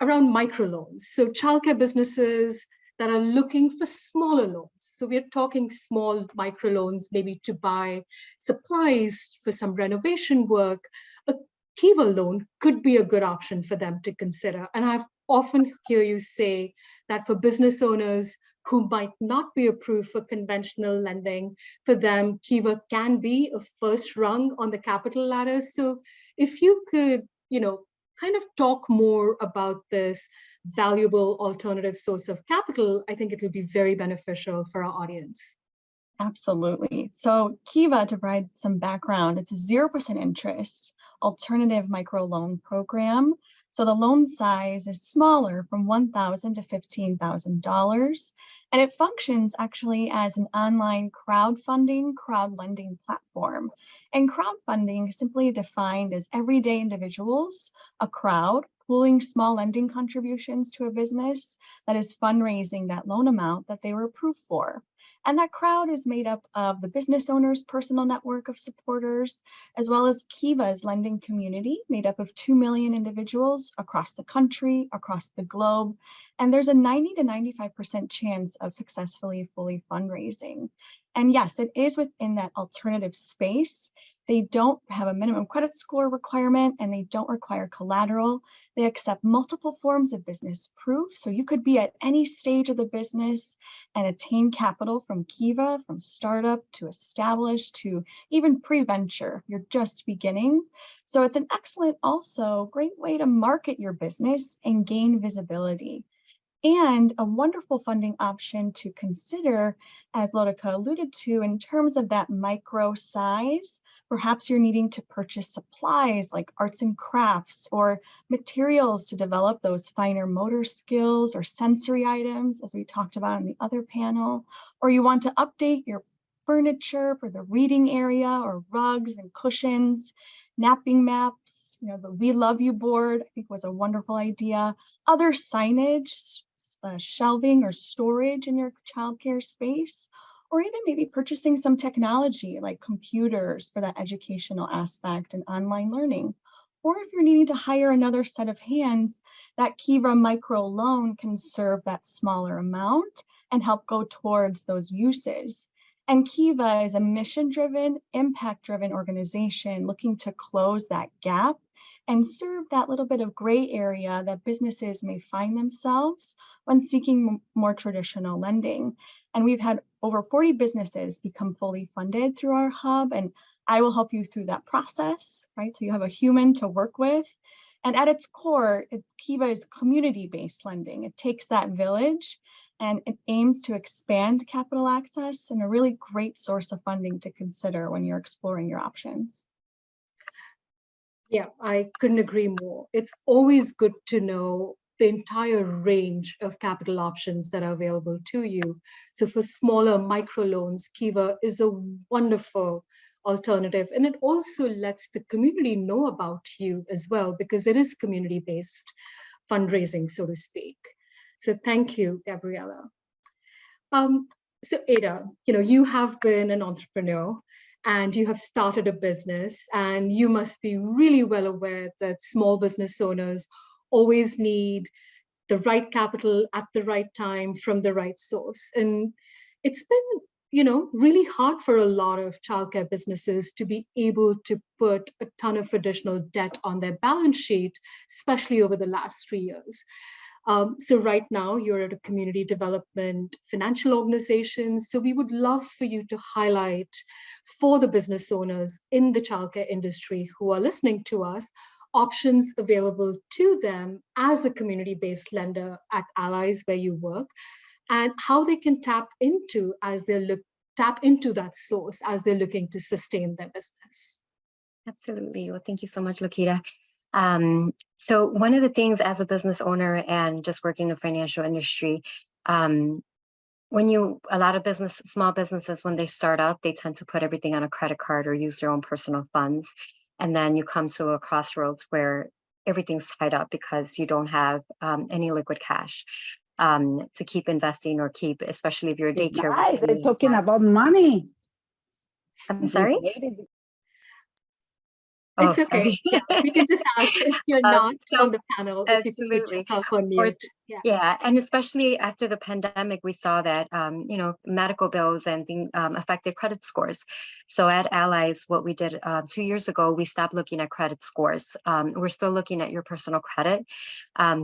microloans. So childcare businesses that are looking for smaller loans. So we're talking small microloans, maybe to buy supplies for some renovation work. A Kiva loan could be a good option for them to consider. And I've often hear you say that for business owners who might not be approved for conventional lending, for them, Kiva can be a first rung on the capital ladder. So if you could, kind of talk more about this valuable alternative source of capital, I think it will be very beneficial for our audience. Absolutely. So Kiva, to provide some background, it's a 0% interest alternative microloan program. So the loan size is smaller, from $1,000 to $15,000, and it functions actually as an online crowd lending platform. And crowdfunding is simply defined as everyday individuals, a crowd, pooling small lending contributions to a business that is fundraising that loan amount that they were approved for. And that crowd is made up of the business owner's personal network of supporters, as well as Kiva's lending community, made up of 2 million individuals across the country, across the globe. And there's a 90 to 95% chance of successfully fully fundraising. And yes, it is within that alternative space. They don't have a minimum credit score requirement and they don't require collateral. They accept multiple forms of business proof. So you could be at any stage of the business and attain capital from Kiva, from startup to established to even pre-venture. You're just beginning. So it's an excellent, also great way to market your business and gain visibility. And a wonderful funding option to consider, as Lodika alluded to, in terms of that micro size. Perhaps you're needing to purchase supplies like arts and crafts or materials to develop those finer motor skills or sensory items, as we talked about in the other panel, or you want to update your furniture for the reading area or rugs and cushions, napping maps, the We Love You board, I think was a wonderful idea. Other signage, shelving or storage in your childcare space, or even maybe purchasing some technology like computers for that educational aspect and online learning. Or if you're needing to hire another set of hands, that Kiva micro loan can serve that smaller amount and help go towards those uses. And Kiva is a mission-driven, impact-driven organization looking to close that gap and serve that little bit of gray area that businesses may find themselves when seeking more traditional lending. And we've had over 40 businesses become fully funded through our hub, and I will help you through that process, right? So you have a human to work with. And at its core, Kiva is community-based lending. It takes that village and it aims to expand capital access and a really great source of funding to consider when you're exploring your options. Yeah, I couldn't agree more. It's always good to know the entire range of capital options that are available to you. So for smaller microloans, Kiva is a wonderful alternative. And it also lets the community know about you as well, because it is community-based fundraising, so to speak. So thank you, Gabriella. So Ada, you have been an entrepreneur and you have started a business, and you must be really well aware that small business owners always need the right capital at the right time from the right source. And it's been, really hard for a lot of childcare businesses to be able to put a ton of additional debt on their balance sheet, especially over the last 3 years. So right now you're at a community development financial organization. So we would love for you to highlight for the business owners in the childcare industry who are listening to us, options available to them as a community-based lender at Allies where you work, and how they can tap into that source as they're looking to sustain their business. Absolutely. Well, thank you so much, Lakita. So one of the things as a business owner and just working in the financial industry, a lot of small businesses, when they start out, they tend to put everything on a credit card or use their own personal funds. And then you come to a crossroads where everything's tied up because you don't have any liquid cash to keep investing or especially if you're a daycare. Right, they're talking about money. I'm sorry? It's okay. Yeah, we can just ask if you're not on the panel, if you can put yourself on mute. Yeah, and especially after the pandemic, we saw that medical bills and things affected credit scores. So at Allies, what we did 2 years ago, we stopped looking at credit scores. We're still looking at your personal credit.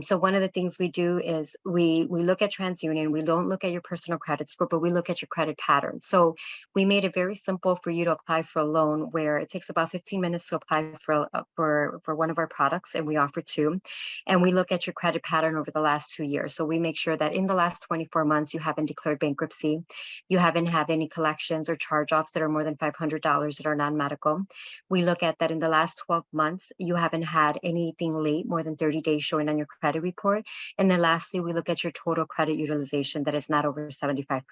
So one of the things we do is we look at TransUnion. We don't look at your personal credit score, but we look at your credit pattern. So we made it very simple for you to apply for a loan, where it takes about 15 minutes to apply for one of our products, and we offer 2. And we look at your credit pattern over the last 2 years. So we make sure that in the last 24 months, you haven't declared bankruptcy, you haven't had any collections or charge-offs that are more than $500 that are non-medical. We look at that in the last 12 months, you haven't had anything late more than 30 days showing on your credit report. And then lastly, we look at your total credit utilization that is not over 75%.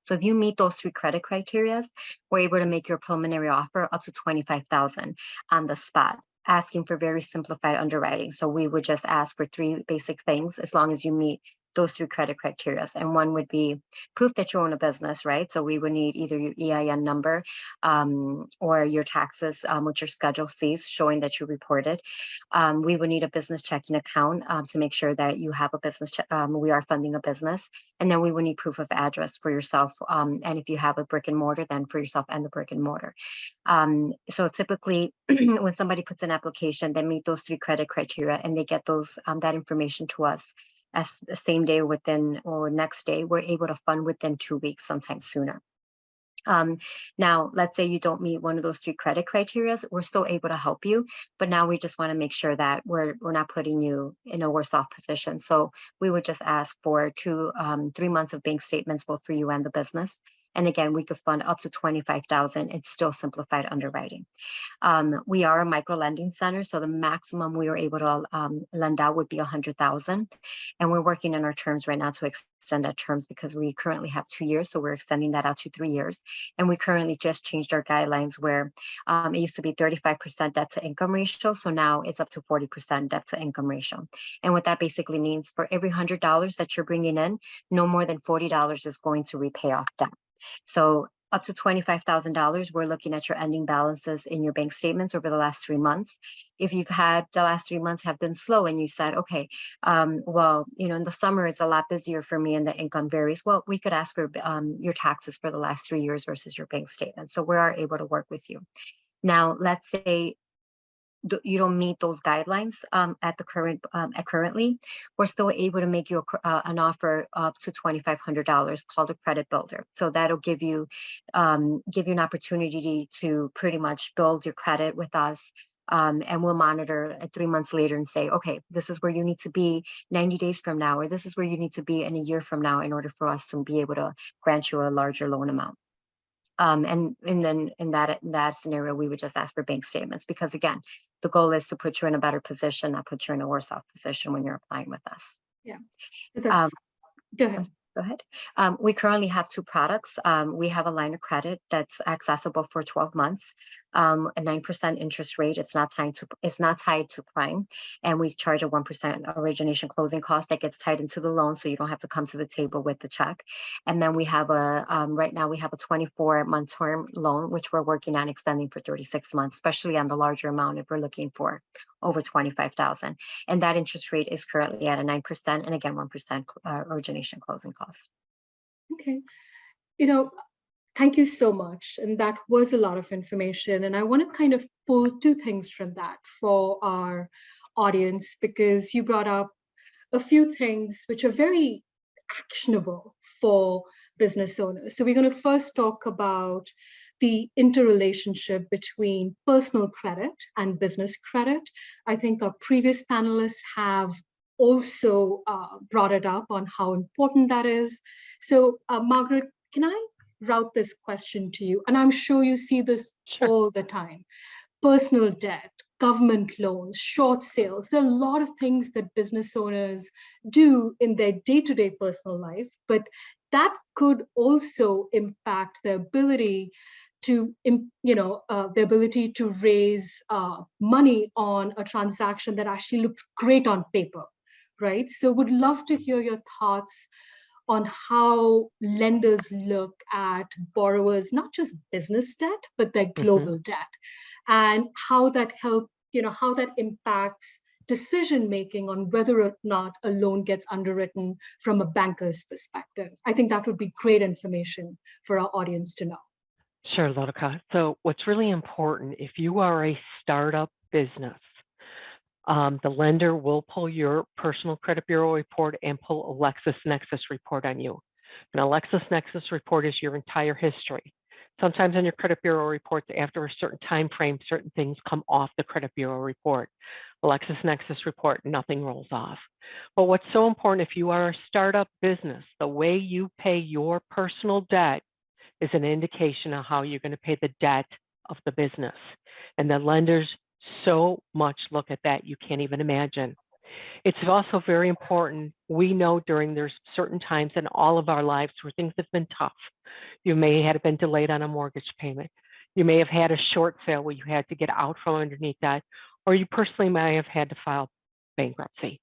So if you meet those 3 credit criteria, we're able to make your preliminary offer up to $25,000 on the spot, asking for very simplified underwriting. So we would just ask for 3 basic things. As long as you meet those 3 credit criteria. And one would be proof that you own a business, right? So we would need either your EIN number or your taxes, which your Schedule Cs showing that you reported. We would need a business checking account to make sure that you have a business, we are funding a business. And then we would need proof of address for yourself. And if you have a brick and mortar, then for yourself and the brick and mortar. So typically when somebody puts an application, they meet those 3 credit criteria and they get those that information to us as the same day within or next day, we're able to fund within 2 weeks, sometimes sooner. Now, let's say you don't meet one of those 3 credit criteria, we're still able to help you, but now we just want to make sure that we're not putting you in a worse off position. So we would just ask for 3 months of bank statements, both for you and the business. And again, we could fund up to $25,000. It's still simplified underwriting. We are a micro lending center, so the maximum we were able to lend out would be $100,000. And we're working on our terms right now to extend that terms because we currently have 2 years, so we're extending that out to 3 years. And we currently just changed our guidelines where it used to be 35% debt to income ratio, so now it's up to 40% debt to income ratio. And what that basically means, for every $100 that you're bringing in, no more than $40 is going to repay off debt. So up to $25,000, we're looking at your ending balances in your bank statements over the last 3 months. If you've had the last 3 months have been slow and you said, okay, well, in the summer it's a lot busier for me and the income varies, well, we could ask for your taxes for the last 3 years versus your bank statement. So we are able to work with you. Now, let's say you don't meet those guidelines currently, we're still able to make you an offer up to $2,500 called a credit builder. So that'll give you an opportunity to pretty much build your credit with us. And we'll monitor 3 months later and say, okay, this is where you need to be 90 days from now, or this is where you need to be in a year from now in order for us to be able to grant you a larger loan amount. And then in that scenario, we would just ask for bank statements because, again, the goal is to put you in a better position, not put you in a worse off position when you're applying with us. Yeah. Go ahead. Go ahead. We currently have 2 products. We have a line of credit that's accessible for 12 months, a 9% interest rate. It's not tied to prime, and we charge a 1% origination closing cost that gets tied into the loan, so you don't have to come to the table with the check. And then we have right now we have a 24-month term loan, which we're working on extending for 36 months, especially on the larger amount if we're looking for over $25,000. And that interest rate is currently at a 9%, and again, 1% origination closing cost. Okay. Thank you so much. And that was a lot of information. And I want to kind of pull 2 things from that for our audience, because you brought up a few things which are very actionable for business owners. So we're going to first talk about the interrelationship between personal credit and business credit. I think our previous panelists have also brought it up on how important that is. So Margaret, can I route this question to you? And I'm sure you see this all the time. Personal debt, government loans, short sales. There are a lot of things that business owners do in their day-to-day personal life, but that could also impact their ability to, raise money on a transaction that actually looks great on paper, right? So would love to hear your thoughts on how lenders look at borrowers, not just business debt, but their global debt, and how that how that impacts decision-making on whether or not a loan gets underwritten from a banker's perspective. I think that would be great information for our audience to know. Sure, Lotika. So what's really important, if you are a startup business, the lender will pull your personal credit bureau report and pull a LexisNexis report on you. And a LexisNexis report is your entire history. Sometimes on your credit bureau reports, after a certain time frame, certain things come off the credit bureau report. A LexisNexis report, nothing rolls off. But what's so important, if you are a startup business, the way you pay your personal debt is an indication of how you're going to pay the debt of the business. And the lenders so much look at that, you can't even imagine. It's also very important. We know there's certain times in all of our lives where things have been tough. You may have been delayed on a mortgage payment. You may have had a short sale where you had to get out from underneath that, or you personally may have had to file bankruptcy.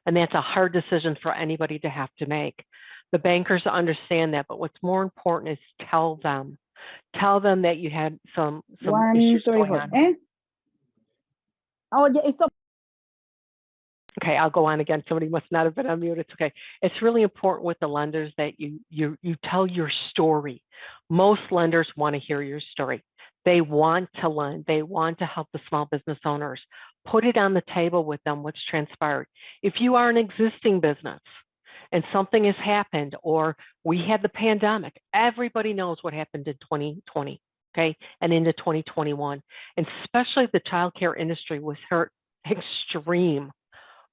And that's a hard decision for anybody to have to make. The bankers understand that, but what's more important is tell them that you had some issues going on. Oh, yeah, it's Okay, I'll go on again. Somebody must not have been on mute. It's okay. It's really important with the lenders that you tell your story. Most lenders want to hear your story. They want to lend. They want to help the small business owners. Put it on the table with them, what's transpired. If you are an existing business and something has happened, or we had the pandemic, everybody knows what happened in 2020, okay, and into 2021. And especially the childcare industry was hurt extreme.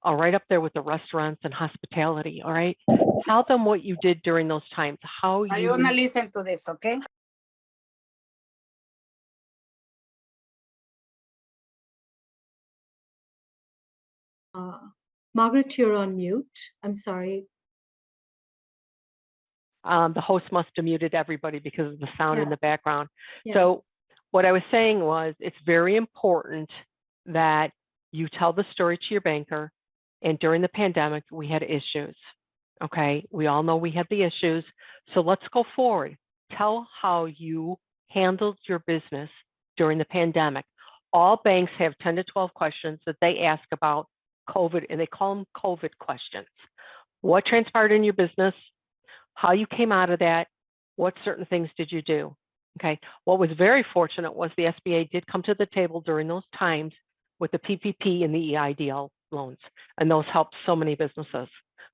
All right, up there with the restaurants and hospitality. All right, tell them what you did during those times. How you. I wanna listen to this, okay? Margaret, you're on mute. I'm sorry. The host must have muted everybody because of the sound in Yeah. the background. Yeah. So what I was saying was, it's very important that you tell the story to your banker. And during the pandemic, we had issues. Okay, we all know we had the issues. So let's go forward. Tell how you handled your business during the pandemic. All banks have 10 to 12 questions that they ask about COVID, and they call them COVID questions. What transpired in your business? How you came out of that? What certain things did you do? Okay, what was very fortunate was the SBA did come to the table during those times with the PPP and the EIDL loans, and those helped so many businesses.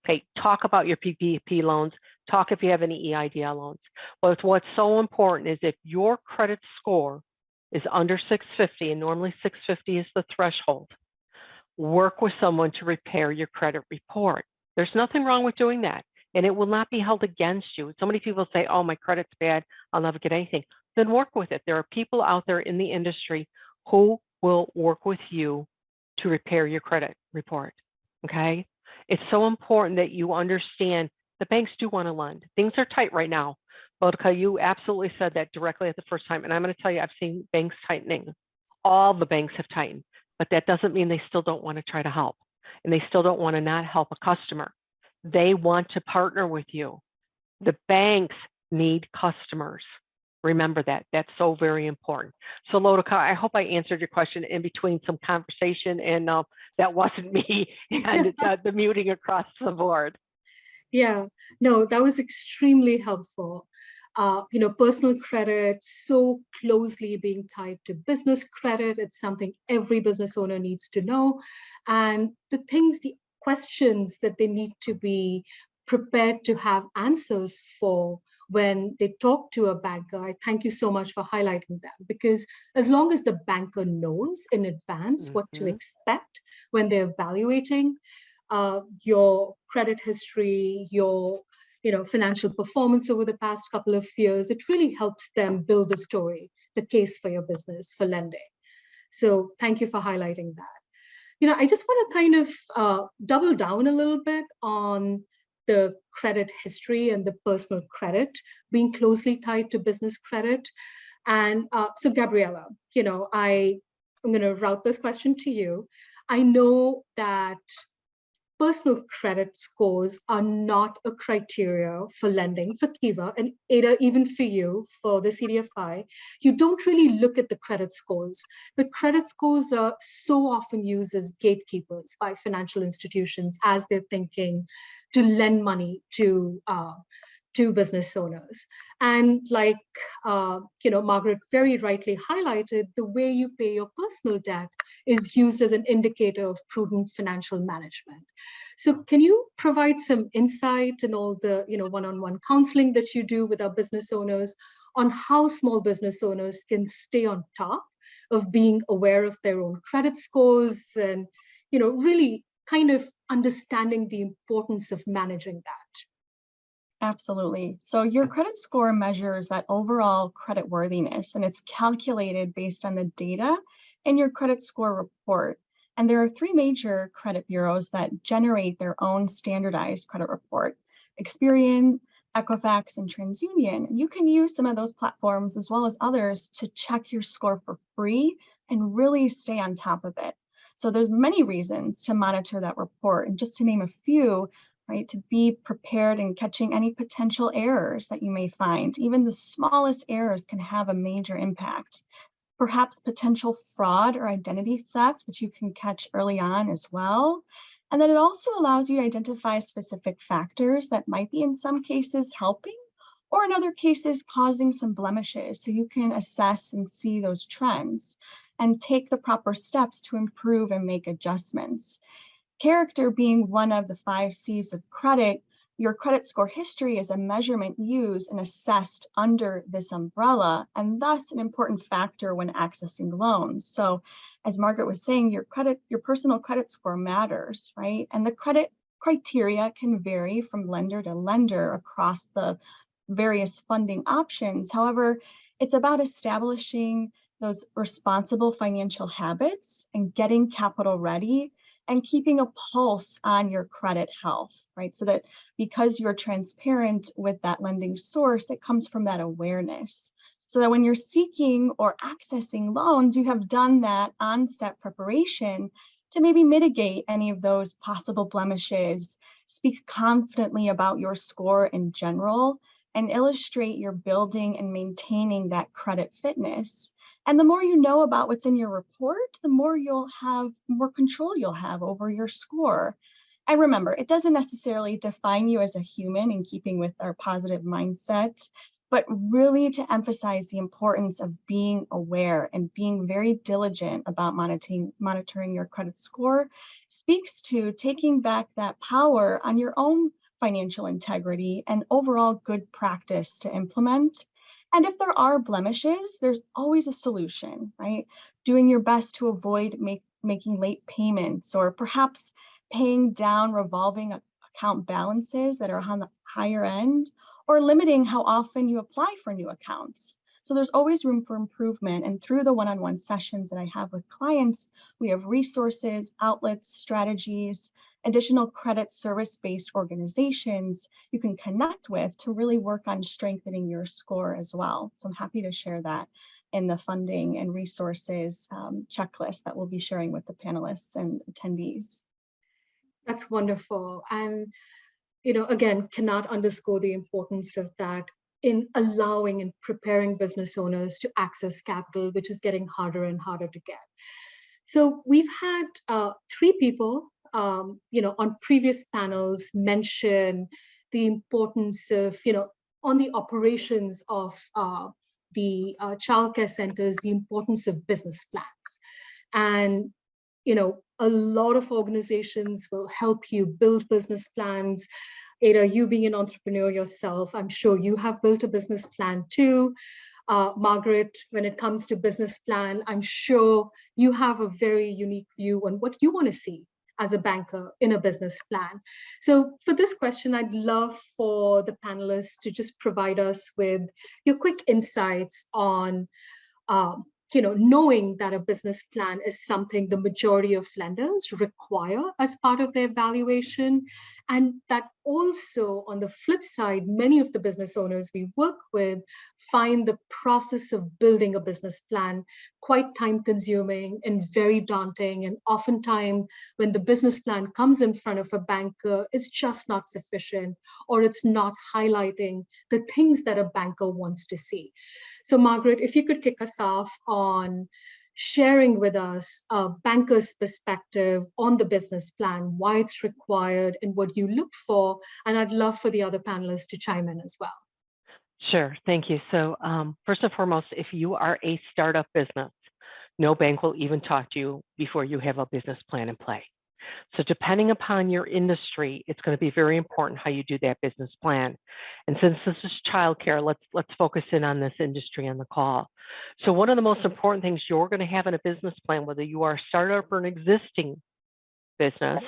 Okay, talk about your PPP loans. Talk if you have any EIDL loans. But what's so important is if your credit score is under 650, and normally 650 is the threshold, work with someone to repair your credit report. There's nothing wrong with doing that, and it will not be held against you. So many people say, oh, my credit's bad, I'll never get anything. Then work with it. There are people out there in the industry who will work with you to repair your credit report, okay? It's so important that you understand the banks do want to lend. Things are tight right now. Bodica, you absolutely said that directly at the first time, and I'm going to tell you, I've seen banks tightening. All the banks have tightened, but that doesn't mean they still don't want to try to help, and they still don't want to not help a customer. They want to partner with you. The banks need customers. Remember that. That's so very important. So Lodica, I hope I answered your question in between some conversation, and that wasn't me and the muting across the board. Yeah, no, that was extremely helpful. Personal credit so closely being tied to business credit. It's something every business owner needs to know. And the questions that they need to be prepared to have answers for when they talk to a banker. I thank you so much for highlighting them, because as long as the banker knows in advance what to expect when they're evaluating your credit history, your financial performance over the past couple of years, it really helps them build the story, the case for your business for lending. So thank you for highlighting that. I just want to kind of double down a little bit on the credit history and the personal credit being closely tied to business credit. And so Gabriella, I'm going to route this question to you. I know that personal credit scores are not a criteria for lending for Kiva, and Ada, even for you, for the CDFI. You don't really look at the credit scores, but credit scores are so often used as gatekeepers by financial institutions as they're thinking to lend money to business owners. And like, Margaret very rightly highlighted, the way you pay your personal debt is used as an indicator of prudent financial management. So can you provide some insight in all the, one-on-one counseling that you do with our business owners on how small business owners can stay on top of being aware of their own credit scores and, really kind of understanding the importance of managing that? Absolutely. So your credit score measures that overall credit worthiness, and it's calculated based on the data in your credit score report. And there are three major credit bureaus that generate their own standardized credit report: Experian, Equifax, and TransUnion. You can use some of those platforms as well as others to check your score for free and really stay on top of it. So there's many reasons to monitor that report. And just to name a few, right, to be prepared in catching any potential errors that you may find. Even the smallest errors can have a major impact. Perhaps potential fraud or identity theft that you can catch early on as well. And then it also allows you to identify specific factors that might be in some cases helping or in other cases causing some blemishes. So you can assess and see those trends and take the proper steps to improve and make adjustments. Character being one of the 5 C's of credit, your credit score history is a measurement used and assessed under this umbrella, and thus an important factor when accessing loans. So as Margaret was saying, your personal credit score matters, right? And the credit criteria can vary from lender to lender across the various funding options. However, it's about establishing those responsible financial habits and getting capital ready and keeping a pulse on your credit health, right? So that because you're transparent with that lending source, it comes from that awareness. So that when you're seeking or accessing loans, you have done that onset preparation to maybe mitigate any of those possible blemishes, speak confidently about your score in general, and illustrate your building and maintaining that credit fitness. And the more you know about what's in your report, the more control you'll have over your score. And remember, it doesn't necessarily define you as a human in keeping with our positive mindset, but really to emphasize the importance of being aware and being very diligent about monitoring your credit score speaks to taking back that power on your own financial integrity and overall good practice to implement. And if there are blemishes, there's always a solution, right? Doing your best to avoid making late payments, or perhaps paying down revolving account balances that are on the higher end, or limiting how often you apply for new accounts. So there's always room for improvement. And through the one-on-one sessions that I have with clients, we have resources, outlets, strategies, additional credit service-based organizations you can connect with to really work on strengthening your score as well. So I'm happy to share that in the funding and resources checklist that we'll be sharing with the panelists and attendees. That's wonderful. And, again, cannot underscore the importance of that in allowing and preparing business owners to access capital, which is getting harder and harder to get. So we've had 3 people, on previous panels mention the importance of, on the operations of the childcare centers, the importance of business plans. And, a lot of organizations will help you build business plans. Ada, you being an entrepreneur yourself, I'm sure you have built a business plan too. Margaret, when it comes to business plan, I'm sure you have a very unique view on what you want to see as a banker in a business plan. So for this question, I'd love for the panelists to just provide us with your quick insights on knowing that a business plan is something the majority of lenders require as part of their valuation, and that also on the flip side, many of the business owners we work with find the process of building a business plan quite time consuming and very daunting. And oftentimes when the business plan comes in front of a banker, it's just not sufficient, or it's not highlighting the things that a banker wants to see. So Margaret, if you could kick us off on sharing with us a banker's perspective on the business plan, why it's required and what you look for. And I'd love for the other panelists to chime in as well. Sure, thank you. So first and foremost, if you are a startup business, no bank will even talk to you before you have a business plan in play. So depending upon your industry, it's going to be very important how you do that business plan. And since this is childcare, let's focus in on this industry on the call. So one of the most important things you're going to have in a business plan, whether you are a startup or an existing business,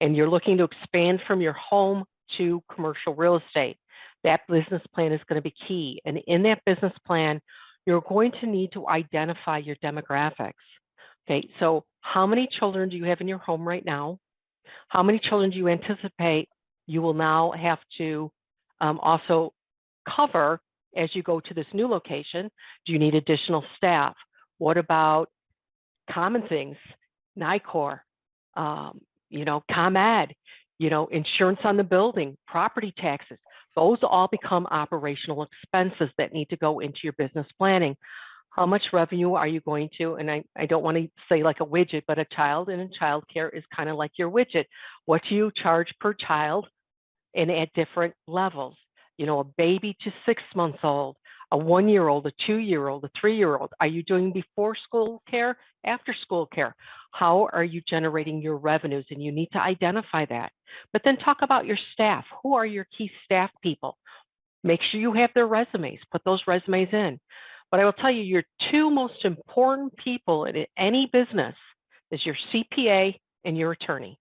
and you're looking to expand from your home to commercial real estate, that business plan is going to be key. And in that business plan, you're going to need to identify your demographics. Okay, so how many children do you have in your home right now? How many children do you anticipate you will now have to also cover as you go to this new location? Do you need additional staff? What about common things? NICOR, ComEd, insurance on the building, property taxes. Those all become operational expenses that need to go into your business planning. How much revenue are you going to, and I don't want to say like a widget, but a child in childcare is kind of like your widget. What do you charge per child and at different levels? A baby to 6 months old, a 1-year-old, a 2-year-old, a 3-year-old. Are you doing before school care, after school care? How are you generating your revenues? And you need to identify that. But then talk about your staff. Who are your key staff people? Make sure you have their resumes. Put those resumes in. But I will tell you, your two most important people in any business is your CPA and your attorney.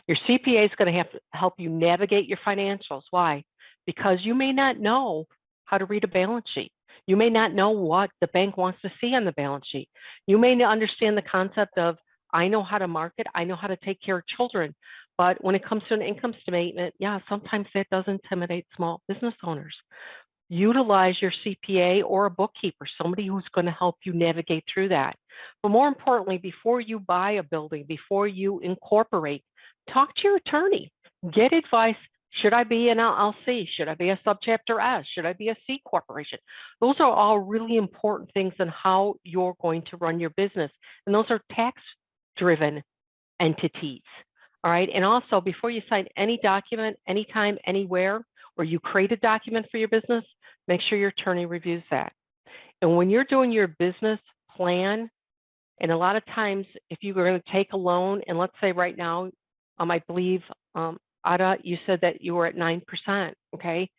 Your CPA is going to have to help you navigate your financials. Why? Because you may not know how to read a balance sheet. You may not know what the bank wants to see on the balance sheet. You may not understand the concept of, I know how to market, I know how to take care of children. But when it comes to an income statement, yeah, sometimes that does intimidate small business owners. Utilize your CPA or a bookkeeper, somebody who's going to help you navigate through that. But more importantly, before you buy a building, before you incorporate, talk to your attorney. Get advice. Should I be an LLC? Should I be a subchapter S? Should I be a C corporation? Those are all really important things in how you're going to run your business. And those are tax-driven entities. All right. And also, before you sign any document, anytime, anywhere, or you create a document for your business, make sure your attorney reviews that. And when you're doing your business plan, and a lot of times, if you were going to take a loan, and let's say right now, I believe, Ada, you said that you were at 9%, okay?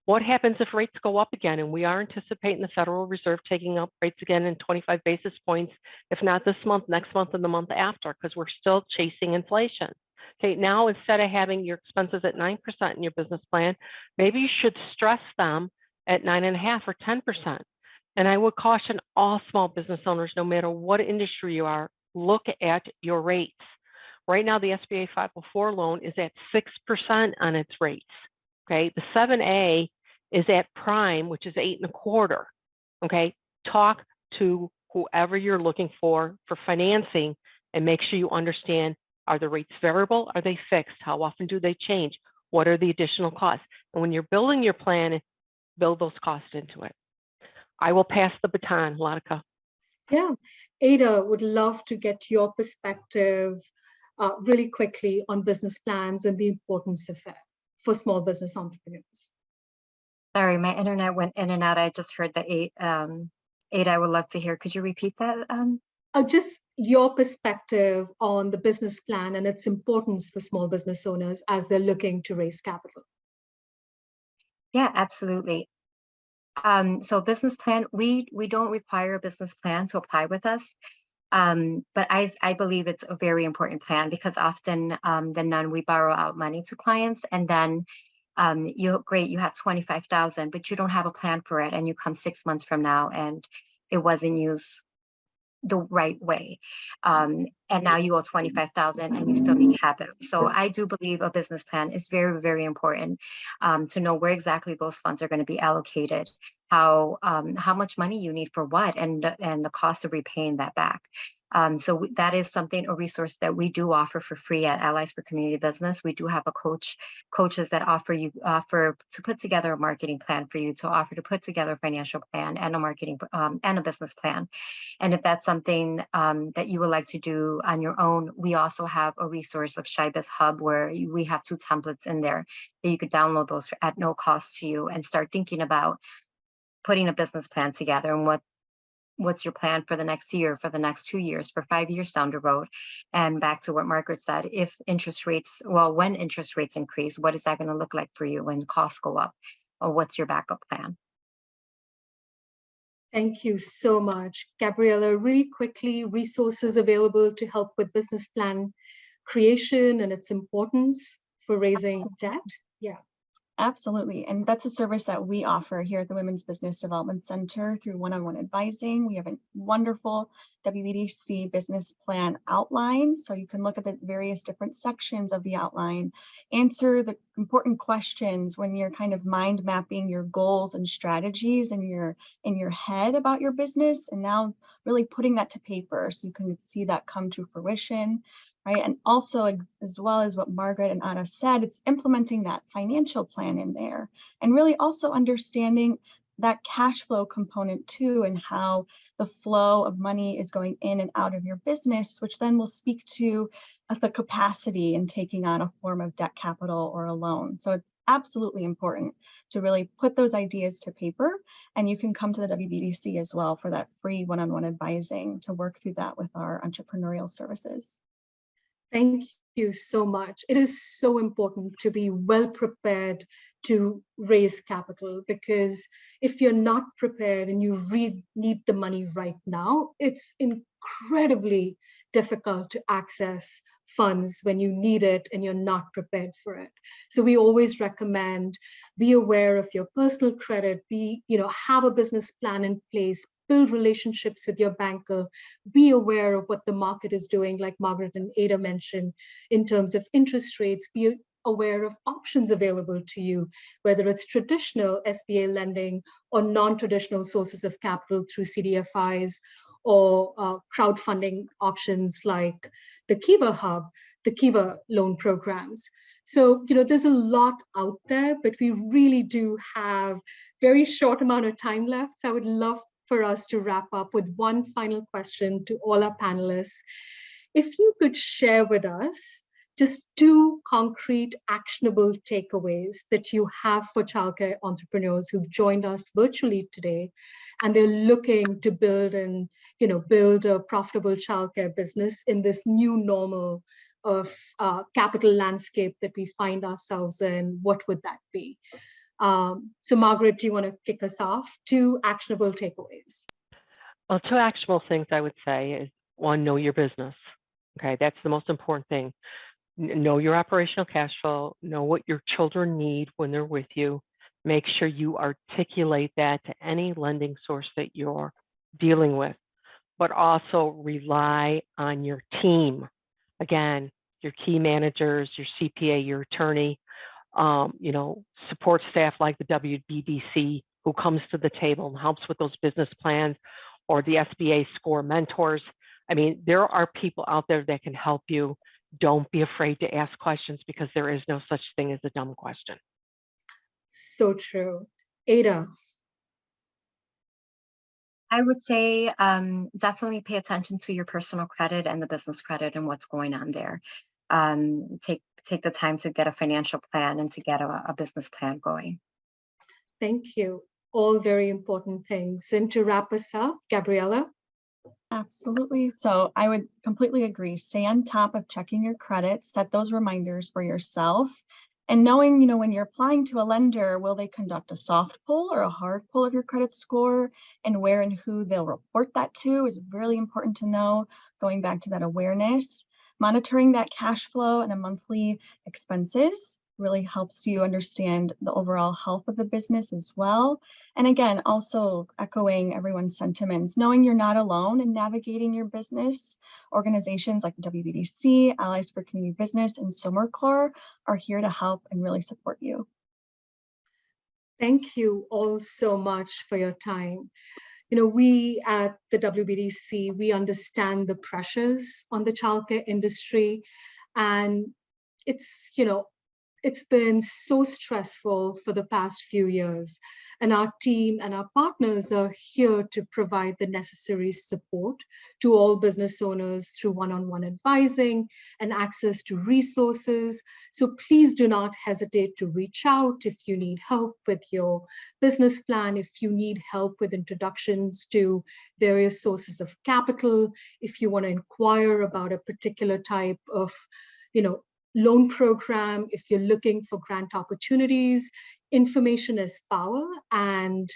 What happens if rates go up again? And we are anticipating the Federal Reserve taking up rates again in 25 basis points, if not this month, next month, and the month after, because we're still chasing inflation. Okay, now instead of having your expenses at 9% in your business plan, maybe you should stress them at 9.5% or 10%. And I would caution all small business owners, no matter what industry you are, look at your rates. Right now, the SBA 504 loan is at 6% on its rates. Okay, the 7A is at prime, which is 8.25. Okay, talk to whoever you're looking for financing and make sure you understand, are the rates variable? Are they fixed? How often do they change? What are the additional costs? And when you're building your plan, build those costs into it. I will pass the baton, Latika. Yeah, Ada, would love to get your perspective really quickly on business plans and the importance of it for small business entrepreneurs. Sorry, my internet went in and out. I just heard the Ada, I would love to hear. Could you repeat that? Just your perspective on the business plan and its importance for small business owners as they're looking to raise capital. Yeah, absolutely. So business plan, we don't require a business plan to apply with us. But I believe it's a very important plan because often we borrow out money to clients, and then you have 25,000, but you don't have a plan for it, and you come 6 months from now and it wasn't used the right way. And now you owe 25,000 and you still need capital. So I do believe a business plan is very, very important to know where exactly those funds are going to be allocated, how much money you need for what, and the cost of repaying that back. So that is a resource that we do offer for free at Allies for Community Business. We do have coaches that offer to put together a marketing plan for you, to put together a financial plan and a marketing and a business plan. And if that's something that you would like to do on your own, we also have a resource of ShyBiz Hub where we have 2 templates in there that you could download those at no cost to you and start thinking about putting a business plan together and what's your plan for the next year, for the next 2 years, for 5 years down the road. And back to what Margaret said, when interest rates increase, what is that going to look like for you when costs go up? Or what's your backup plan? Thank you so much, Gabriella. Really quickly, resources available to help with business plan creation and its importance for raising debt. Yeah. Absolutely. And that's a service that we offer here at the Women's Business Development Center through one-on-one advising. We have a wonderful WBDC business plan outline. So you can look at the various different sections of the outline, answer the important questions when you're kind of mind mapping your goals and strategies in your head about your business, and now really putting that to paper so you can see that come to fruition. Right. And also, as well as what Margaret and Anna said, it's implementing that financial plan in there and really also understanding that cash flow component too, and how the flow of money is going in and out of your business, which then will speak to the capacity in taking on a form of debt capital or a loan. So it's absolutely important to really put those ideas to paper, and you can come to the WBDC as well for that free one-on-one advising to work through that with our entrepreneurial services. Thank you so much. It is so important to be well prepared to raise capital, because if you're not prepared and you need the money right now, it's incredibly difficult to access funds when you need it and you're not prepared for it. So we always recommend be aware of your personal credit, have a business plan in place, build relationships with your banker, be aware of what the market is doing, like Margaret and Ada mentioned, in terms of interest rates, be aware of options available to you, whether it's traditional SBA lending or non-traditional sources of capital through CDFIs or crowdfunding options like the Kiva Hub, the Kiva loan programs. So, there's a lot out there, but we really do have very short amount of time left. So I would love for us to wrap up with one final question to all our panelists. If you could share with us just 2 concrete, actionable takeaways that you have for childcare entrepreneurs who've joined us virtually today, and they're looking to build a profitable childcare business in this new normal of capital landscape that we find ourselves in, what would that be? So Margaret, do you want to kick us off? 2 actionable takeaways. Well, 2 actionable things I would say is, 1, know your business. Okay, that's the most important thing. Know your operational cash flow, know what your children need when they're with you. Make sure you articulate that to any lending source that you're dealing with, but also rely on your team. Again, your key managers, your CPA, your attorney, support staff like the WBDC who comes to the table and helps with those business plans, or the SBA SCORE mentors. I mean, there are people out there that can help you. Don't be afraid to ask questions, because there is no such thing as a dumb question. So true. Ada. I would say definitely pay attention to your personal credit and the business credit and what's going on there. Take the time to get a financial plan and to get a business plan going. Thank you. All very important things. And to wrap us up, Gabriella? Absolutely. So I would completely agree. Stay on top of checking your credit, set those reminders for yourself, and knowing, when you're applying to a lender, will they conduct a soft pull or a hard pull of your credit score, and where and who they'll report that to is really important to know, going back to that awareness. Monitoring that cash flow and a monthly expenses really helps you understand the overall health of the business as well. And again, also echoing everyone's sentiments, knowing you're not alone in navigating your business. Organizations like WBDC, Allies for Community Business, and SOMERCORE are here to help and really support you. Thank you all so much for your time. We at the WBDC, we understand the pressures on the childcare industry, and it's been so stressful for the past few years. And our team and our partners are here to provide the necessary support to all business owners through one-on-one advising and access to resources. So please do not hesitate to reach out if you need help with your business plan, if you need help with introductions to various sources of capital, if you want to inquire about a particular type of, loan program, if you're looking for grant opportunities. Information is power, and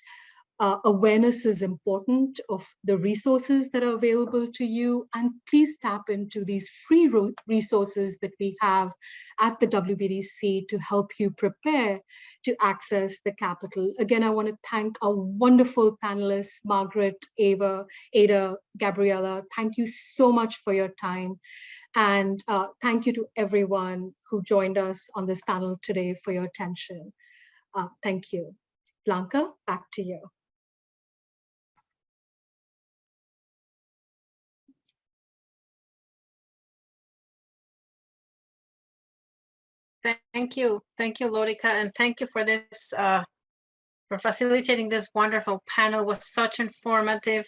Awareness is important of the resources that are available to you, and please tap into these free resources that we have at the WBDC to help you prepare to access the capital. Again, I want to thank our wonderful panelists, Margaret, Ava, Ada, Gabriella. Thank you so much for your time. And thank you to everyone who joined us on this panel today for your attention. Thank you. Blanca, back to you. Thank you, Lorica, and thank you for this, for facilitating this wonderful panel. With such informative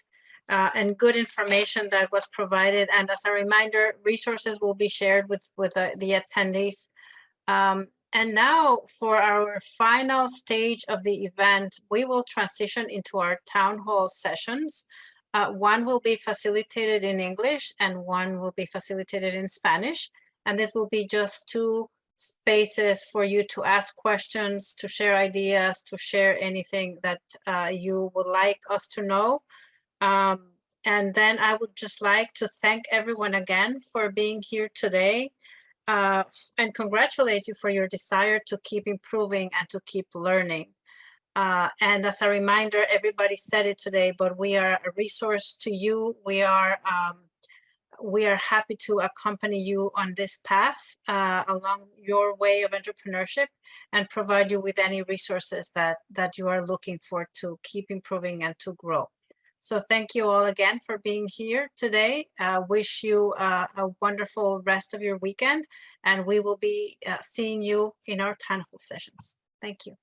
and good information that was provided. And as a reminder, resources will be shared with the attendees. And now for our final stage of the event, we will transition into our town hall sessions. One will be facilitated in English and one will be facilitated in Spanish. And this will be just two spaces for you to ask questions, to share ideas, to share anything that you would like us to know. And then I would just like to thank everyone again for being here today. And congratulate you for your desire to keep improving and to keep learning. And as a reminder, everybody said it today, but we are a resource to you. We are happy to accompany you on this path along your way of entrepreneurship and provide you with any resources that you are looking for to keep improving and to grow. So thank you all again for being here today. Wish you a wonderful rest of your weekend, and we will be seeing you in our town hall sessions. Thank you.